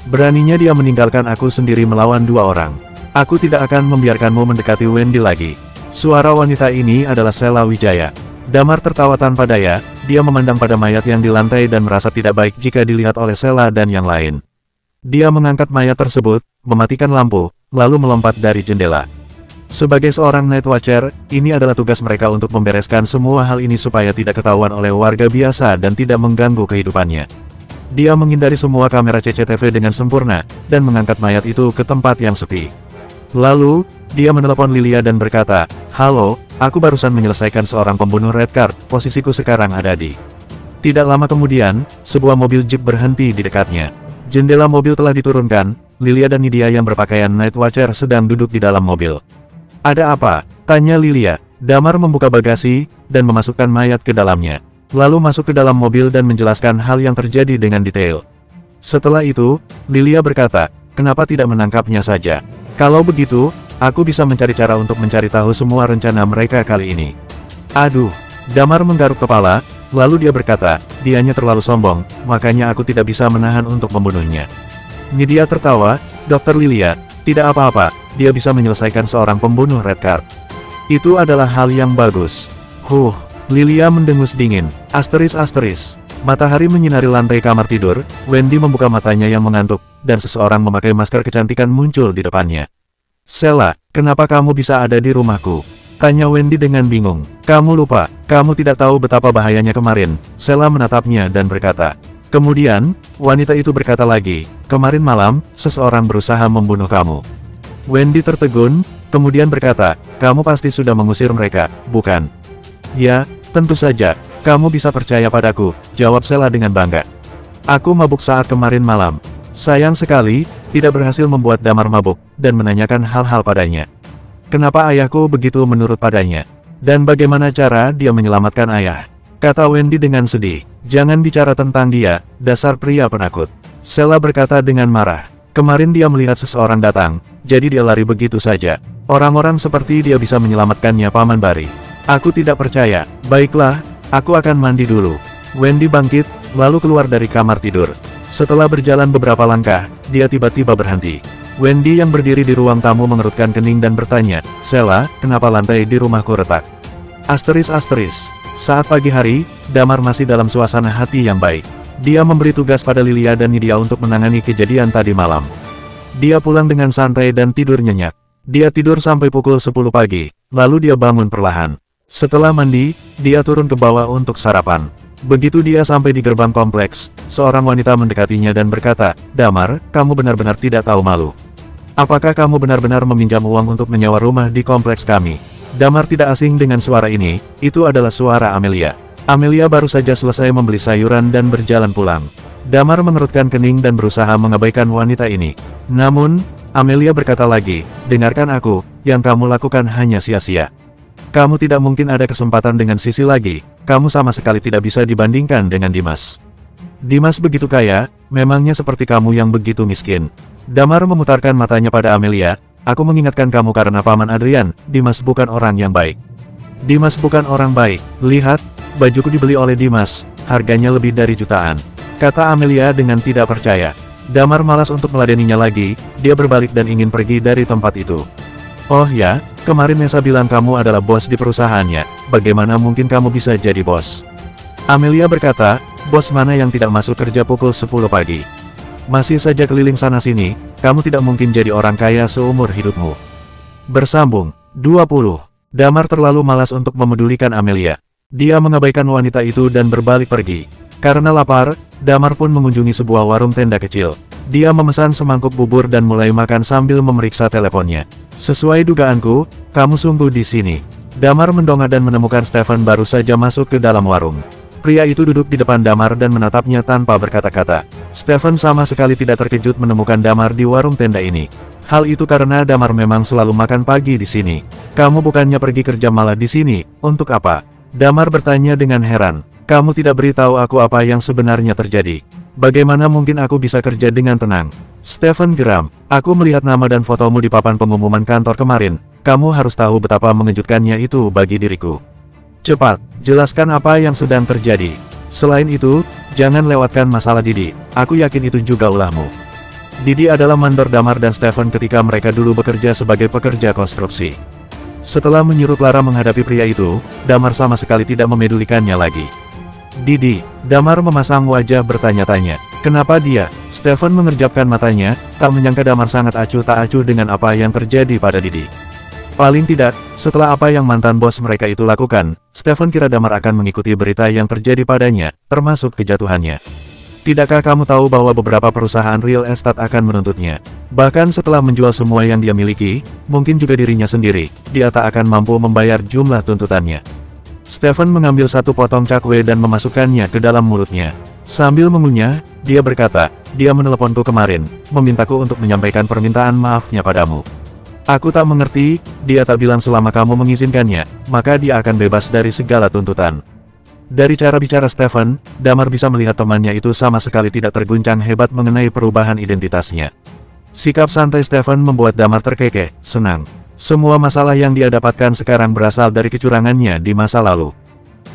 Beraninya dia meninggalkan aku sendiri melawan 2 orang. Aku tidak akan membiarkanmu mendekati Wendy lagi. Suara wanita ini adalah Sela Wijaya. Damar tertawa tanpa daya, dia memandang pada mayat yang di lantai dan merasa tidak baik jika dilihat oleh Sela dan yang lain. Dia mengangkat mayat tersebut, mematikan lampu, lalu melompat dari jendela. Sebagai seorang Night Watcher, ini adalah tugas mereka untuk membereskan semua hal ini supaya tidak ketahuan oleh warga biasa dan tidak mengganggu kehidupannya. Dia menghindari semua kamera CCTV dengan sempurna, dan mengangkat mayat itu ke tempat yang sepi. Lalu, dia menelepon Lilia dan berkata, "Halo, aku barusan menyelesaikan seorang pembunuh Red Card, posisiku sekarang ada di..." Tidak lama kemudian, sebuah mobil jeep berhenti di dekatnya. Jendela mobil telah diturunkan, Lilia dan Nidia yang berpakaian Night Watcher sedang duduk di dalam mobil. "Ada apa?" tanya Lilia. Damar membuka bagasi, dan memasukkan mayat ke dalamnya. Lalu masuk ke dalam mobil dan menjelaskan hal yang terjadi dengan detail. Setelah itu, Lilia berkata, "Kenapa tidak menangkapnya saja? Kalau begitu, aku bisa mencari cara untuk mencari tahu semua rencana mereka kali ini." "Aduh." Damar menggaruk kepala, lalu dia berkata, "Dianya terlalu sombong, makanya aku tidak bisa menahan untuk membunuhnya." Nidia tertawa, "Dokter Lilia, tidak apa-apa, dia bisa menyelesaikan seorang pembunuh Red Card. Itu adalah hal yang bagus." Lilia mendengus dingin. Asteris. Matahari menyinari lantai kamar tidur, Wendy membuka matanya yang mengantuk, dan seseorang memakai masker kecantikan muncul di depannya. "Sela, kenapa kamu bisa ada di rumahku?" tanya Wendy dengan bingung. "Kamu lupa, kamu tidak tahu betapa bahayanya kemarin." Sela menatapnya dan berkata. Kemudian, wanita itu berkata lagi, "Kemarin malam, seseorang berusaha membunuh kamu." Wendy tertegun, kemudian berkata, "Kamu pasti sudah mengusir mereka, bukan?" "Ya, tentu saja, kamu bisa percaya padaku," jawab Sela dengan bangga. "Aku mabuk saat kemarin malam. Sayang sekali, tidak berhasil membuat Damar mabuk, dan menanyakan hal-hal padanya. Kenapa ayahku begitu menurut padanya? Dan bagaimana cara dia menyelamatkan ayah?" kata Wendy dengan sedih. "Jangan bicara tentang dia, dasar pria penakut." Sela berkata dengan marah. "Kemarin dia melihat seseorang datang, jadi dia lari begitu saja. Orang-orang seperti dia bisa menyelamatkannya, Paman Bari." "Aku tidak percaya." "Baiklah, aku akan mandi dulu." Wendy bangkit, lalu keluar dari kamar tidur. Setelah berjalan beberapa langkah, dia tiba-tiba berhenti. Wendy yang berdiri di ruang tamu mengerutkan kening dan bertanya, "Sela, kenapa lantai di rumahku retak?" Asteris. Saat pagi hari, Damar masih dalam suasana hati yang baik. Dia memberi tugas pada Lilia dan Nidia untuk menangani kejadian tadi malam. Dia pulang dengan santai dan tidur nyenyak. Dia tidur sampai pukul 10 pagi, lalu dia bangun perlahan. Setelah mandi, dia turun ke bawah untuk sarapan. Begitu dia sampai di gerbang kompleks, seorang wanita mendekatinya dan berkata, "Damar, kamu benar-benar tidak tahu malu. Apakah kamu benar-benar meminjam uang untuk menyewa rumah di kompleks kami?" Damar tidak asing dengan suara ini, itu adalah suara Amelia. Amelia baru saja selesai membeli sayuran dan berjalan pulang. Damar mengerutkan kening dan berusaha mengabaikan wanita ini. Namun, Amelia berkata lagi, "Dengarkan aku, yang kamu lakukan hanya sia-sia. Kamu tidak mungkin ada kesempatan dengan Sisi lagi, kamu sama sekali tidak bisa dibandingkan dengan Dimas. Dimas begitu kaya, memangnya seperti kamu yang begitu miskin." Damar memutarkan matanya pada Amelia, "Aku mengingatkan kamu karena Paman Adrian, Dimas bukan orang yang baik." "Dimas bukan orang baik, lihat, bajuku dibeli oleh Dimas, harganya lebih dari jutaan," kata Amelia dengan tidak percaya. Damar malas untuk meladeninya lagi, dia berbalik dan ingin pergi dari tempat itu. "Oh ya, kemarin Nessa bilang kamu adalah bos di perusahaannya, bagaimana mungkin kamu bisa jadi bos?" Amelia berkata, "Bos mana yang tidak masuk kerja pukul 10 pagi? Masih saja keliling sana-sini, kamu tidak mungkin jadi orang kaya seumur hidupmu." Bersambung 20. Damar terlalu malas untuk memedulikan Amelia. Dia mengabaikan wanita itu dan berbalik pergi. Karena lapar, Damar pun mengunjungi sebuah warung tenda kecil. Dia memesan semangkuk bubur dan mulai makan sambil memeriksa teleponnya. Sesuai dugaanku, kamu sungguh di sini. Damar mendongak dan menemukan Stefan baru saja masuk ke dalam warung. Pria itu duduk di depan Damar dan menatapnya tanpa berkata-kata. Stefan sama sekali tidak terkejut menemukan Damar di warung tenda ini. Hal itu karena Damar memang selalu makan pagi di sini. Kamu bukannya pergi kerja malah di sini, untuk apa? Damar bertanya dengan heran. Kamu tidak beritahu aku apa yang sebenarnya terjadi. Bagaimana mungkin aku bisa kerja dengan tenang? Stefan geram. Aku melihat nama dan fotomu di papan pengumuman kantor kemarin. Kamu harus tahu betapa mengejutkannya itu bagi diriku. Cepat, jelaskan apa yang sedang terjadi. Selain itu, jangan lewatkan masalah Didi. Aku yakin itu juga ulahmu. Didi adalah mandor Damar dan Stefan ketika mereka dulu bekerja sebagai pekerja konstruksi. Setelah menyuruh Clara menghadapi pria itu, Damar sama sekali tidak memedulikannya lagi. Didi, Damar memasang wajah bertanya-tanya. Kenapa dia? Stefan mengerjapkan matanya, tak menyangka Damar sangat acuh tak acuh dengan apa yang terjadi pada Didi. Paling tidak, setelah apa yang mantan bos mereka itu lakukan, Stefan kira Damar akan mengikuti berita yang terjadi padanya, termasuk kejatuhannya. Tidakkah kamu tahu bahwa beberapa perusahaan real estate akan menuntutnya? Bahkan setelah menjual semua yang dia miliki, mungkin juga dirinya sendiri, dia tak akan mampu membayar jumlah tuntutannya. Stefan mengambil satu potong cakwe dan memasukkannya ke dalam mulutnya. Sambil mengunyah, dia berkata, dia meneleponku kemarin, memintaku untuk menyampaikan permintaan maafnya padamu. Aku tak mengerti, dia tak bilang selama kamu mengizinkannya, maka dia akan bebas dari segala tuntutan. Dari cara bicara Stefan, Damar bisa melihat temannya itu sama sekali tidak terguncang hebat mengenai perubahan identitasnya. Sikap santai Stefan membuat Damar terkekeh, senang. Semua masalah yang dia dapatkan sekarang berasal dari kecurangannya di masa lalu.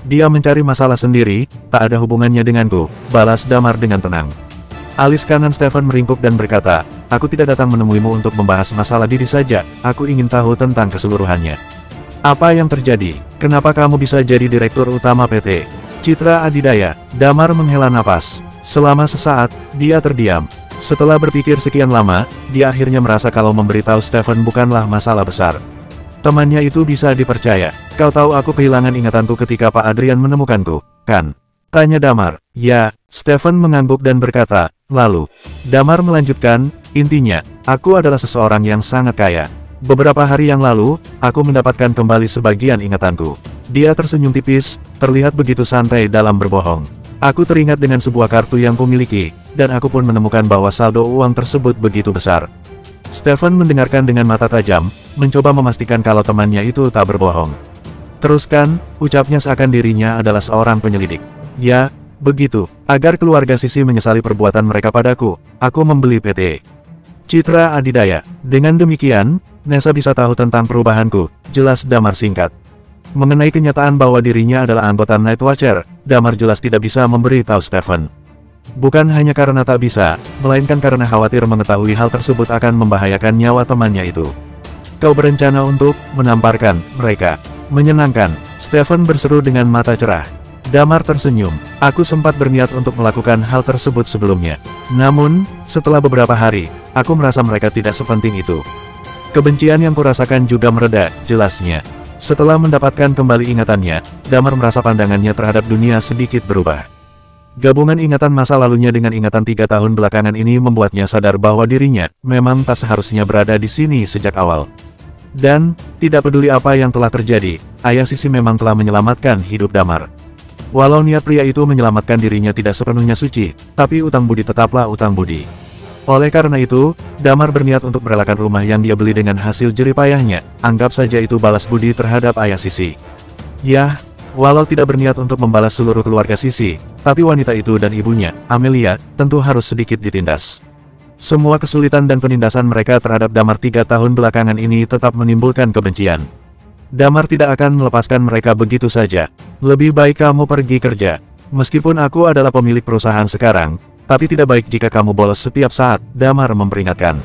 Dia mencari masalah sendiri, tak ada hubungannya denganku, balas Damar dengan tenang. Alis kanan Stefan meringkuk dan berkata, aku tidak datang menemuimu untuk membahas masalah diri saja, aku ingin tahu tentang keseluruhannya. Apa yang terjadi? Kenapa kamu bisa jadi direktur utama PT Citra Adidaya? Damar menghela napas. Selama sesaat, dia terdiam. Setelah berpikir sekian lama, dia akhirnya merasa kalau memberitahu Stefan bukanlah masalah besar. Temannya itu bisa dipercaya. Kau tahu aku kehilangan ingatanku ketika Pak Adrian menemukanku, kan? Tanya Damar. Ya, Stefan mengangguk dan berkata, lalu. Damar melanjutkan, intinya, aku adalah seseorang yang sangat kaya. Beberapa hari yang lalu, aku mendapatkan kembali sebagian ingatanku. Dia tersenyum tipis, terlihat begitu santai dalam berbohong. Aku teringat dengan sebuah kartu yang kumiliki, dan aku pun menemukan bahwa saldo uang tersebut begitu besar. Stefan mendengarkan dengan mata tajam, mencoba memastikan kalau temannya itu tak berbohong. Teruskan, ucapnya seakan dirinya adalah seorang penyelidik. Ya, begitu. Agar keluarga Sisi menyesali perbuatan mereka padaku, aku membeli PT Citra Adidaya. Dengan demikian, Nessa bisa tahu tentang perubahanku, jelas Damar singkat. Mengenai kenyataan bahwa dirinya adalah anggota Night Watcher, Damar jelas tidak bisa memberitahu Stefan. Bukan hanya karena tak bisa, melainkan karena khawatir mengetahui hal tersebut akan membahayakan nyawa temannya itu. Kau berencana untuk menamparkan mereka. Menyenangkan, Stefan berseru dengan mata cerah. Damar tersenyum. Aku sempat berniat untuk melakukan hal tersebut sebelumnya. Namun, setelah beberapa hari, aku merasa mereka tidak sepenting itu. Kebencian yang kurasakan juga mereda, jelasnya. Setelah mendapatkan kembali ingatannya, Damar merasa pandangannya terhadap dunia sedikit berubah. Gabungan ingatan masa lalunya dengan ingatan 3 tahun belakangan ini membuatnya sadar bahwa dirinya memang tak seharusnya berada di sini sejak awal. Dan, tidak peduli apa yang telah terjadi, ayah Sisi memang telah menyelamatkan hidup Damar. Walau niat pria itu menyelamatkan dirinya tidak sepenuhnya suci, tapi utang budi tetaplah utang budi. Oleh karena itu, Damar berniat untuk merelakan rumah yang dia beli dengan hasil jeripayahnya, anggap saja itu balas budi terhadap ayah Sisi. Yah, walau tidak berniat untuk membalas seluruh keluarga Sisi, tapi wanita itu dan ibunya, Amelia, tentu harus sedikit ditindas. Semua kesulitan dan penindasan mereka terhadap Damar 3 tahun belakangan ini tetap menimbulkan kebencian. Damar tidak akan melepaskan mereka begitu saja. Lebih baik kamu pergi kerja. Meskipun aku adalah pemilik perusahaan sekarang, tapi tidak baik jika kamu bolos setiap saat, Damar memperingatkan.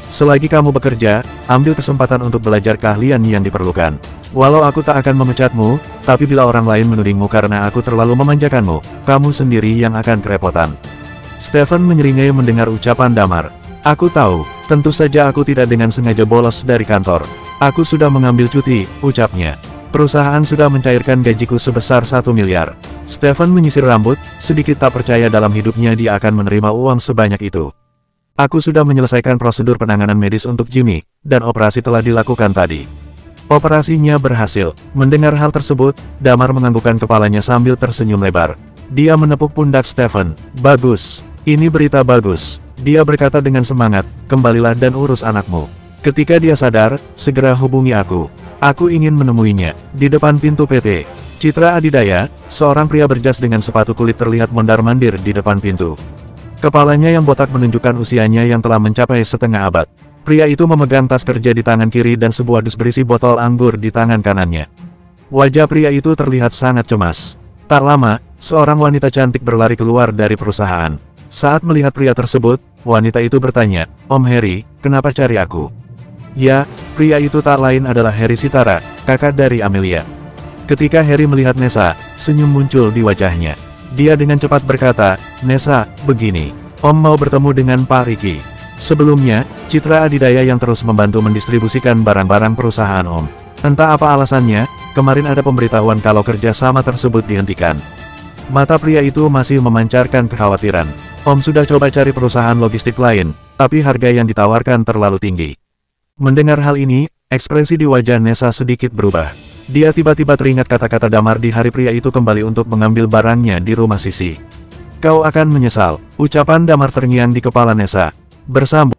Selagi kamu bekerja, ambil kesempatan untuk belajar keahlian yang diperlukan. Walau aku tak akan memecatmu, tapi bila orang lain menudingmu karena aku terlalu memanjakanmu, kamu sendiri yang akan kerepotan. Stefan menyeringai mendengar ucapan Damar. Aku tahu, tentu saja aku tidak dengan sengaja bolos dari kantor. Aku sudah mengambil cuti, ucapnya. Perusahaan sudah mencairkan gajiku sebesar 1 miliar. Stefan menyisir rambut, sedikit tak percaya dalam hidupnya dia akan menerima uang sebanyak itu. Aku sudah menyelesaikan prosedur penanganan medis untuk Jimmy, dan operasi telah dilakukan tadi. Operasinya berhasil. Mendengar hal tersebut, Damar menganggukkan kepalanya sambil tersenyum lebar. Dia menepuk pundak Stephen. Bagus. Ini berita bagus. Dia berkata dengan semangat, kembalilah dan urus anakmu. Ketika dia sadar, segera hubungi aku. Aku ingin menemuinya. Di depan pintu PT Citra Adidaya, seorang pria berjas dengan sepatu kulit terlihat mondar-mandir di depan pintu. Kepalanya yang botak menunjukkan usianya yang telah mencapai setengah abad. Pria itu memegang tas kerja di tangan kiri dan sebuah dus berisi botol anggur di tangan kanannya. Wajah pria itu terlihat sangat cemas. Tak lama, seorang wanita cantik berlari keluar dari perusahaan. Saat melihat pria tersebut, wanita itu bertanya, "Om Harry, kenapa cari aku?" Ya, pria itu tak lain adalah Harry Sitara, kakak dari Amelia. Ketika Harry melihat Nessa, senyum muncul di wajahnya. Dia dengan cepat berkata, "Nessa, begini. Om mau bertemu dengan Pak Ricky." Sebelumnya, Citra Adidaya yang terus membantu mendistribusikan barang-barang perusahaan Om. Entah apa alasannya, kemarin ada pemberitahuan kalau kerjasama tersebut dihentikan. Mata pria itu masih memancarkan kekhawatiran. Om sudah coba cari perusahaan logistik lain, tapi harga yang ditawarkan terlalu tinggi. Mendengar hal ini, ekspresi di wajah Nessa sedikit berubah. Dia tiba-tiba teringat kata-kata Damar di hari pria itu kembali untuk mengambil barangnya di rumah Sisi. "Kau akan menyesal," ucapan Damar terngiang di kepala Nessa. Bersambung.